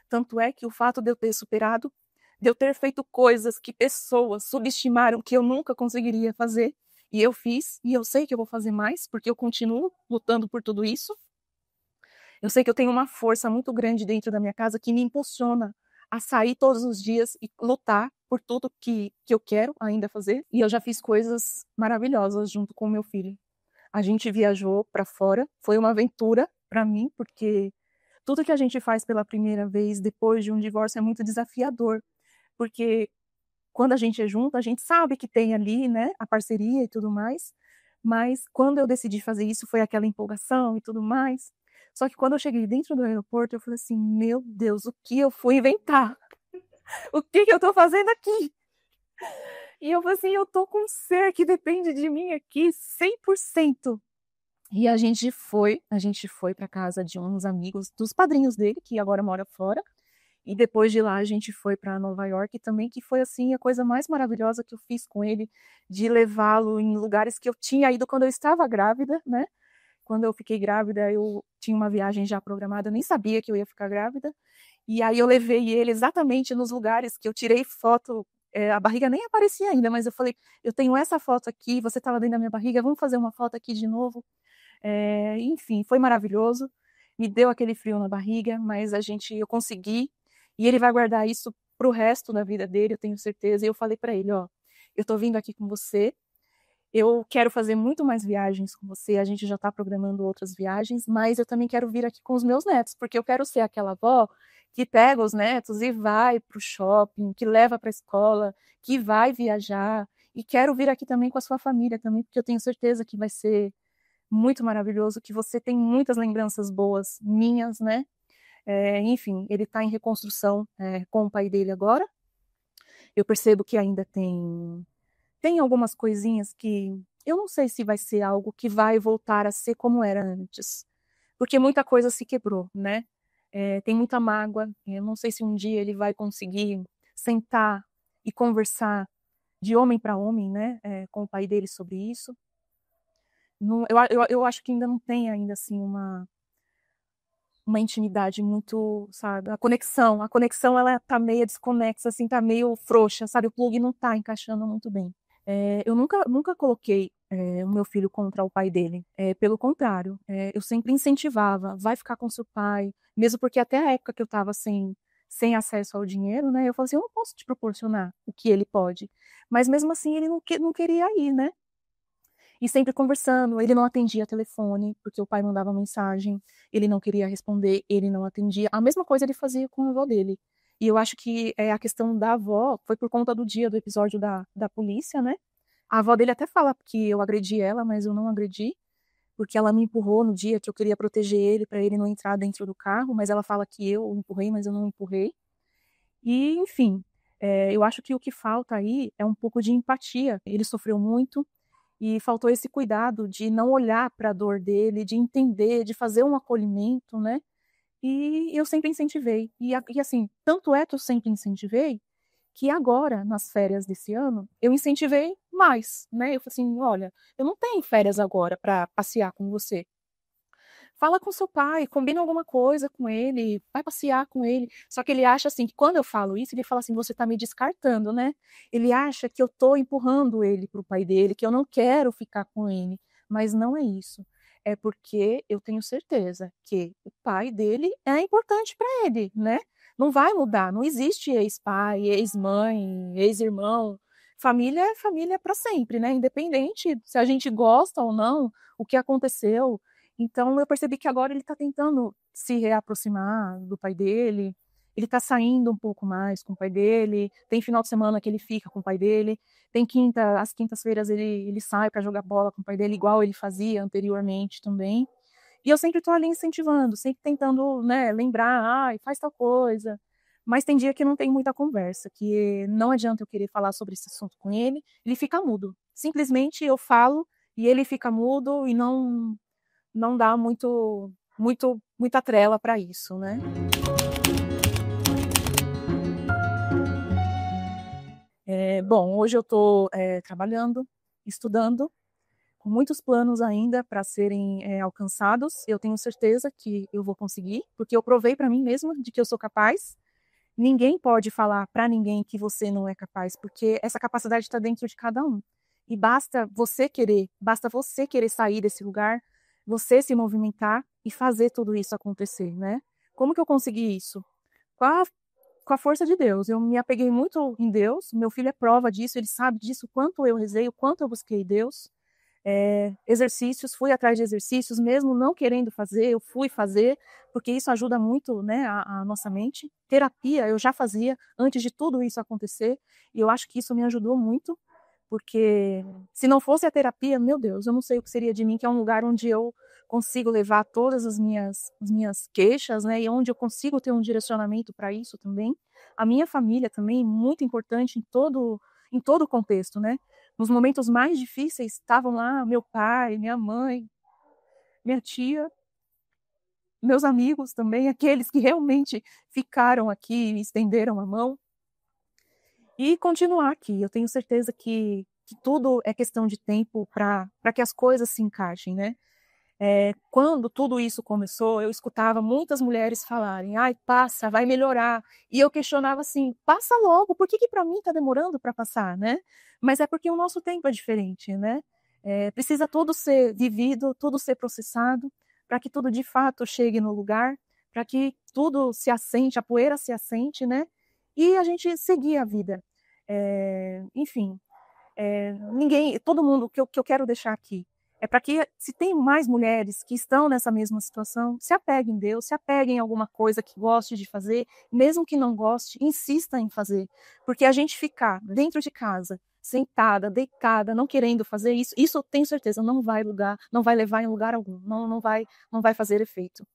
Tanto é que o fato de eu ter superado, de eu ter feito coisas que pessoas subestimaram que eu nunca conseguiria fazer, e eu fiz, e eu sei que eu vou fazer mais, porque eu continuo lutando por tudo isso. Eu sei que eu tenho uma força muito grande dentro da minha casa que me impulsiona a sair todos os dias e lutar por tudo que eu quero ainda fazer. E eu já fiz coisas maravilhosas junto com o meu filho. A gente viajou para fora, foi uma aventura para mim, porque tudo que a gente faz pela primeira vez depois de um divórcio é muito desafiador, porque quando a gente é junto, a gente sabe que tem ali, né, a parceria e tudo mais, mas quando eu decidi fazer isso foi aquela empolgação e tudo mais. Só que quando eu cheguei dentro do aeroporto, eu falei assim, meu Deus, o que eu fui inventar? O que eu tô fazendo aqui? E eu falei assim, eu tô com um ser que depende de mim aqui 100%. E a gente foi para casa de uns amigos dos padrinhos dele, que agora mora fora. E depois de lá a gente foi para Nova York também, que foi assim a coisa mais maravilhosa que eu fiz com ele, de levá-lo em lugares que eu tinha ido quando eu estava grávida, né? Quando eu fiquei grávida, eu tinha uma viagem já programada, eu nem sabia que eu ia ficar grávida. E aí eu levei ele exatamente nos lugares que eu tirei foto, a barriga nem aparecia ainda, mas eu falei, eu tenho essa foto aqui, você estava dentro da minha barriga, vamos fazer uma foto aqui de novo. Enfim, foi maravilhoso. Me deu aquele frio na barriga, mas eu consegui. E ele vai guardar isso pro resto da vida dele, eu tenho certeza. E eu falei para ele, ó, eu tô vindo aqui com você, eu quero fazer muito mais viagens com você, a gente já está programando outras viagens, mas eu também quero vir aqui com os meus netos, porque eu quero ser aquela avó que pega os netos e vai para o shopping, que leva para a escola, que vai viajar, e quero vir aqui também com a sua família também, porque eu tenho certeza que vai ser muito maravilhoso, que você tem muitas lembranças boas minhas, né? Enfim, ele está em reconstrução com o pai dele agora. Eu percebo que ainda tem algumas coisinhas que eu não sei se vai ser algo que vai voltar a ser como era antes, porque muita coisa se quebrou, né? Tem muita mágoa. Eu não sei se um dia ele vai conseguir sentar e conversar de homem para homem, né? Com o pai dele sobre isso. Não, eu acho que ainda não tem ainda assim uma intimidade muito, sabe? A conexão ela tá meio desconexa, assim, tá meio frouxa, sabe? O plug não tá encaixando muito bem. Eu nunca coloquei o meu filho contra o pai dele. Pelo contrário, eu sempre incentivava, vai ficar com seu pai, mesmo porque até a época que eu estava sem acesso ao dinheiro, né? Eu falei assim, eu não posso te proporcionar o que ele pode. Mas mesmo assim ele não queria ir, né? E sempre conversando, ele não atendia telefone, porque o pai mandava mensagem, ele não queria responder, ele não atendia. A mesma coisa ele fazia com a avó dele. E eu acho que a questão da avó foi por conta do dia do episódio da polícia, né? A avó dele até fala que eu agredi ela, mas eu não agredi, porque ela me empurrou no dia que eu queria proteger ele para ele não entrar dentro do carro, mas ela fala que eu empurrei, mas eu não empurrei. E, enfim, eu acho que o que falta aí é um pouco de empatia. Ele sofreu muito, e faltou esse cuidado de não olhar para a dor dele, de entender, de fazer um acolhimento, né? E eu sempre incentivei. E assim, tanto é que eu sempre incentivei, que agora, nas férias desse ano, eu incentivei mais, né? Eu falei assim, olha, eu não tenho férias agora para passear com você. Fala com seu pai, combina alguma coisa com ele, vai passear com ele. Só que ele acha assim, que quando eu falo isso, ele fala assim, você tá me descartando, né? Ele acha que eu tô empurrando ele pro pai dele, que eu não quero ficar com ele. Mas não é isso. É porque eu tenho certeza que o pai dele é importante para ele, né? Não vai mudar, não existe ex-pai, ex-mãe, ex-irmão. Família é família para sempre, né? Independente se a gente gosta ou não, o que aconteceu. Então eu percebi que agora ele está tentando se reaproximar do pai dele, ele está saindo um pouco mais com o pai dele, tem final de semana que ele fica com o pai dele, tem às quintas-feiras ele sai para jogar bola com o pai dele, igual ele fazia anteriormente também. E eu sempre estou ali incentivando, sempre tentando, né, lembrar, ai, faz tal coisa. Mas tem dia que não tem muita conversa, que não adianta eu querer falar sobre esse assunto com ele fica mudo. Simplesmente eu falo e ele fica mudo e não dá muita trela para isso, né? Bom, hoje eu estou trabalhando, estudando, com muitos planos ainda para serem alcançados. Eu tenho certeza que eu vou conseguir, porque eu provei para mim mesma de que eu sou capaz. Ninguém pode falar para ninguém que você não é capaz, porque essa capacidade está dentro de cada um. E basta você querer sair desse lugar, você se movimentar e fazer tudo isso acontecer, né? Como que eu consegui isso? Com a, com a força de Deus. Eu me apeguei muito em Deus, meu filho é prova disso, ele sabe disso, o quanto eu rezei, o quanto eu busquei Deus. Exercícios, fui atrás de exercícios, mesmo não querendo fazer, eu fui fazer, porque isso ajuda muito, né, a nossa mente. Terapia eu já fazia antes de tudo isso acontecer, e eu acho que isso me ajudou muito, porque se não fosse a terapia, meu Deus, eu não sei o que seria de mim, que é um lugar onde eu consigo levar todas as minhas queixas, né, e onde eu consigo ter um direcionamento para isso também. A minha família também, muito importante em todo o contexto, né? Nos momentos mais difíceis estavam lá meu pai, minha mãe, minha tia, meus amigos também, aqueles que realmente ficaram aqui e estenderam a mão. E continuar aqui. Eu tenho certeza que tudo é questão de tempo para que as coisas se encaixem, né? Quando tudo isso começou, eu escutava muitas mulheres falarem, ai, passa, vai melhorar. E eu questionava assim, passa logo, por que para mim está demorando para passar, né? Mas é porque o nosso tempo é diferente, né? Precisa tudo ser vivido, tudo ser processado, para que tudo de fato chegue no lugar, para que tudo se assente, a poeira se assente, né? e a gente seguir a vida. Enfim, todo mundo, o que eu quero deixar aqui é para que, se tem mais mulheres que estão nessa mesma situação, se apeguem em Deus, se apeguem em alguma coisa que goste de fazer, mesmo que não goste, insista em fazer, porque a gente ficar dentro de casa, sentada, deitada, não querendo fazer isso eu tenho certeza não vai levar em lugar algum, não vai fazer efeito.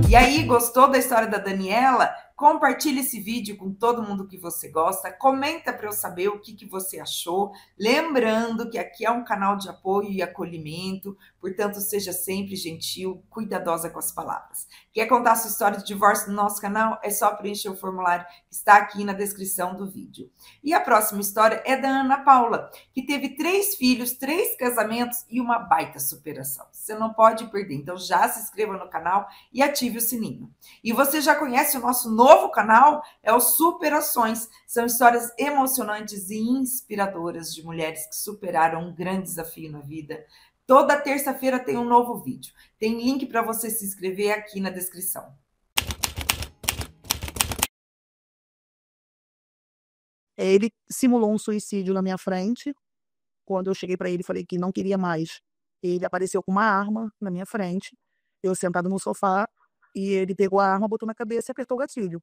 E aí, gostou da história da Daniela? Compartilhe esse vídeo com todo mundo que você gosta, comenta para eu saber o que você achou. Lembrando que aqui é um canal de apoio e acolhimento, portanto, seja sempre gentil, cuidadosa com as palavras. Quer contar a sua história de divórcio no nosso canal? É só preencher o formulário que está aqui na descrição do vídeo. E a próxima história é da Ana Paula, que teve 3 filhos, 3 casamentos e uma baita superação. Você não pode perder, então já se inscreva no canal e ative o sininho. E você já conhece o nosso novo canal? É o Superações. São histórias emocionantes e inspiradoras de mulheres que superaram um grande desafio na vida. Toda terça-feira tem um novo vídeo. Tem link para você se inscrever aqui na descrição. Ele simulou um suicídio na minha frente. Quando eu cheguei para ele e falei que não queria mais, ele apareceu com uma arma na minha frente. Eu sentado no sofá, e ele pegou a arma, botou na cabeça e apertou o gatilho.